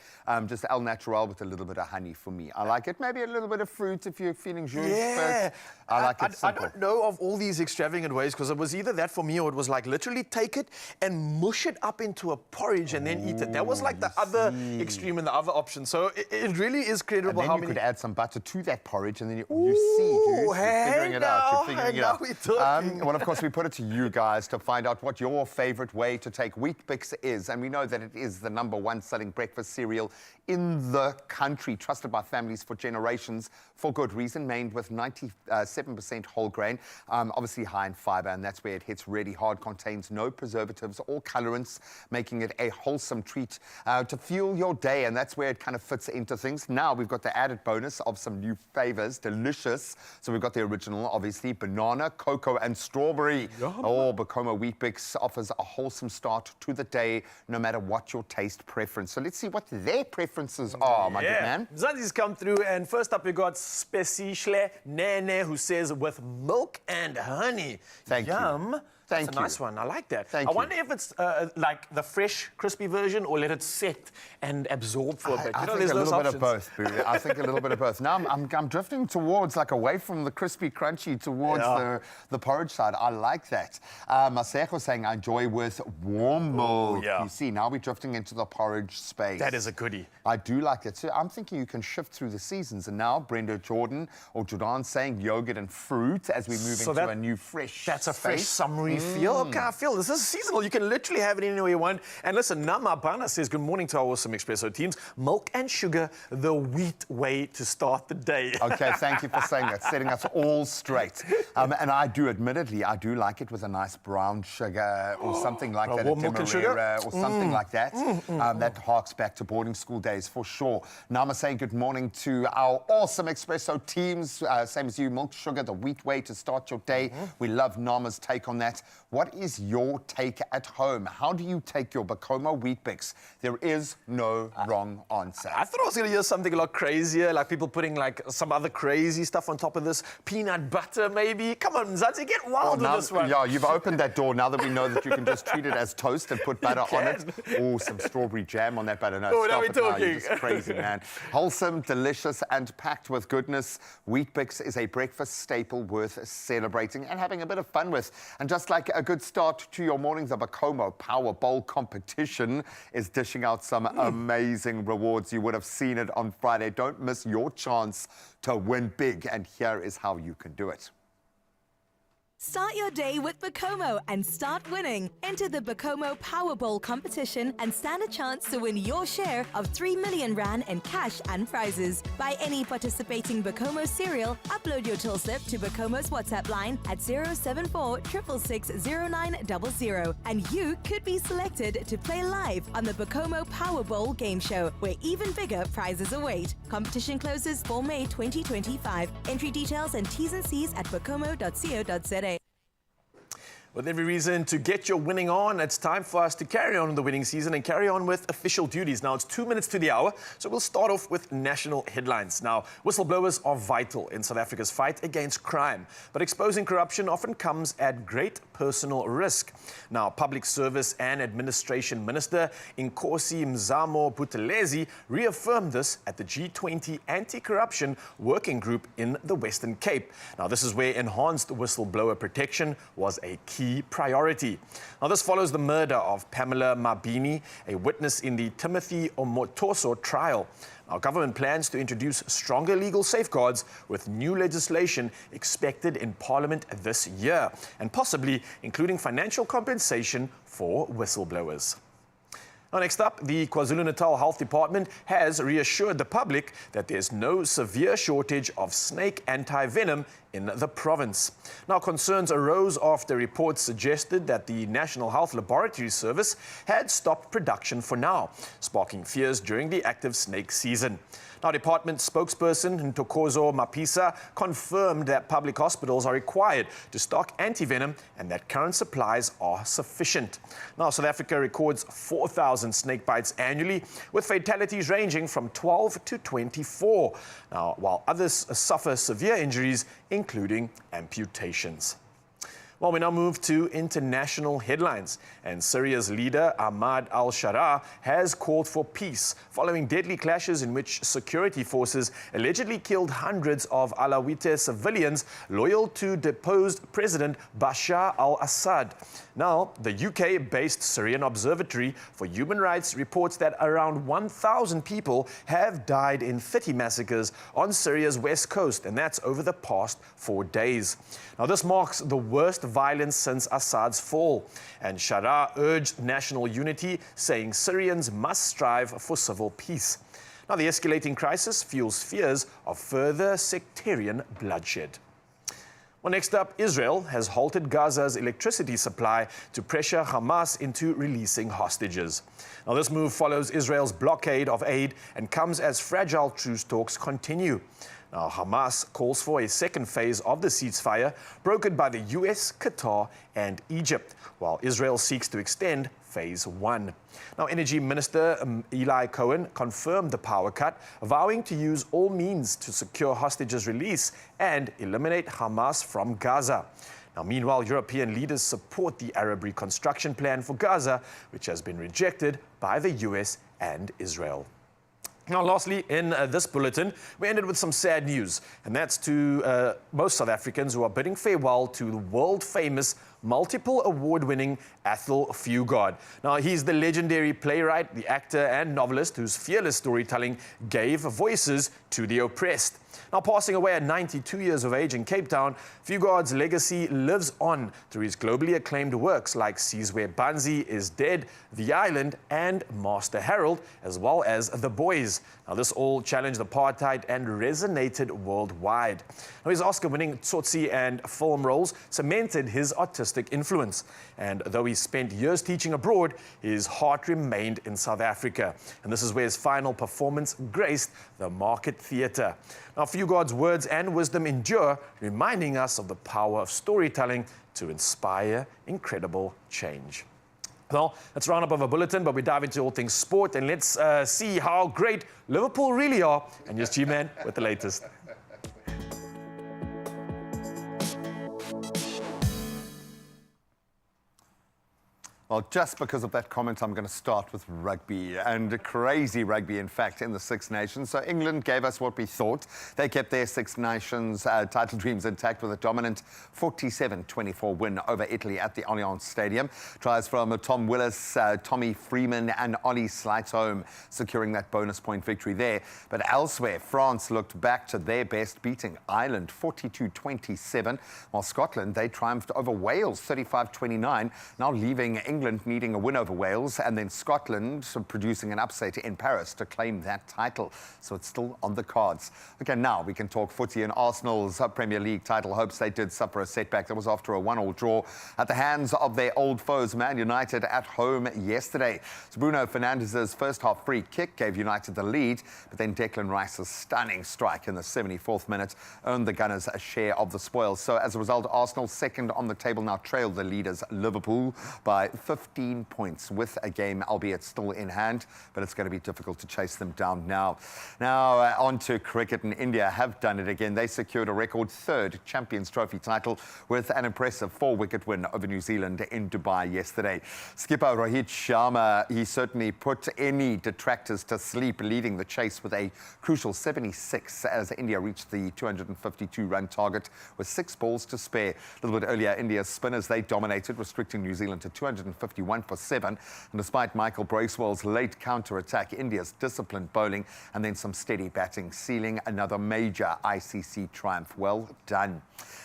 Just al natural with a little bit of honey for me. I like it. Maybe a little bit of fruit if you're feeling jus. Yeah. But I like it simple. I don't know of all these extravagant ways, because it was either that for me or it was like literally take it and mush it up into a porridge and then eat it. That was like the other extreme and the other option. So it really is credible how many... you could add some butter to that porridge and then you see, dude, you're figuring it out. You're figuring it out. Well, of course, we put it to you guys to find out what your favourite way to take Weet-Bix is. And we know that it is the #1 selling breakfast cereal in the country, trusted by families for generations, for good reason, made with 97% whole grain, obviously high in fibre, and that's where it hits really hard, contains no preservatives or colorants, making it a wholesome treat to fuel your day, and that's where it kind of fits into things. Now we've got the added bonus of some new flavours, delicious. So we've got the original, obviously, banana, cocoa, and strawberry. Oh, Bacomo Weet-Bix offers a wholesome start to the day, no matter what your taste preference. So let's see what their preferences are, my good man. Zanzi's come through, and first up we got Speciale Nene, who says with milk and honey. Thank you. That's a nice one. I like that. Thank I you. wonder if it's like the fresh, crispy version, or let it sit and absorb for a bit. I think a little bit of both, Boo. I think a little bit of both. Now I'm drifting towards, like, away from the crispy, crunchy towards the porridge side. I like that. Maseko saying I enjoy with warm milk. You see, now we're drifting into the porridge space. That is a goodie. I do like that. So I'm thinking you can shift through the seasons. And now Brenda Jordan saying yogurt and fruit as we move into a new fresh That's a fresh, space. summery feel. Okay, I feel this is seasonal. You can literally have it anywhere you want. And listen, Nama Bana says, good morning to our awesome Expresso teams. Milk and sugar, the wheat way to start the day. Okay, thank you for saying that, setting us all straight. And I do, admittedly, I do like it with a nice brown sugar or something like that, warm milk and sugar? or something like that. That harks back to boarding school days for sure. Nama saying good morning to our awesome Expresso teams. Same as you, milk, sugar, the wheat way to start your day. We love Nama's take on that. What is your take at home? How do you take your Bacomo Weet-Bix? There is no wrong answer. I thought I was going to hear something a lot crazier, like people putting like some other crazy stuff on top of this. Peanut butter, maybe. Come on, Zanzi, get wild with this one. Yeah, you've opened that door now that we know that you can just treat it as toast and put butter on it. Oh, some strawberry jam on that butter. No, stop it now. You're just crazy, man. Wholesome, delicious, and packed with goodness. Weet-Bix is a breakfast staple worth celebrating and having a bit of fun with. And just like a good start to your morning, the Bacomo Power Bowl competition is dishing out some amazing rewards. You would have seen it on Friday. Don't miss your chance to win big, and here is how you can do it. Start your day with Bacomo and start winning. Enter the Bacomo Powerball competition and stand a chance to win your share of 3 million rand in cash and prizes. Buy any participating Bacomo cereal, upload your till slip to Bacomo's WhatsApp line at 074 666 0900, and you could be selected to play live on the Bacomo Powerball game show, where even bigger prizes await. Competition closes 4 May 2025. Entry details and T's and C's at bacomo.co.za. With every reason to get your winning on, it's time for us to carry on the winning season and carry on with official duties. Now, it's 2 minutes to the hour, so we'll start off with national headlines. Now, whistleblowers are vital in South Africa's fight against crime, but exposing corruption often comes at great personal risk. Now, Public Service and Administration Minister Nkosi Mzamo Buthelezi reaffirmed this at the G20 Anti-Corruption Working Group in the Western Cape. Now, this is where enhanced whistleblower protection was a key priority. Now, this follows the murder of Pamela Mabini, a witness in the Timothy Omotoso trial. Our government plans to introduce stronger legal safeguards with new legislation expected in Parliament this year, and possibly including financial compensation for whistleblowers. Now, next up, the KwaZulu-Natal Health Department has reassured the public that there's no severe shortage of snake anti-venom in the province. Now, concerns arose after reports suggested that the National Health Laboratory Service had stopped production for now, sparking fears during the active snake season. Now, department spokesperson Ntokozo Mapisa confirmed that public hospitals are required to stock antivenom and that current supplies are sufficient. Now, South Africa records 4,000 snake bites annually, with fatalities ranging from 12 to 24. Now, while others suffer severe injuries, including amputations. Well, we now move to international headlines. And Syria's leader, Ahmad al-Sharaa, has called for peace following deadly clashes in which security forces allegedly killed hundreds of Alawite civilians loyal to deposed President Bashar al-Assad. Now, the UK-based Syrian Observatory for Human Rights reports that around 1,000 people have died in 30 massacres on Syria's west coast, and that's over the past 4 days. Now, this marks the worst violence since Assad's fall, and Sharaa urged national unity, saying Syrians must strive for civil peace. Now, the escalating crisis fuels fears of further sectarian bloodshed. Well, next up, Israel has halted Gaza's electricity supply to pressure Hamas into releasing hostages. Now, this move follows Israel's blockade of aid and comes as fragile truce talks continue. Now, Hamas calls for a second phase of the ceasefire, brokered by the US, Qatar, and Egypt, while Israel seeks to extend phase 1. Now, Energy Minister Eli Cohen confirmed the power cut, vowing to use all means to secure hostages' release and eliminate Hamas from Gaza. Now, meanwhile, European leaders support the Arab reconstruction plan for Gaza, which has been rejected by the US and Israel. Now, lastly, in this bulletin, we ended with some sad news, and that's to most South Africans who are bidding farewell to the world-famous, multiple award-winning Athol Fugard. Now, he's the legendary playwright, the actor and novelist whose fearless storytelling gave voices to the oppressed. Now, passing away at 92 years of age in Cape Town, Fugard's legacy lives on through his globally acclaimed works like Seas Where Banzi is Dead, The Island, and Master Harold, as well as The Boys. Now, this all challenged apartheid and resonated worldwide. Now, his Oscar-winning Tsotsi and film roles cemented his artistic influence. And though he spent years teaching abroad, his heart remained in South Africa. And this is where his final performance graced the Market Theatre. Now, Fugard's words and wisdom endure, reminding us of the power of storytelling to inspire incredible change. Well, that's a roundup of a bulletin, but we dive into all things sport, and let's see how great Liverpool really are. And here's G-Man with the latest. Well, just because of that comment, I'm going to start with rugby, and crazy rugby, in fact, in the Six Nations. So England gave us what we thought. They kept their Six Nations title dreams intact with a dominant 47-24 win over Italy at the Allianz Stadium. Tries from Tom Willis, Tommy Freeman and Ollie Slightholm securing that bonus point victory there. But elsewhere, France looked back to their best, beating Ireland 42-27, while Scotland, they triumphed over Wales 35-29, now leaving England England needing a win over Wales, and then Scotland producing an upset in Paris to claim that title. So it's still on the cards. Okay, now we can talk footy, and Arsenal's Premier League title hopes. They did suffer a setback. That was after a 1-1 draw at the hands of their old foes, Man United, at home yesterday. So Bruno Fernandes's first half free kick gave United the lead, but then Declan Rice's stunning strike in the 74th minute earned the Gunners a share of the spoils. So as a result, Arsenal, second on the table, now trailed the leaders Liverpool by 15 points with a game, albeit still in hand, but it's going to be difficult to chase them down now. Now on to cricket, and India have done it again. They secured a record third Champions Trophy title with an impressive 4-wicket win over New Zealand in Dubai yesterday. Skipper Rohit Sharma, he certainly put any detractors to sleep, leading the chase with a crucial 76 as India reached the 252-run target with 6 balls to spare. A little bit earlier, India's spinners, they dominated, restricting New Zealand to 251 for 7. And despite Michael Bracewell's late counter-attack, India's disciplined bowling and then some steady batting, sealing another major ICC triumph. Well done.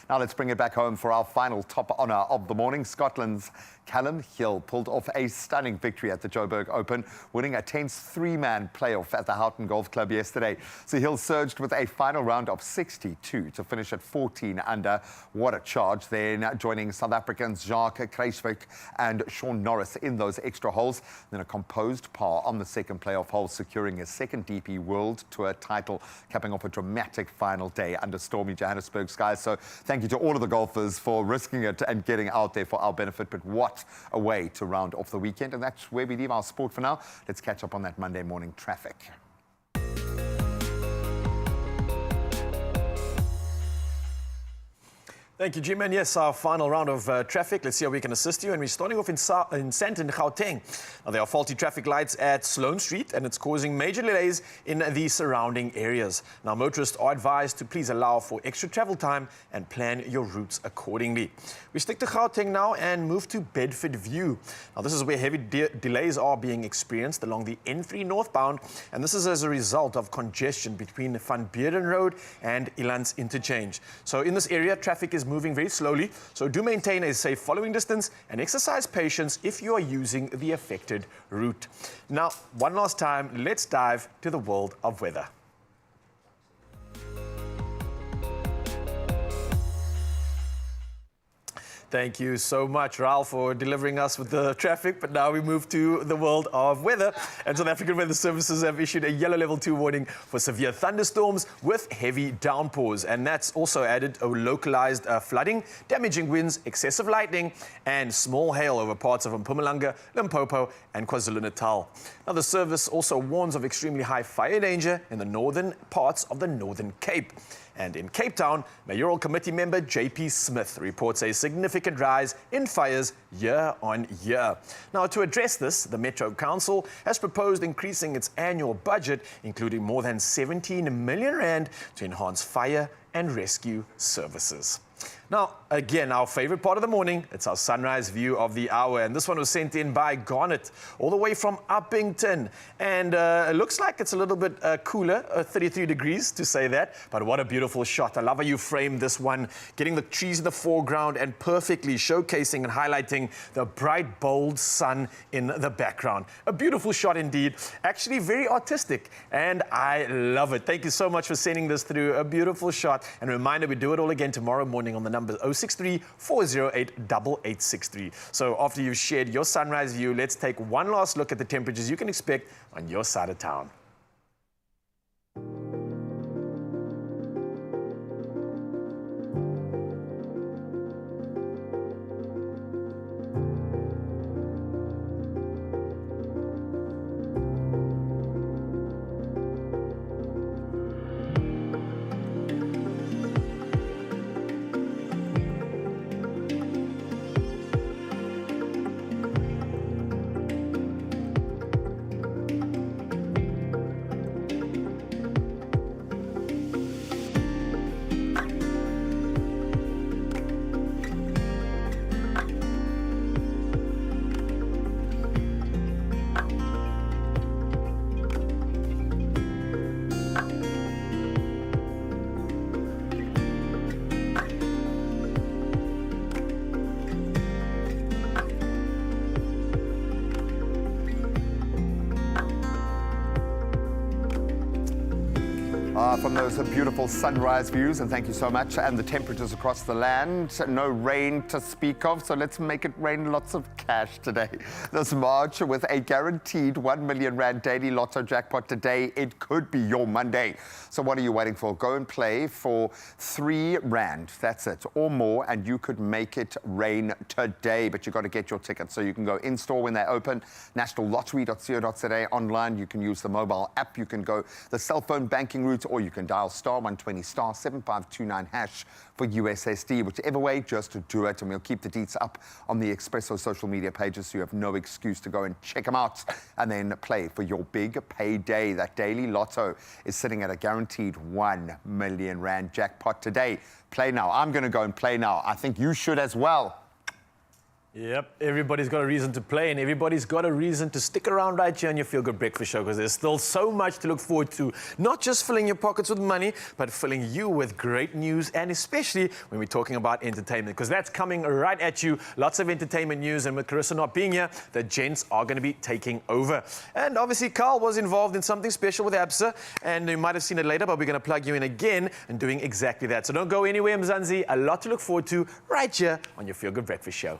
Now let's bring it back home for our final top honour of the morning. Scotland's Callum Hill pulled off a stunning victory at the Joburg Open, winning a tense 3-man playoff at the Houghton Golf Club yesterday. So Hill surged with a final round of 62 to finish at 14 under. What a charge. Then joining South Africans Jacques Kruijswijk and Sean Norris in those extra holes. Then a composed par on the second playoff hole, securing his second DP World Tour title, capping off a dramatic final day under stormy Johannesburg skies. So thank you to all of the golfers for risking it and getting out there for our benefit. But what a way to round off the weekend. And that's where we leave our sport for now. Let's catch up on that Monday morning traffic. Thank you, Jim. And yes, our final round of traffic. Let's see how we can assist you. And we're starting off in Sandton, Gauteng. Now, there are faulty traffic lights at Sloane Street, and it's causing major delays in the surrounding areas. Now, motorists are advised to please allow for extra travel time and plan your routes accordingly. We stick to Gauteng now and move to Bedford View. Now, this is where heavy delays are being experienced along the N3 northbound, and this is as a result of congestion between Van Beerden Road and Elands Interchange. So in this area, traffic is moving very slowly, so do maintain a safe following distance and exercise patience if you are using the affected route. Now, one last time, let's dive to the world of weather. Thank you so much, Raul, for delivering us with the traffic. But now we move to the world of weather. And South African Weather Services have issued a yellow level 2 warning for severe thunderstorms with heavy downpours. And that's also added a localized flooding, damaging winds, excessive lightning, and small hail over parts of Mpumalanga, Limpopo, and KwaZulu-Natal. Now, the service also warns of extremely high fire danger in the northern parts of the Northern Cape. And in Cape Town, Mayoral Committee member JP Smith reports a significant rise in fires year on year. Now, to address this, the Metro Council has proposed increasing its annual budget, including more than 17 million rand to enhance fire and rescue services. Now, again, our favorite part of the morning, it's our sunrise view of the hour. And this one was sent in by Garnet, all the way from Uppington. And it looks like it's a little bit cooler, 33 degrees to say that. But what a beautiful shot. I love how you framed this one, getting the trees in the foreground and perfectly showcasing and highlighting the bright, bold sun in the background. A beautiful shot indeed. Actually very artistic. And I love it. Thank you so much for sending this through. A beautiful shot. And a reminder, we do it all again tomorrow morning on the number 063-408-8863. So after you've shared your sunrise view, let's take one last look at the temperatures you can expect on your side of town. live from those beautiful sunrise views, and thank you so much. And the temperatures across the land, no rain to speak of, so let's make it rain lots of cash today. This March, with a guaranteed 1 million rand daily lotto jackpot today, it could be your Monday. So what are you waiting for? Go and play for 3 rand, that's it, or more, and you could make it rain today. But you've got to get your tickets, so you can go in-store when they open, nationallottery.co.za. Online, you can use the mobile app, you can go the cell phone banking route, or you can dial *120 *7529 hash for USSD. Whichever way, just to do it. And we'll keep the deets up on the Expresso social media pages, so you have no excuse to go and check them out and then play for your big payday. That daily lotto is sitting at a guaranteed 1 million rand jackpot today. Play now. I'm going to go and play now. I think you should as well. Yep, everybody's got a reason to play, and everybody's got a reason to stick around right here on your Feel Good Breakfast Show, because there's still so much to look forward to. Not just filling your pockets with money, but filling you with great news, and especially when we're talking about entertainment, because that's coming right at you. Lots of entertainment news, and with Carissa not being here, the gents are going to be taking over. And obviously, Carl was involved in something special with Absa, and you might have seen it later, but we're going to plug you in again and doing exactly that. So don't go anywhere, Mzansi. A lot to look forward to right here on your Feel Good Breakfast Show.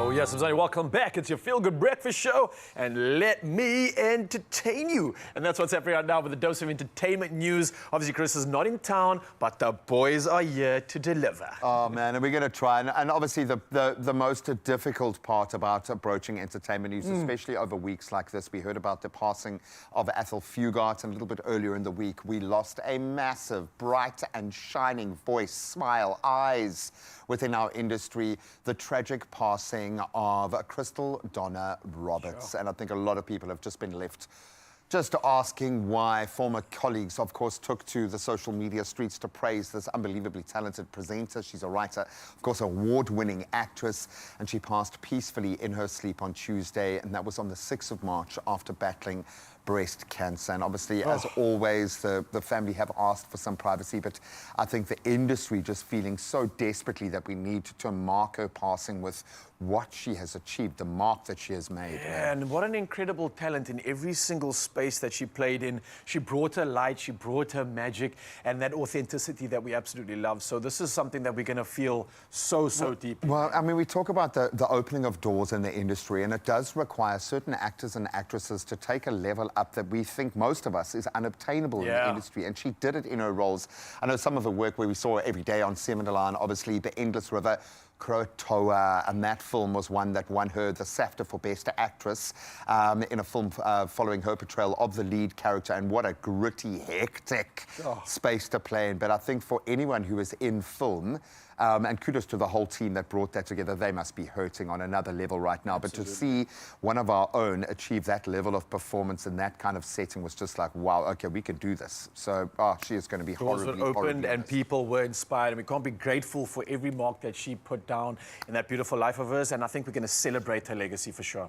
Oh, yes, everybody, welcome back. It's your Feel Good Breakfast Show, and let me entertain you. And that's what's happening right now with a dose of entertainment news. Obviously, Chris is not in town, but the boys are here to deliver. Oh, man, and we're going to try. And obviously, the most difficult part about broaching entertainment news, especially over weeks like this, we heard about the passing of Athol Fugart, and a little bit earlier in the week, we lost a massive, bright and shining voice, smile, eyes within our industry, the tragic passing of Crystal Donna Roberts. Sure. And I think a lot of people have just been left just asking why. Former colleagues, of course, took to the social media streets to praise this unbelievably talented presenter. She's a writer, of course, award-winning actress, and she passed peacefully in her sleep on Tuesday, and that was on the 6th of March after battling breast cancer. And obviously, as always, the family have asked for some privacy, but I think the industry just feeling so desperately that we need to mark her passing with what she has achieved, the mark that she has made. Yeah, and what an incredible talent in every single space that she played in. She brought her light, she brought her magic, and that authenticity that we absolutely love. So this is something that we're going to feel so deeply. Well, I mean, we talk about the opening of doors in the industry, and it does require certain actors and actresses to take a level up that we think most of us is unobtainable in the industry, and she did it in her roles. I know some of the work where we saw her every day on Seminole, obviously The Endless River, Croatoa, and that film was one that won her the SAFTA for Best Actress in a film following her portrayal of the lead character, and what a gritty, hectic space to play in. But I think for anyone who is in film, and kudos to the whole team that brought that together, they must be hurting on another level right now. Absolutely. But to see one of our own achieve that level of performance in that kind of setting was just like, wow, okay, we can do this. So, she is going to be horribly opened and people were inspired, and we can't be grateful for every mark that she put down in that beautiful life of hers, and I think we're going to celebrate her legacy for sure.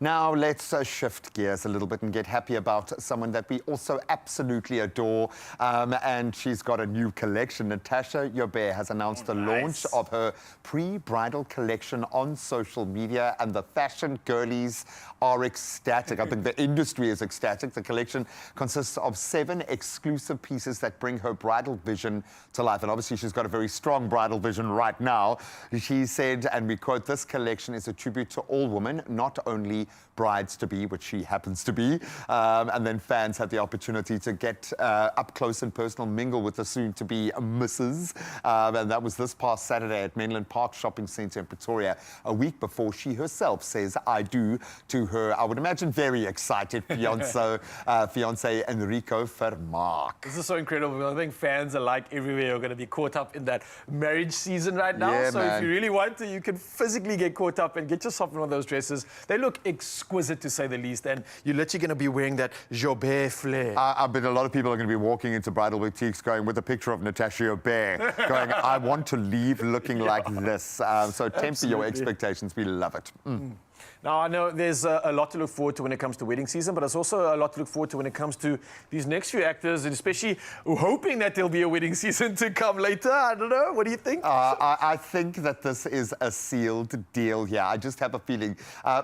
Now, let's shift gears a little bit and get happy about someone that we also absolutely adore. And she's got a new collection. Natasha Joubert has announced the launch of her pre-bridal collection on social media, and the fashion girlies are ecstatic. I think the industry is ecstatic. The collection consists of 7 exclusive pieces that bring her bridal vision to life. And obviously, she's got a very strong bridal vision right now. She said, and we quote, "This collection is a tribute to all women, not only brides-to-be," which she happens to be. And then fans had the opportunity to get up close and personal, mingle with the soon-to-be Mrs. And that was this past Saturday at Menlyn Park Shopping Centre in Pretoria, a week before she herself says "I do" to her, I would imagine, very excited fiance Enrico Vermaak. This is so incredible. I think fans alike everywhere are going to be caught up in that marriage season right now. Yeah, so man. If you really want to, you can physically get caught up and get yourself in one of those dresses. They look exquisite, to say the least, and you're literally going to be wearing that Joubert flair. I bet a lot of people are going to be walking into bridal boutiques going with a picture of Natasha Joubert, going, "I want to leave looking like this." So temper your expectations. We love it. Now, I know there's a lot to look forward to when it comes to wedding season, but there's also a lot to look forward to when it comes to these next few actors, and especially hoping that there'll be a wedding season to come later. I don't know. What do you think? I think that this is a sealed deal here. I just have a feeling.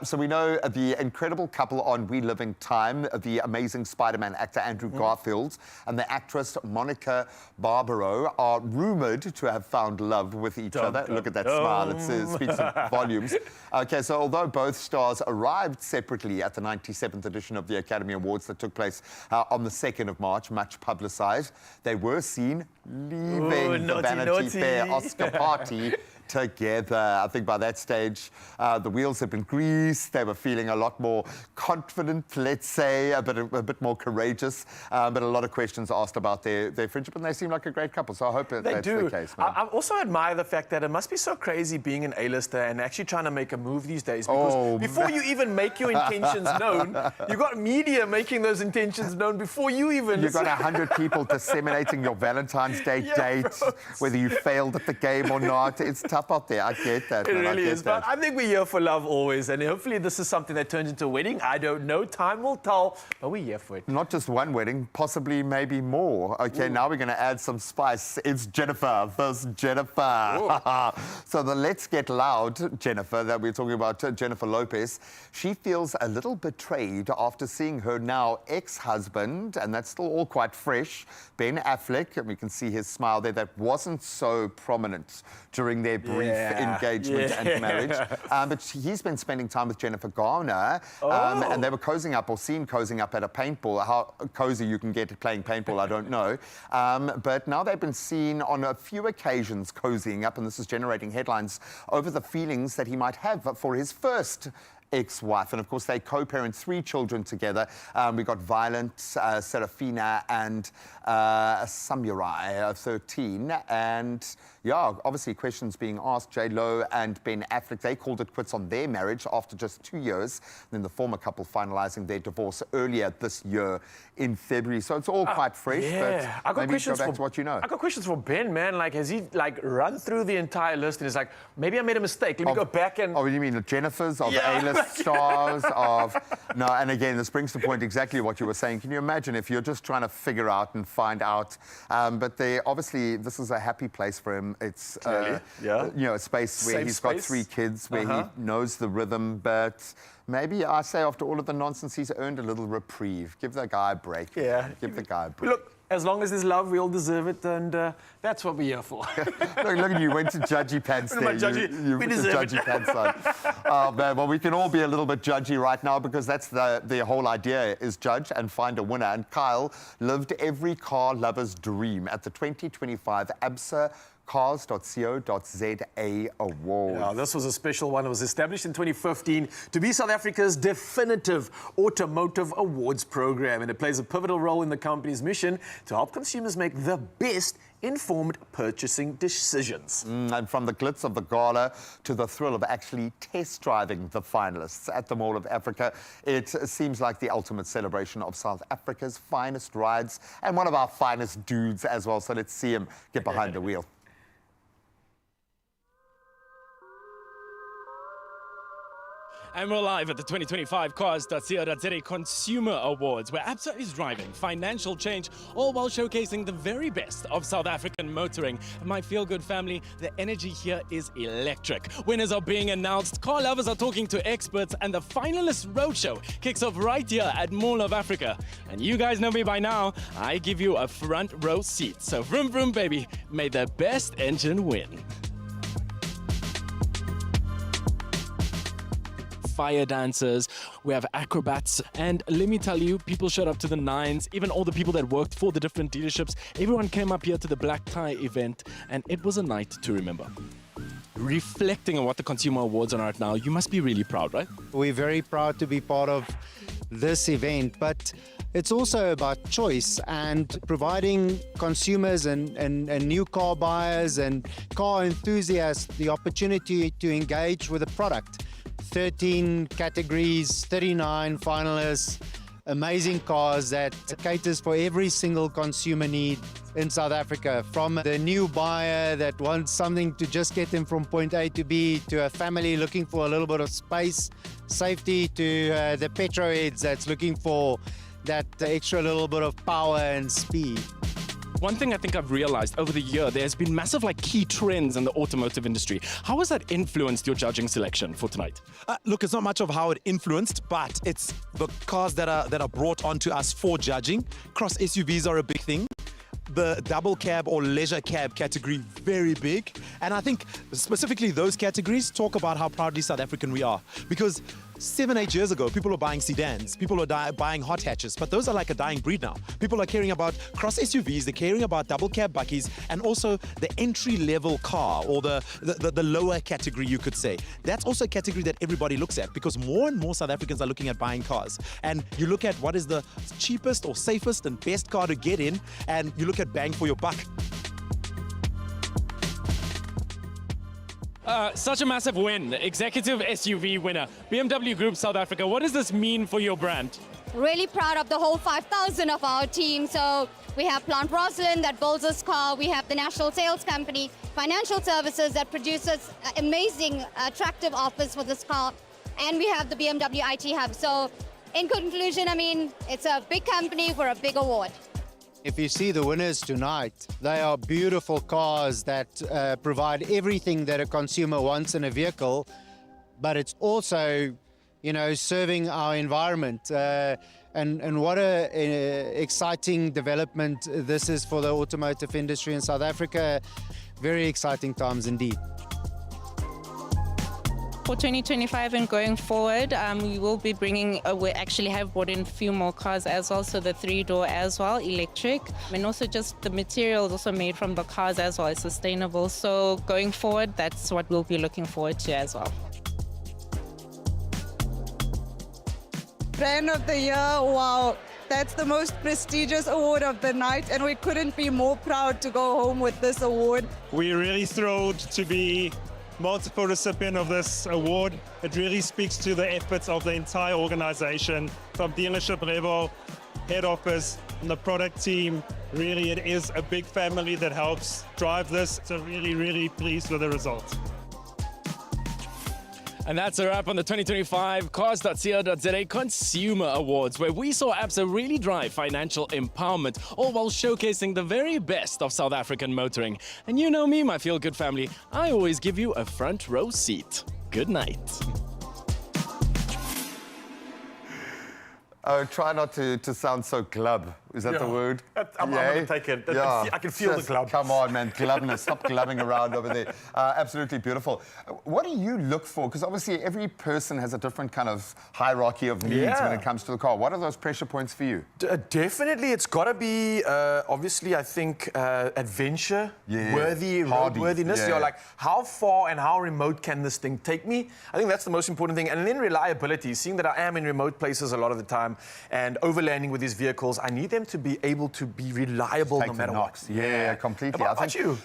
So we know the incredible couple on We Live in Time, the amazing Spider-Man actor Andrew Garfield and the actress Monica Barbaro are rumoured to have found love with each other. Look at that smile. It speaks volumes. Okay, so although both stars arrived separately at the 97th edition of the Academy Awards that took place on the 2nd of March, much publicised, they were seen leaving the Vanity Fair Oscar party together. I think by that stage, the wheels had been greased. They were feeling a lot more confident, let's say, a bit more courageous. But a lot of questions asked about their friendship, and they seem like a great couple. So I hope that's the case. I also admire the fact that it must be so crazy being an A-lister and actually trying to make a move these days. Because before you even make your intentions known, you got media making those intentions known before you even. You've got 100 people disseminating your Valentine's Day date, whether you failed at the game or not. It's tough out there. I get that. It really is. But I think we're here for love always, and hopefully this is something that turns into a wedding. I don't know. Time will tell, but we're here for it. Not just one wedding, possibly maybe more. Okay, now we're going to add some spice. It's Jennifer versus Jennifer. So the Let's Get Loud Jennifer that we're talking about, Jennifer Lopez, she feels a little betrayed after seeing her now ex-husband, and that's still all quite fresh, Ben Affleck, and we can see his smile there, that wasn't so prominent during their brief engagement and marriage. But he's been spending time with Jennifer Garner, and they were cozying up, or seen cozying up at a paintball. How cozy you can get at playing paintball, I don't know. But now they've been seen on a few occasions cozying up, and this is generating headlines over the feelings that he might have for his first ex-wife. And of course, they co-parent 3 children together. We got Violent, Serafina, and Samurai, 13. And yeah, obviously questions being asked. J-Lo and Ben Affleck, they called it quits on their marriage after just 2 years. Then the former couple finalizing their divorce earlier this year in February. So it's all quite fresh, but maybe go back to what you know. I got questions for Ben, man. Like, has he run through the entire list and he's like, maybe I made a mistake. Let me go back and... Oh, you mean the Jennifers, of A-list stars, of... No, and again, this brings to point exactly what you were saying. Can you imagine if you're just trying to figure out and find out? But they obviously, this is a happy place for him. It's, you know, a space where he's got 3 kids, where he knows the rhythm, but... Maybe I say after all of the nonsense, he's earned a little reprieve. Give the guy a break. Yeah. Give the guy a break. Look, as long as there's love, we all deserve it, and that's what we're here for. look at you, went to judgy pants there. You went to judgy pants on. Oh, man, well, we can all be a little bit judgy right now because that's the whole idea, is judge and find a winner. And Kyle lived every car lover's dream at the 2025 Absa Cars.co.za award. Yeah, this was a special one. It was established in 2015 to be South Africa's definitive automotive awards program, and it plays a pivotal role in the company's mission to help consumers make the best informed purchasing decisions. And from the glitz of the gala to the thrill of actually test driving the finalists at the Mall of Africa, it seems like the ultimate celebration of South Africa's finest rides and one of our finest dudes as well. So let's see him get behind the wheel. And we're live at the 2025 Cars.co.za Consumer Awards, where Absa is driving financial change, all while showcasing the very best of South African motoring. My feel-good family, the energy here is electric. Winners are being announced, car lovers are talking to experts, and the finalist roadshow kicks off right here at Mall of Africa. And you guys know me by now, I give you a front row seat. So vroom vroom baby, may the best engine win. Fire dancers, we have acrobats, and let me tell you, people showed up to the nines, even all the people that worked for the different dealerships. Everyone came up here to the black tie event, and it was a night to remember. Reflecting on what the Consumer Awards are right now, you must be really proud, right? We're very proud to be part of this event, but it's also about choice and providing consumers and new car buyers and car enthusiasts the opportunity to engage with the product. 13 categories, 39 finalists, amazing cars that caters for every single consumer need in South Africa, from the new buyer that wants something to just get them from point A to B, to a family looking for a little bit of space, safety, to the petro heads that's looking for that extra little bit of power and speed. One thing I think I've realized over the year, there's been massive key trends in the automotive industry. How has that influenced your judging selection for tonight? Look, it's not much of how it influenced, but it's the cars that are brought onto us for judging. Cross SUVs are a big thing. The double cab or leisure cab category, very big. And I think specifically those categories talk about how proudly South African we are. Because 7-8 years ago, people were buying sedans, people were buying hot hatches, but those are like a dying breed now. People are caring about cross SUVs, they're caring about double cab buckies, and also the entry-level car, or the lower category, you could say. That's also a category that everybody looks at, because more and more South Africans are looking at buying cars. And you look at what is the cheapest or safest and best car to get in, and you look at bang for your buck. Such a massive win, executive SUV winner, BMW Group South Africa. What does this mean for your brand? Really proud of the whole 5,000 of our team. So we have Plant Roslin that builds this car. We have the National Sales Company, Financial Services that produces amazing, attractive offers for this car. And we have the BMW IT Hub. So in conclusion, I mean, it's a big company for a big award. If you see the winners tonight, they are beautiful cars that provide everything that a consumer wants in a vehicle, but it's also, you know, serving our environment. And what a exciting development this is for the automotive industry in South Africa. Very exciting times indeed. For 2025 and going forward, we will be bringing, we actually have brought in a few more cars as well, so the 3-door as well, electric, and also just the materials also made from the cars as well is sustainable. So going forward, that's what we'll be looking forward to as well. Brand of the Year, wow, that's the most prestigious award of the night, and we couldn't be more proud to go home with this award. We're really thrilled to be multiple recipient of this award. It really speaks to the efforts of the entire organization, from dealership level, head office, and the product team. Really, it is a big family that helps drive this. So really, really pleased with the result. And that's a wrap on the 2025 Cars.co.za Consumer Awards, where we saw Absa really drive financial empowerment, all while showcasing the very best of South African motoring. And you know me, my feel-good family, I always give you a front row seat. Good night. Oh, try not to sound so glub. Is that the word? I'm going to take it. Yeah. I can feel the glub. Come on, man. Glubness. Stop glubbing around over there. Absolutely beautiful. What do you look for? Because obviously every person has a different kind of hierarchy of needs when it comes to the car. What are those pressure points for you? Definitely. It's got to be, obviously, I think, adventure, roadworthiness. You're like, how far and how remote can this thing take me? I think that's the most important thing. And then reliability. Seeing that I am in remote places a lot of the time and overlanding with these vehicles, I need them to be able to be reliable no matter what. Yeah, completely. How about you?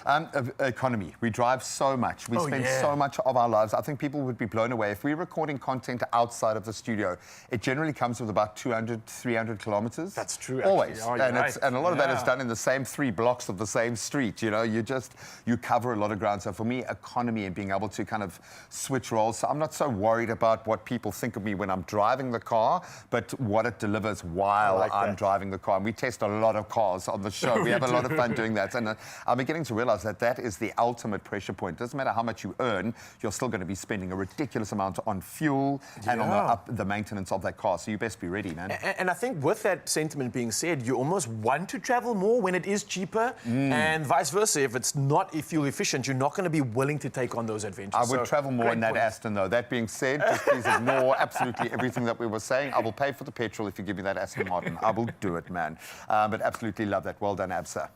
Economy. We drive so much. We spend so much of our lives. I think people would be blown away. If we're recording content outside of the studio, it generally comes with about 200, 300 kilometers. That's true. Always. Oh, and a lot of that is done in the same 3 blocks of the same street. You know, you cover a lot of ground. So for me, economy and being able to kind of switch roles. So I'm not so worried about what people think of me when I'm driving the car, but what it delivers while I'm driving the car. And we test a lot of cars on the show. We have a lot of fun doing that. And I'm beginning to realize that that is the ultimate pressure point. It doesn't matter how much you earn, you're still going to be spending a ridiculous amount on fuel and on the maintenance of that car. So you best be ready, man. And I think with that sentiment being said, you almost want to travel more when it is cheaper, and vice versa. If it's not fuel efficient, you're not going to be willing to take on those adventures. I would travel more in that Aston, though. That being said, just please ignore absolutely everything that we were saying. I will pay for the petrol if you give me that Aston Martin. I will do it, man. But absolutely love that. Well done, Absa.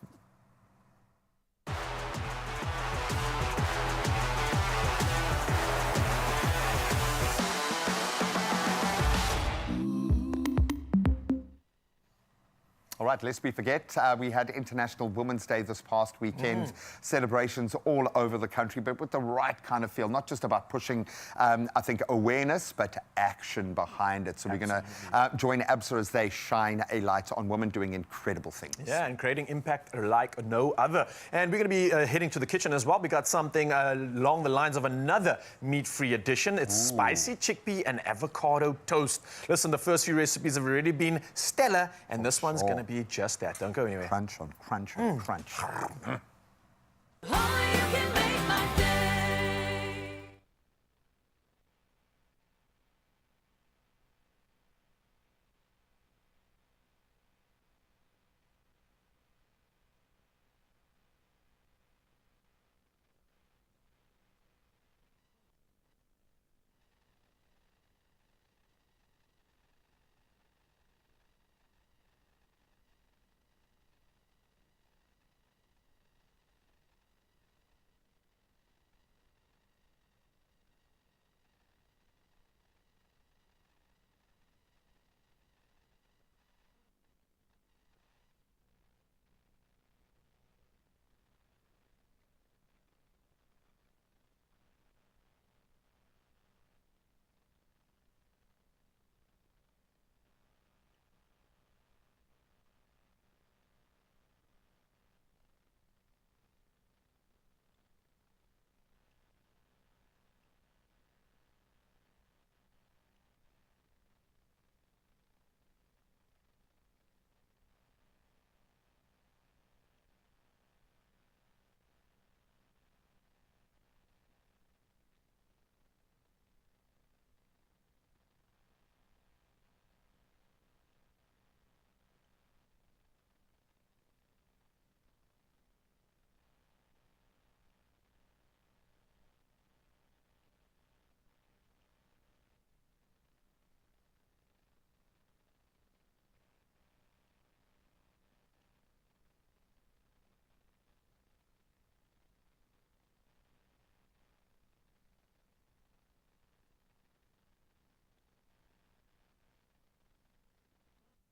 All right, lest we forget, we had International Women's Day this past weekend. Celebrations all over the country, but with the right kind of feel. Not just about pushing, I think, awareness, but action behind it. So we're going to join Absa as they shine a light on women doing incredible things. Yeah, and creating impact like no other. And we're going to be heading to the kitchen as well. We got something along the lines of another meat-free edition. It's spicy chickpea and avocado toast. Listen, the first few recipes have already been stellar, and this one's going to be just that. Don't go anywhere. Crunch on crunch on crunch.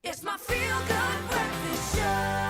It's my feel-good breakfast show.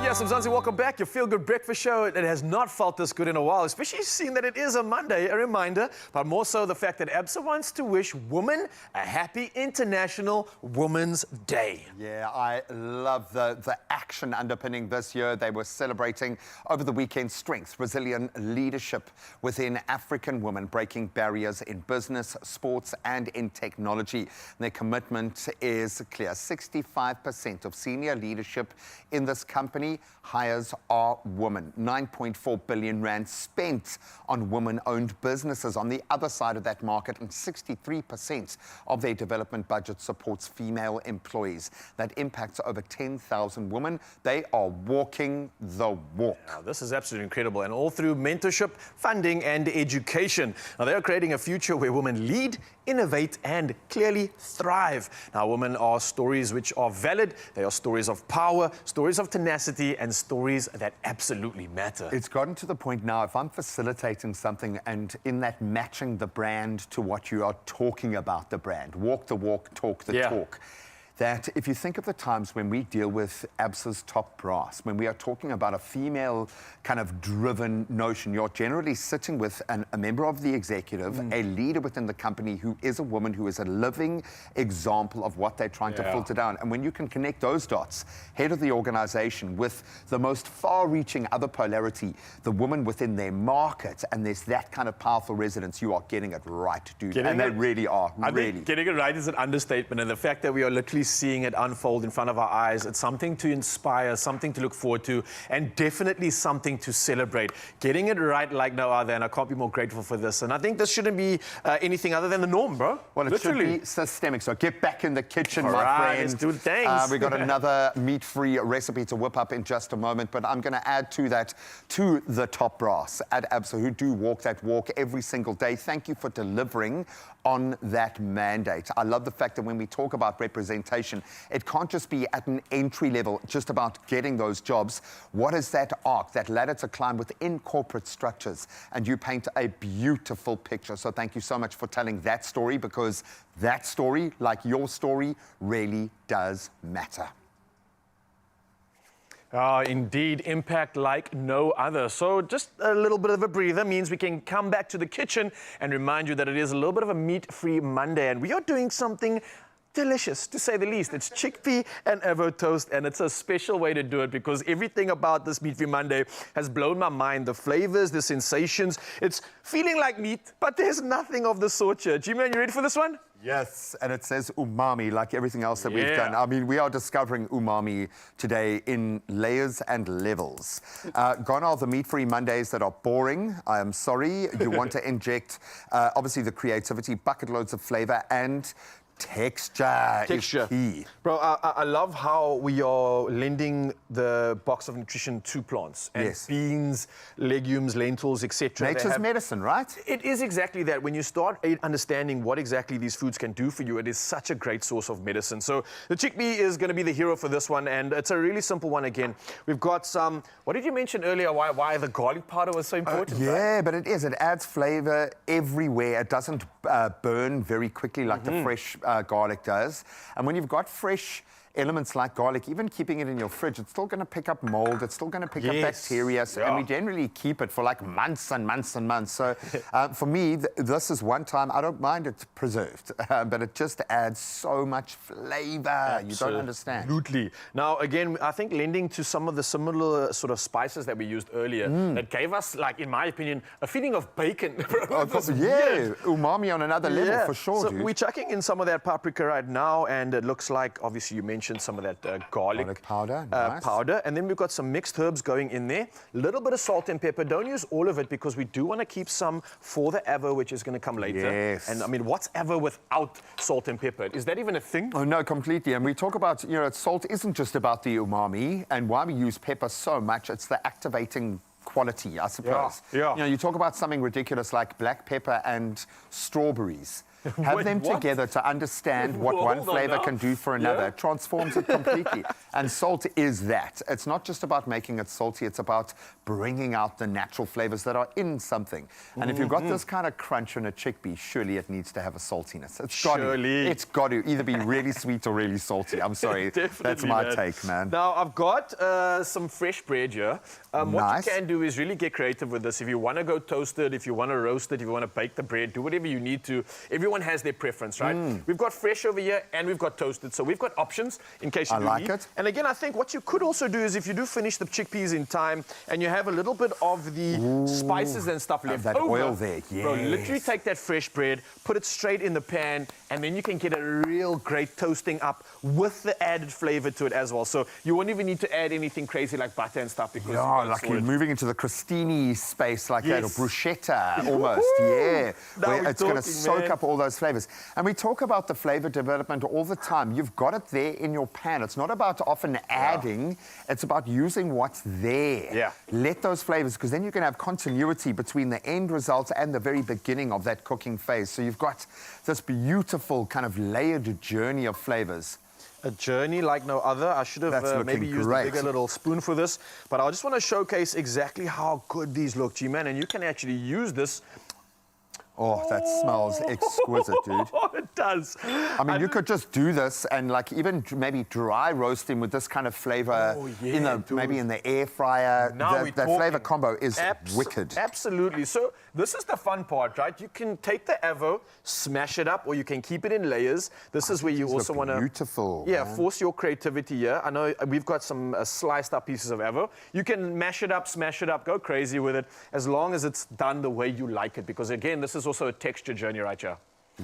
Yes, Mzansi, welcome back. Your Feel Good Breakfast Show. It has not felt this good in a while, especially seeing that it is a Monday, a reminder, but more so the fact that Absa wants to wish women a happy International Women's Day. Yeah, I love the action underpinning this year. They were celebrating over the weekend strength, resilient leadership within African women, breaking barriers in business, sports, and in technology. And their commitment is clear. 65% of senior leadership in this company hires are women. 9.4 billion rand spent on women-owned businesses on the other side of that market, and 63% of their development budget supports female employees. That impacts over 10,000 women. They are walking the walk. Now, this is absolutely incredible, and all through mentorship, funding, and education. Now, they are creating a future where women lead, innovate, and clearly thrive. Now, women are stories which are valid. They are stories of power, stories of tenacity, and stories that absolutely matter. It's gotten to the point now, if I'm facilitating something and in that matching the brand to what you are talking about the brand, walk the walk, talk the talk, that if you think of the times when we deal with Absa's top brass, when we are talking about a female kind of driven notion, you're generally sitting with a member of the executive, a leader within the company who is a woman, who is a living example of what they're trying to filter down. And when you can connect those dots, head of the organization with the most far-reaching other polarity, the woman within their market, and there's that kind of powerful resonance, you are getting it right, dude. And they really are, I think getting it right is an understatement, and the fact that we are literally seeing it unfold in front of our eyes, it's something to inspire, something to look forward to, and definitely something to celebrate. Getting it right like no other, and I can't be more grateful for this. And I think this shouldn't be anything other than the norm, bro. Well, it literally should be systemic. So get back in the kitchen, All my right, friend. let's do things. We got another meat-free recipe to whip up in just a moment, but I'm going to add to that, to the top brass at Absa, who do walk that walk every single day. Thank you for delivering on that mandate. I love the fact that when we talk about representation, it can't just be at an entry level, just about getting those jobs. What is that arc, that ladder to climb within corporate structures? And you paint a beautiful picture. So thank you so much for telling that story, because that story, like your story, really does matter. Indeed, impact like no other. So just a little bit of a breather means we can come back to the kitchen and remind you that it is a little bit of a meat-free Monday, and we are doing something delicious, to say the least. It's chickpea and avo toast, and it's a special way to do it because everything about this Meat Free Monday has blown my mind. The flavors, the sensations, it's feeling like meat, but there's nothing of the sort here. G-Man, you ready for this one? Yes, and it says umami like everything else that we've done. I mean, we are discovering umami today in layers and levels. Gone are the meat-free Mondays that are boring. I am sorry. You want to inject, obviously, the creativity, bucket loads of flavor, and texture is key. Bro, I love how we are lending the box of nutrition to plants. And beans, legumes, lentils, etc. Nature's medicine, right? It is exactly that. When you start understanding what exactly these foods can do for you, it is such a great source of medicine. So the chickpea is going to be the hero for this one, and it's a really simple one again. We've got some, what did you mention earlier, why the garlic powder was so important? Yeah, but it is. It adds flavor everywhere. It doesn't burn very quickly like the fresh garlic does. And when you've got fresh elements like garlic, even keeping it in your fridge, it's still going to pick up mold, it's still going to pick up bacteria, and we generally keep it for like months and months and months. So for me, this is one time, I don't mind it preserved, but it just adds so much flavor. You don't understand. Absolutely. Now, again, I think lending to some of the similar sort of spices that we used earlier, that gave us, like, in my opinion, a feeling of bacon. Umami on another level, for sure, so dude. we're chucking in some of that paprika right now, and it looks like, obviously, you mentioned some of that garlic powder, powder, and then we've got some mixed herbs going in there. A little bit of salt and pepper. Don't use all of it because we do want to keep some for the avo, which is going to come later. Yes. And I mean, what's avo without salt and pepper? Is that even a thing? Oh, no, completely. And we talk about, you know, salt isn't just about the umami, and why we use pepper so much, it's the activating quality, I suppose. You know, you talk about something ridiculous like black pepper and strawberries. Have Wait, them what? together to understand what Well, one hold on flavor now. can do for another. Yeah. It transforms it completely. And salt is that. It's not just about making it salty, it's about bringing out the natural flavors that are in something. And if you've got this kind of crunch in a chickpea, surely it needs to have a saltiness. It's got Surely. to. It's got to either be really sweet or really salty. I'm sorry. That's Definitely, my man. take, man. Now, I've got some fresh bread here. What Nice. you can do is really get creative with this. If you want to go toasted, if you want to roast it, if you want to bake the bread, do whatever you need to. Everyone has their preference, right? We've got fresh over here and we've got toasted. So we've got options in case you I do like need. it. And again, I think what you could also do is if you do finish the chickpeas in time and you have a little bit of the spices and stuff left that over, oil there, bro, yes. literally take that fresh bread, put it straight in the pan, and then you can get a real great toasting up with the added flavor to it as well. So you won't even need to add anything crazy like butter and stuff because Yeah, you've got it like you're sorted. moving into the crostini space like that, or Yes. bruschetta almost, yeah. Now Where we're it's going to talking, soak man. up all those flavors. And we talk about the flavor development all the time. You've got it there in your pan. It's not about often adding, it's about using what's there. Yeah. Let those flavors, because then you can have continuity between the end results and the very beginning of that cooking phase. So you've got this beautiful kind of layered journey of flavors. A journey like no other. I should have That's maybe looking used great. a bigger little spoon for this. But I just want to showcase exactly how good these look, G-Man. And you can actually use this. Oh, that smells exquisite, dude. It does. I mean, you could just do this and like even maybe dry roast him with this kind of flavor maybe in the air fryer. Now we're That talking. flavor combo is wicked. Absolutely. So this is the fun part, right? You can take the avo, smash it up, or you can keep it in layers. This is where you also want to beautiful. Yeah, man. force your creativity here. I know we've got some sliced up pieces of avo. You can mash it up, smash it up, go crazy with it, as long as it's done the way you like it. Because again, this is also a texture journey right here.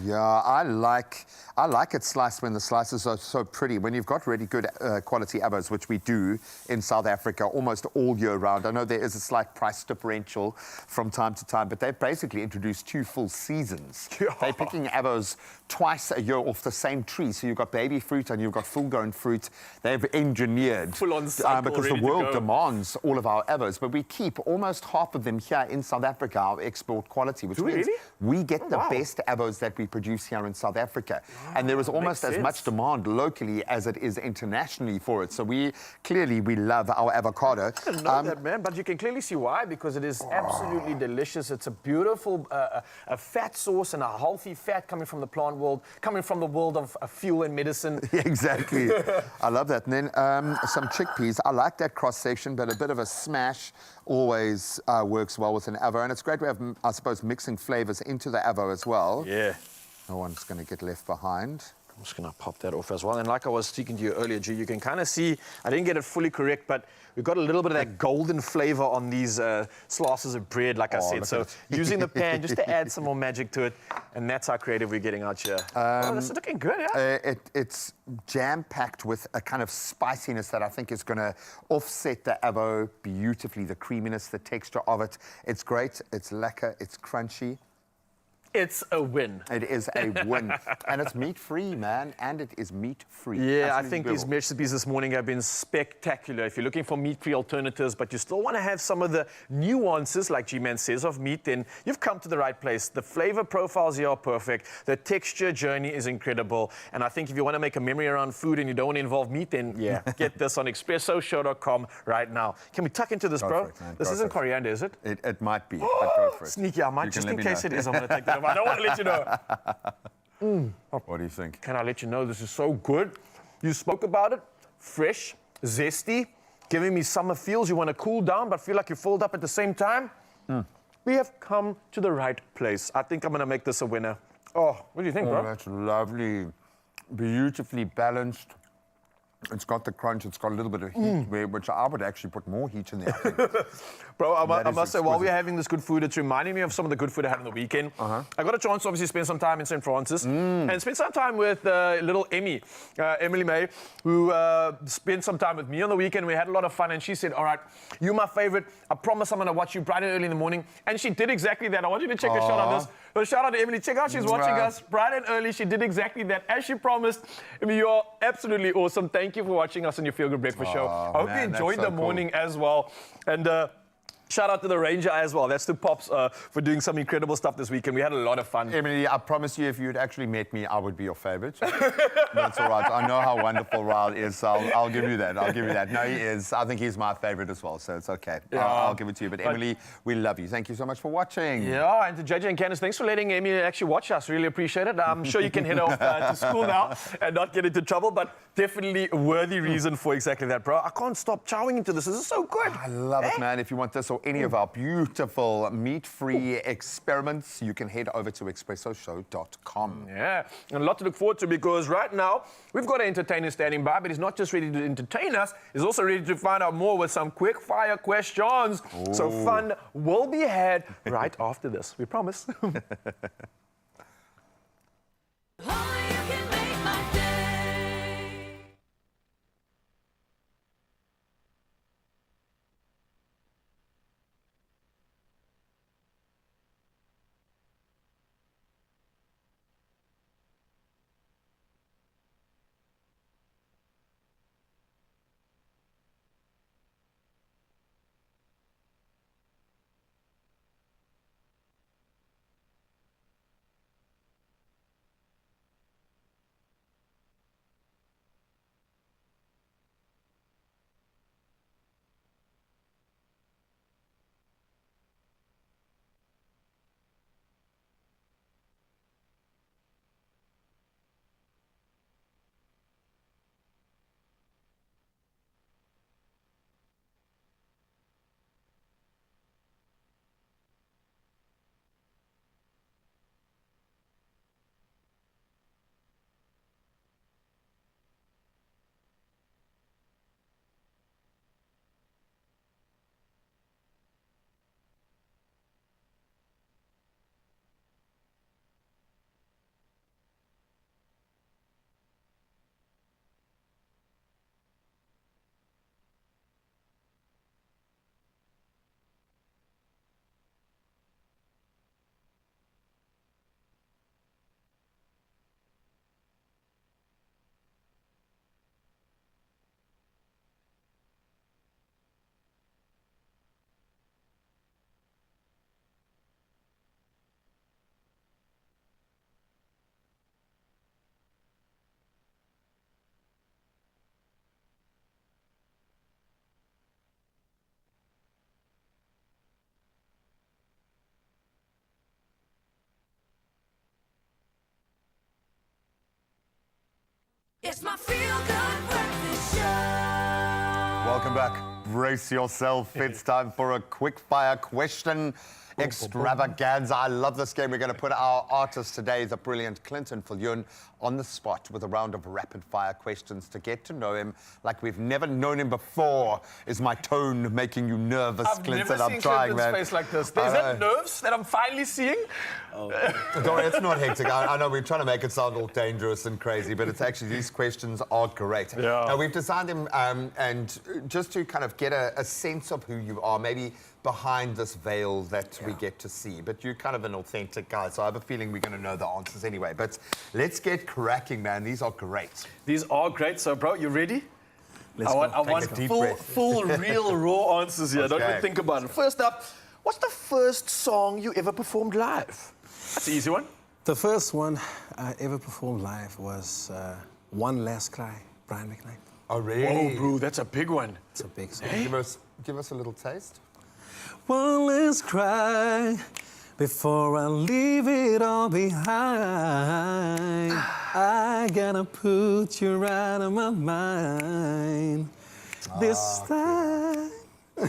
Yeah, I like it sliced when the slices are so pretty. When you've got really good quality avos, which we do in South Africa almost all year round. I know there is a slight price differential from time to time, but they've basically introduced 2 full seasons. They're picking avos twice a year off the same tree. So you've got baby fruit and you've got full-grown fruit. They've engineered Full-on cycle, because the ready to world go. demands all of our avos, but we keep almost half of them here in South Africa, our export quality, which Do we means really? we get the wow. best avos that we produce here in South Africa. And there is almost as much demand locally as it is internationally for it. So we love our avocado. I didn't know that, man, but you can clearly see why, because it is absolutely delicious. It's a beautiful a fat source and a healthy fat coming from the plant world, coming from the world of fuel and medicine. Exactly. I love that. And then some chickpeas. I like that cross-section, but a bit of a smash always works well with an avo. And it's great to have, I suppose, mixing flavors into the avo as well. Yeah. No one's going to get left behind. I'm just going to pop that off as well. And like I was speaking to you earlier, G, you can kind of see, I didn't get it fully correct, but we've got a little bit of that golden flavor on these slices of bread, like I said. So using the pan just to add some more magic to it. And that's how creative we're getting out here. Oh, this is looking good, yeah? It's jam-packed with a kind of spiciness that I think is going to offset the avo beautifully, the creaminess, the texture of it. It's great, it's lekker, it's crunchy. It's a win. It is a win. And it's meat-free, man, and it is meat-free. Yeah, I Absolutely think these beautiful. recipes this morning have been spectacular. If you're looking for meat-free alternatives, but you still want to have some of the nuances, like G-Man says, of meat, then you've come to the right place. The flavor profiles here are perfect. The texture journey is incredible. And I think if you want to make a memory around food and you don't want to involve meat, then get this on expressoshow.com right now. Can we tuck into this, bro? for it, man. This Go isn't for it. coriander, is it? It might be, but go for it. Sneaky, I might, You can just let in me case know. it is, I'm going to take that. I don't want to let you know. What do you think? Can I let you know this is so good? You spoke about it. Fresh, zesty, giving me summer feels. You want to cool down, but feel like you're filled up at the same time. We have come to the right place. I think I'm going to make this a winner. Oh, what do you think, bro? That's lovely. Beautifully balanced. It's got the crunch, it's got a little bit of heat, which I would actually put more heat in there, I think. Bro, I That is must say, while exquisite. we're having this good food, it's reminding me of some of the good food I had on the weekend. I got a chance to obviously spend some time in St. Francis and spend some time with little Emmy, Emily May, who spent some time with me on the weekend. We had a lot of fun, and she said, all right, you're my favorite. I promise I'm going to watch you bright and early in the morning. And she did exactly that. I want you to check a shot on this. So shout out to Emily. Check out, she's watching us bright and early. She did exactly that, as she promised. Emily, you're absolutely awesome. Thank you for watching us on your Feel Good Breakfast Show. I hope you man, that's enjoyed so the cool. morning as well. And Shout out to the Ranger as well. That's to Pops for doing some incredible stuff this weekend. We had a lot of fun. Emily, I promise you, if you had actually met me, I would be your favorite. That's all right. I know how wonderful Raul is, so I'll give you that. I'll give you that. No, he is. I think he's my favorite as well, so it's okay. Yeah. I'll give it to you. But Emily, we love you. Thank you so much for watching. Yeah, and to JJ and Candice, thanks for letting Emily actually watch us. Really appreciate it. I'm sure you can head off to school now and not get into trouble, but definitely a worthy reason for exactly that, bro. I can't stop chowing into this. This is so good. I love it, man. If you want this or any of our beautiful meat-free experiments, you can head over to expressoshow.com. Yeah, and a lot to look forward to because right now we've got an entertainer standing by, but he's not just ready to entertain us, he's also ready to find out more with some quick-fire questions. Ooh. So fun will be had right after this. We promise. It's my feel-good breakfast show. Welcome back. Brace yourself. It's time for a quick-fire question extravaganza. I love this game. We're going to put our artist today, the brilliant Clinton Viljoen, on the spot with a round of rapid-fire questions to get to know him like we've never known him before. Is my tone making you nervous, Clinton? I'm trying, Clinton's face like this. Is that nerves that I'm finally seeing? Oh. Don't worry, it's not hectic. I know we're trying to make it sound all dangerous and crazy, but it's actually, these questions are great. Yeah. Now, we've designed them and just to kind of get a sense of who you are, maybe behind this veil that we get to see. But you're kind of an authentic guy, so I have a feeling we're going to know the answers anyway. But let's get cracking, man. These are great. These are great. So, bro, you ready? Let's I go. want Take a deep full, breath. full, real, raw answers here. Don't Okay. even think about it. First up, what's the first song you ever performed live? That's an easy one. The first one I ever performed live was One Last Cry, Brian McKnight. Oh, really? Oh, bro, that's a big one. It's a big song. Give us a little taste. One last cry before I leave it all behind. I gotta put you right on my mind. This time. Come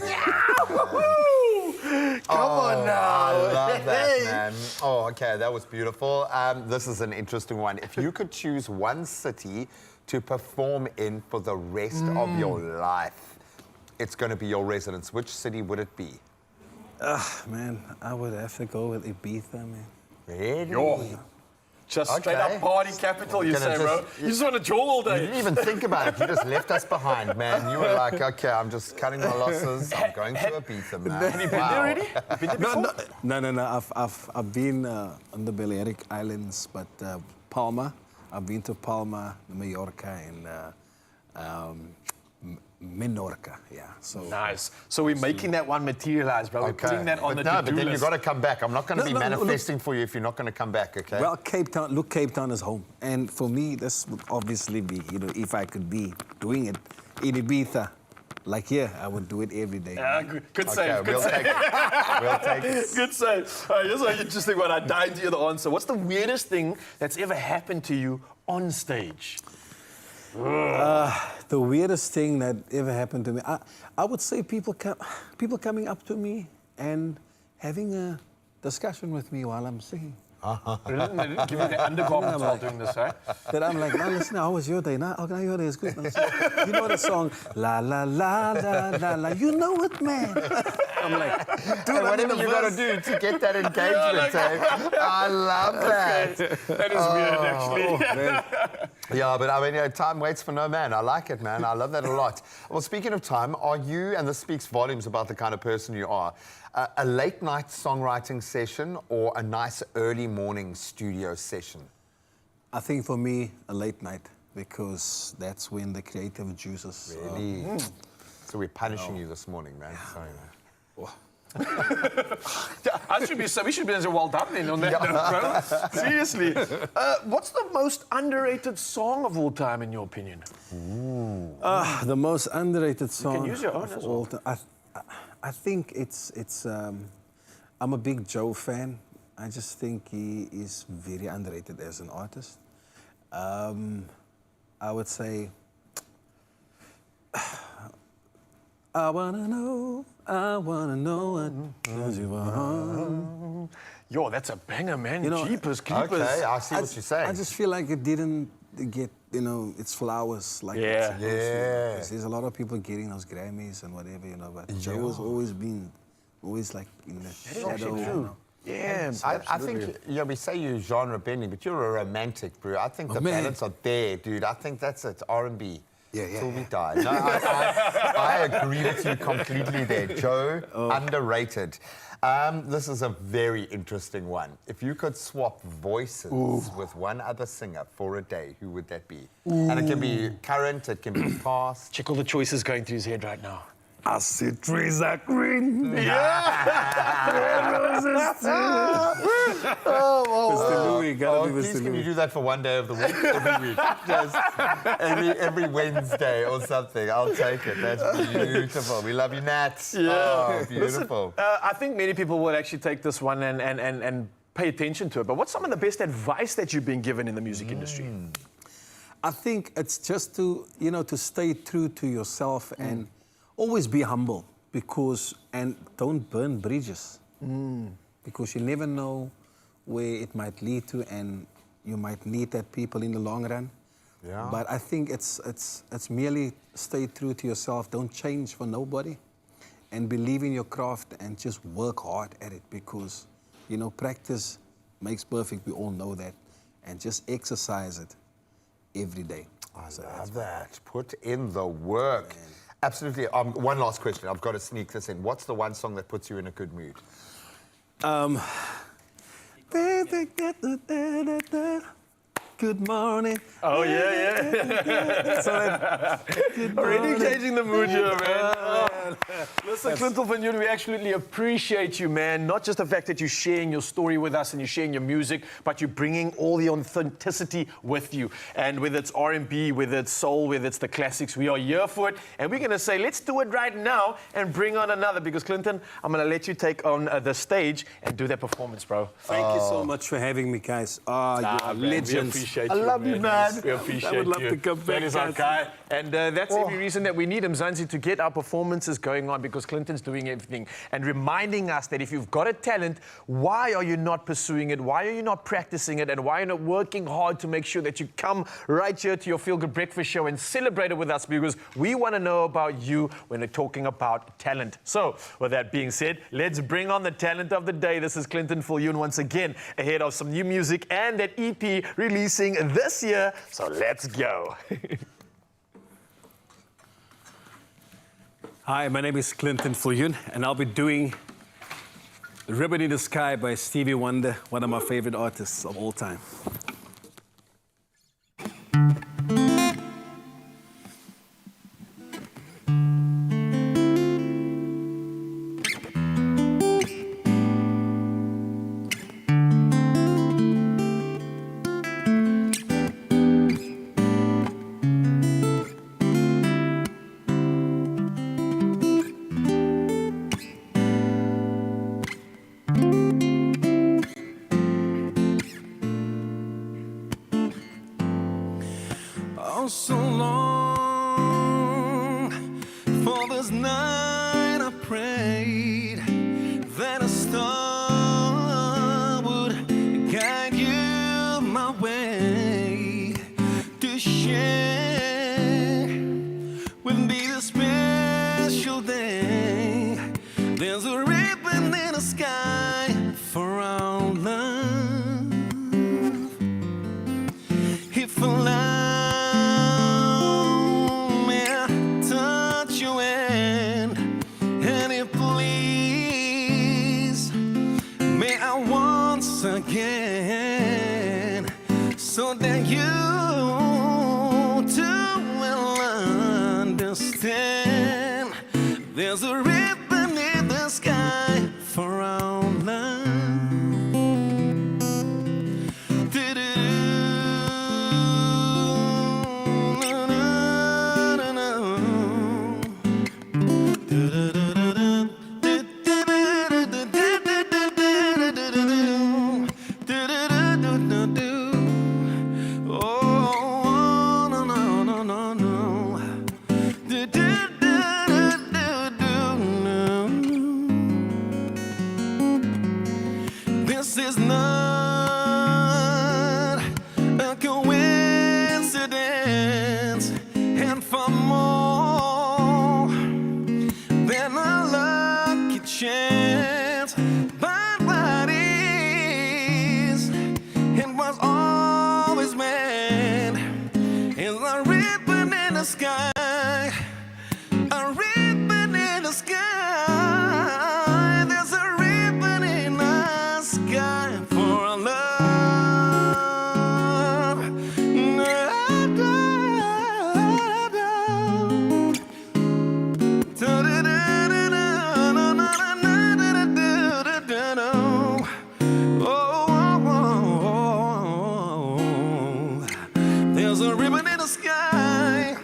on now. I love that, Hey. man. Oh, okay, that was beautiful. This is an interesting one. If you could choose one city to perform in for the rest of your life, it's going to be your residence. Which city would it be? Man, I would have to go with Ibiza, man. Really? Yo. Just straight up party capital, you say, bro. You just want to jaw all day. You didn't even think about it. You just left us behind, man. You were like, okay, I'm just cutting my losses. I'm going to Ibiza, man. Have you been there already? Been there before? No. I've been on the Balearic Islands, but Palma. I've been to Palma, Mallorca, and Menorca, yeah. So nice. So we're making that one materialize, bro. We're putting that on the but to-do then list. you've got to come back. I'm not going to be No, manifesting for you if you're not going to come back, okay? Well, Cape Town is home. And for me, this would obviously be, if I could be doing it in Ibiza, like here, I would do it every day. Good save. Good we'll save. take it. We'll take it. Good save. All right, here's an interesting one. I died to hear the answer. What's the weirdest thing that's ever happened to you on stage? The weirdest thing that ever happened to me, I would say people coming up to me and having a discussion with me while I'm singing. They didn't give you the undergarments while doing this, right? That I'm like, man, listen, how was your day? Now, okay, your day is good. You know the song, la la la la la la. You know it, man. I'm like, dude, whatever you got to do to get that engagement, I love that. That is weird, actually. Yeah, but I mean, time waits for no man. I like it, man. I love that a lot. Well, speaking of time, are you, and this speaks volumes about the kind of person you are, a late night songwriting session or a nice early morning studio session? I think for me, a late night, because that's when the creative juices. Really? So we're punishing you this morning, man. Sorry, man. We should be well done then on that note, bro. Seriously. What's the most underrated song of all time, in your opinion? The most underrated song You can use your own of as all well. time. I think it's. I'm a big Joe fan. I just think he is very underrated as an artist. I would say. I wanna know what turns you on. Yo, that's a banger, man. You know, Jeepers, keepers. Okay, I see what you're saying. I just feel like it didn't get, its flowers like it's supposed to. Yeah. 'Cause there's a lot of people getting those Grammys and whatever, but Joe has always been, like in the shadow. You know. Yeah, I think, we say you're genre bending, but you're a romantic, bro. I think the balance are there, dude. I think that's it, R&B. Till we die. No, I agree with you completely there, Joe. Underrated. This is a very interesting one. If you could swap voices with one other singer for a day, who would that be? And it can be current, it can be past. Check all the choices going through his head right now. I see trees are green. Mr. Louis, gotta be Mr. Please, can you Louis. do that for one day of the week? Every week. Just every Wednesday or something. I'll take it. That's beautiful. We love you, Nats. Yeah. Oh, beautiful. Listen, I think many people will actually take this one and pay attention to it. But what's some of the best advice that you've been given in the music industry? I think it's just to stay true to yourself and always be humble, and don't burn bridges, because you never know where it might lead to, and you might need that people in the long run. Yeah. But I think it's merely stay true to yourself. Don't change for nobody, and believe in your craft and just work hard at it, because practice makes perfect. We all know that, and just exercise it every day. I love that. Put in the work. Absolutely. One last question. I've got to sneak this in. What's the one song that puts you in a good mood? Good morning. Oh, yeah. Already changing the mood here, man. Listen, Clinton Van Yoon, we absolutely appreciate you, man. Not just the fact that you're sharing your story with us and you're sharing your music, but you're bringing all the authenticity with you. And whether it's R&B, whether it's soul, whether it's the classics, we are here for it. And we're going to say, let's do it right now and bring on another. Because, Clinton, I'm going to let you take on the stage and do that performance, bro. Thank you so much for having me, guys. You are legends. I love you, man. We appreciate I would love you. to come back, That is our guys. guy. And that's every reason that we need him, Zanzi, to get our performances going on, because Clinton's doing everything and reminding us that if you've got a talent, why are you not pursuing it? Why are you not practicing it? And why are you not working hard to make sure that you come right here to your Feel Good Breakfast Show and celebrate it with us? Because we want to know about you when we're talking about talent. So, with that being said, let's bring on the talent of the day. This is Clinton Van Yoon once again, ahead of some new music and that EP releasing this year. So let's go. Hi, my name is Clinton Van Yoon, and I'll be doing Ribbon in the Sky by Stevie Wonder, one of my favorite artists of all time. so long. For this night I prayed that a star would guide you my way to share with me the special day. There's a ribbon in the sky for our love. If allow me to touch your hand, and if please, may I once again, so that you too will understand. There's a ribbon in the sky for our love. Oh, no, no, no, no, no. This is not a coincidence, and for more than a lucky chance, but what is, it was always meant, is a ribbon in the sky, a ribbon in the sky. There's a ribbon in the sky for our love. There's a ribbon in the sky.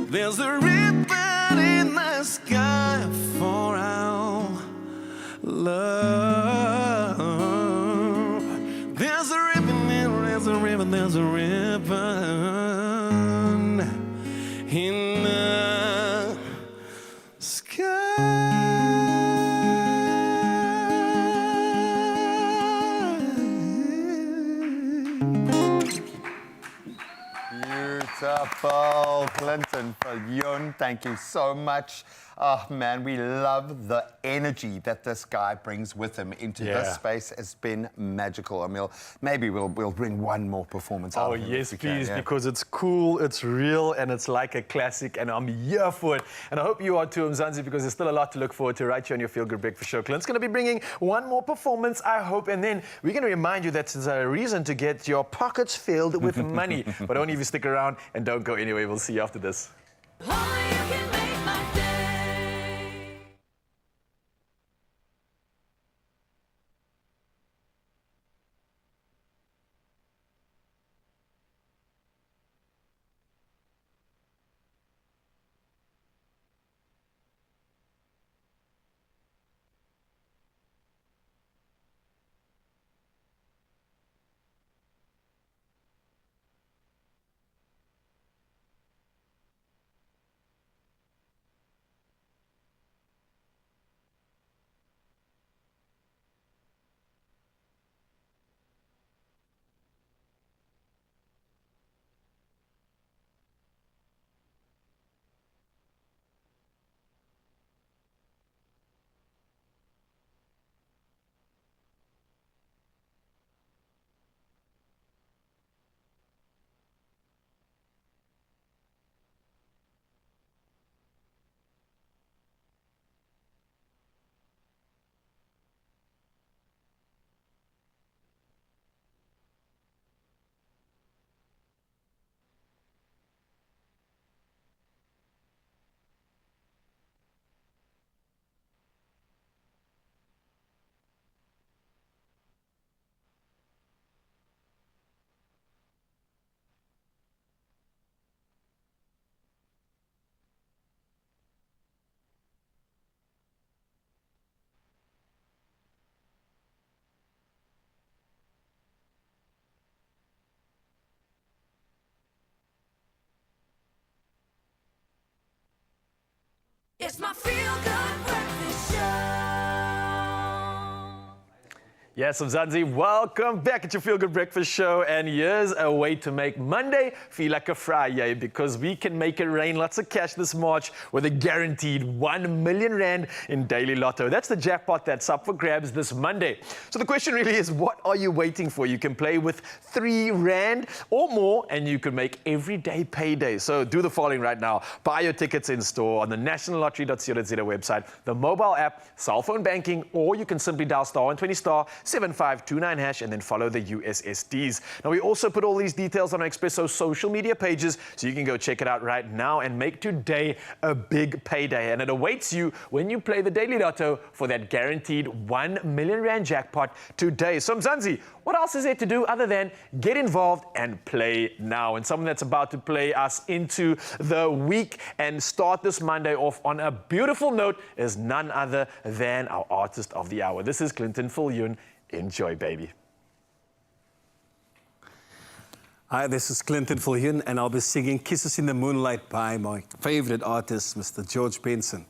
There's a ribbon in the sky for our love. There's a ribbon, there's a ribbon, there's a ribbon in the sky. Beautiful, Clinton Fayon. Thank you so much. Oh man, we love the energy that this guy brings with him into this space. It's been magical. Emil, maybe we'll bring one more performance out Oh of him yes, if we can, please, because it's cool, it's real, and it's like a classic, and I'm here for it. And I hope you are too, Mzansi, because there's still a lot to look forward to right here on your Feel Good Breakfast Show. Clint's going to be bringing one more performance, I hope, and then we're going to remind you that there's a reason to get your pockets filled with money. But only if you stick around and don't go anywhere. We'll see you after this. It's my feel-good breakfast show. Yes, Mzansi, welcome back at your Feel Good Breakfast Show. And here's a way to make Monday feel like a Friday, because we can make it rain lots of cash this March with a guaranteed 1 million rand in daily Lotto. That's the jackpot that's up for grabs this Monday. So the question really is, what are you waiting for? You can play with 3 rand or more, and you can make everyday payday. So do the following right now. Buy your tickets in store on the nationallottery.co.za website, the mobile app, cell phone banking, or you can simply dial *120*7529# and then follow the USSDs. Now, we also put all these details on our Expresso social media pages, so you can go check it out right now and make today a big payday. And it awaits you when you play the Daily Lotto for that guaranteed 1 million rand jackpot today. So, Mzansi, what else is there to do other than get involved and play now? And someone that's about to play us into the week and start this Monday off on a beautiful note is none other than our artist of the hour. This is Clinton Viljoen. Enjoy, baby. Hi, this is Clinton Viljoen, and I'll be singing Kisses in the Moonlight by my favorite artist, Mr. George Benson.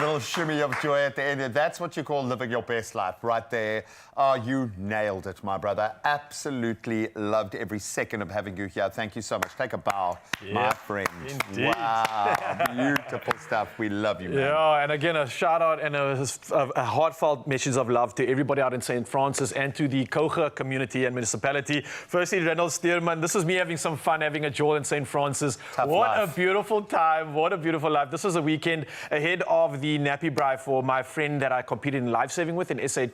little shimmy of joy at the end. That's what you call living your best life, right there. Oh, you nailed it, my brother. Absolutely loved every second of having you here. Thank you so much. Take a bow, my friend. Indeed. Wow, beautiful stuff. We love you, man. Yeah, and again, a shout out and a heartfelt message of love to everybody out in St. Francis and to the Koga community and municipality. Firstly, Reynolds Steerman, this is me having some fun, having a jol in St. Francis. What a beautiful time. What a beautiful life. This was a weekend ahead of the Nappy Braai for my friend that I competed in lifesaving with in SA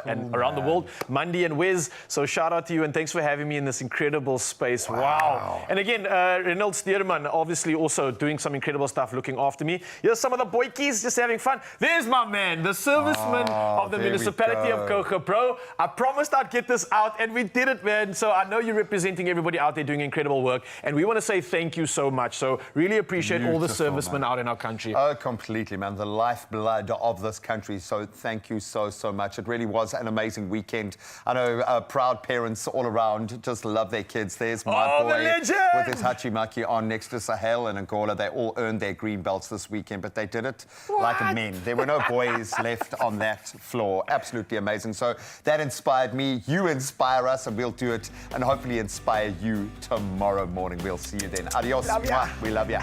and around the world, Mandy and Wiz. So shout out to you and thanks for having me in this incredible space. Wow. And again, Reynolds Steerman obviously also doing some incredible stuff, looking after me. Here's some of the boykies just having fun. There's my man, the serviceman of the municipality of Koga. Bro, I promised I'd get this out and we did it, man. So I know you're representing everybody out there doing incredible work and we want to say thank you so much. So really appreciate all the servicemen out in our country. Oh, completely, man. The lifeblood of this country. So thank you so much. It really was an amazing weekend. I know proud parents all around just love their kids. There's my boy with his hachimaki on next to Sahel and Angola. They all earned their green belts this weekend, but they did it like men. There were no boys left on that floor. Absolutely amazing. So that inspired me. You inspire us and we'll do it and hopefully inspire you tomorrow morning. We'll see you then. Adios. Love ya. We love you.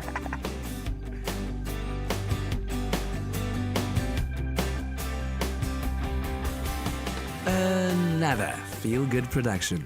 Another feel-good production.